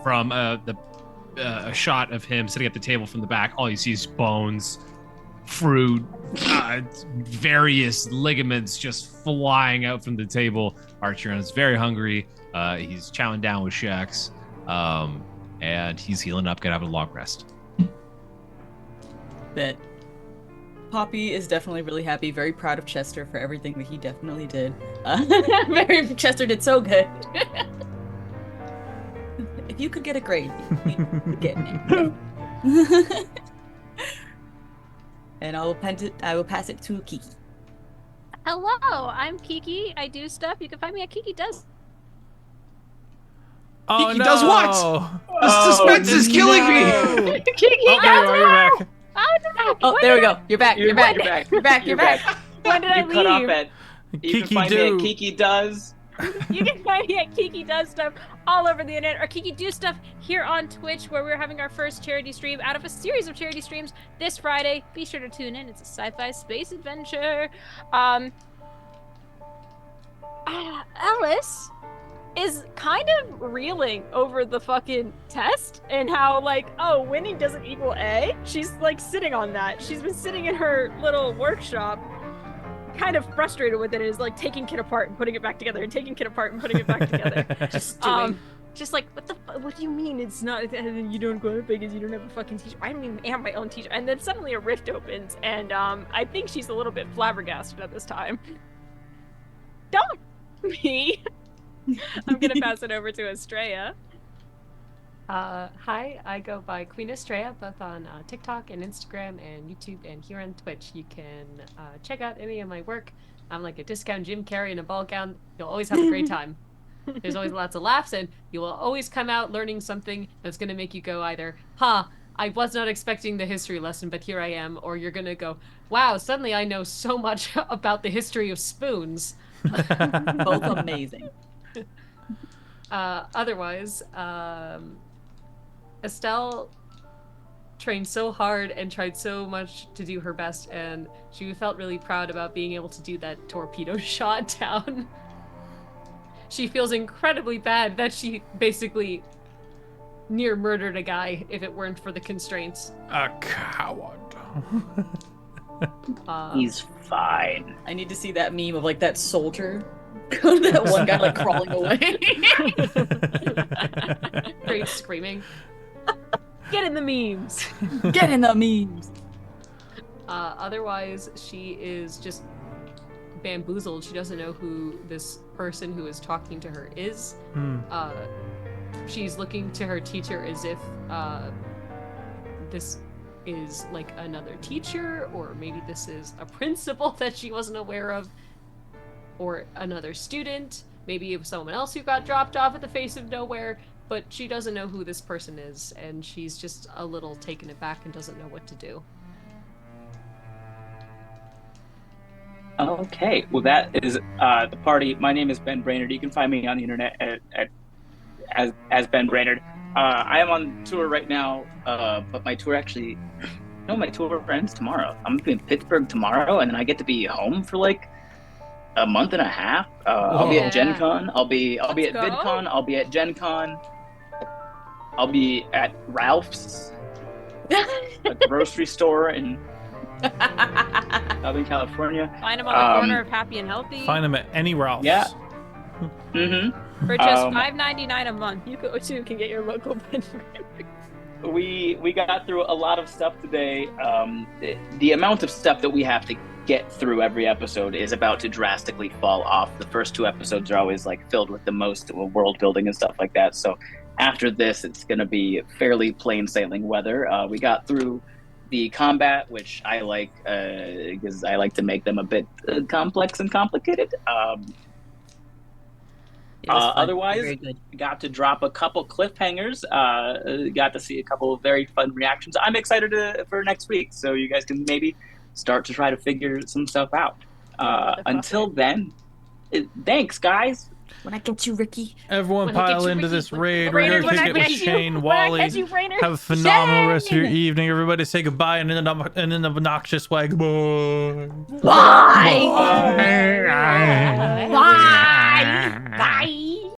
from a shot of him sitting at the table from the back. All you see is bones, fruit, various ligaments just flying out from the table. Arktreon is very hungry. He's chowing down with Shax, and he's healing up, gonna have a long rest. Bet. Poppy is definitely really happy, very proud of Chester for everything that he definitely did. Chester did so good. If you could get a grade, you'd get an A. And I will pass it to Kiki. Hello, I'm Kiki. I do stuff. You can find me at KikiDoes. Oh, Kiki no. does what? The suspense is killing me. Kiki Oh, there you are. You're back. Oh, no. Oh, there we go. You're back. You're back. You're back. You're back. You're back. When did I You cut off leave? at. You Kiki can find me do. at Kiki Does You can find me at KikiDoesStuff all over the internet, or KikiDoesStuff here on Twitch, where we're having our first charity stream out of a series of charity streams this Friday. Be sure to tune in. It's a sci-fi space adventure. Elis is kind of reeling over the fucking test and how, like, oh, winning doesn't equal A. She's, like, sitting on that. She's been sitting in her little workshop kind of frustrated with it, is like taking Kit apart and putting it back together and taking Kit apart and putting it back together. Just like, what do you mean it's not, and you don't go because you don't have a fucking teacher? I don't even have my own teacher. And then suddenly a rift opens, and I think she's a little bit flabbergasted at this time. Don't me. I'm gonna pass it over to Estrella. Hi, I go by QueenAstraea, both on TikTok and Instagram and YouTube and here on Twitch. You can check out any of my work. I'm like a discount Jim Carrey in a ball gown. You'll always have a great time. There's always lots of laughs, and you will always come out learning something that's going to make you go either, I was not expecting the history lesson, but here I am, or you're going to go, wow, suddenly I know so much about the history of spoons. Both amazing. Otherwise, Estel trained so hard and tried so much to do her best, and she felt really proud about being able to do that torpedo shot down. She feels incredibly bad that she basically near murdered a guy if it weren't for the constraints. A coward. He's fine. I need to see that meme of like that soldier. That one guy like crawling away. Great screaming. Get in the memes. Get in the memes. Otherwise, she is just bamboozled. She doesn't know who this person who is talking to her is. She's looking to her teacher as if this is like another teacher, or maybe this is a principal that she wasn't aware of, or another student, maybe someone else who got dropped off at the face of nowhere, but she doesn't know who this person is, and she's just a little taken aback and doesn't know what to do. Okay, well that is the party. My name is Ben Brainard. You can find me on the internet as Ben Brainard. I am on tour right now, but my tour ends tomorrow. I'm gonna be in Pittsburgh tomorrow, and then I get to be home for like a month and a half. I'll be at Gen Con. I'll be at VidCon. I'll be at Gen Con. I'll be at Ralph's, a grocery store in Southern California. Find him on the corner of Happy and Healthy. Find him at any Ralph's. Yeah. For just $5.99 a month, you too can get your local Ben. We got through a lot of stuff today. The amount of stuff that we have to get through every episode is about to drastically fall off. The first two episodes are always like filled with the most world building and stuff like that. So after this, it's going to be fairly plain sailing weather. We got through the combat, which I like because I like to make them a bit complex and complicated. Otherwise, got to drop a couple cliffhangers. Got to see a couple of very fun reactions. I'm excited for next week, so you guys can maybe start to try to figure some stuff out. Until then, thanks, guys. When I get you, Ricky. Everyone pile into this raid. We're going to kick it with Shane, Wally. Brainard. Have a phenomenal rest of your evening. Everybody say goodbye in an obnoxious way. Goodbye. Bye.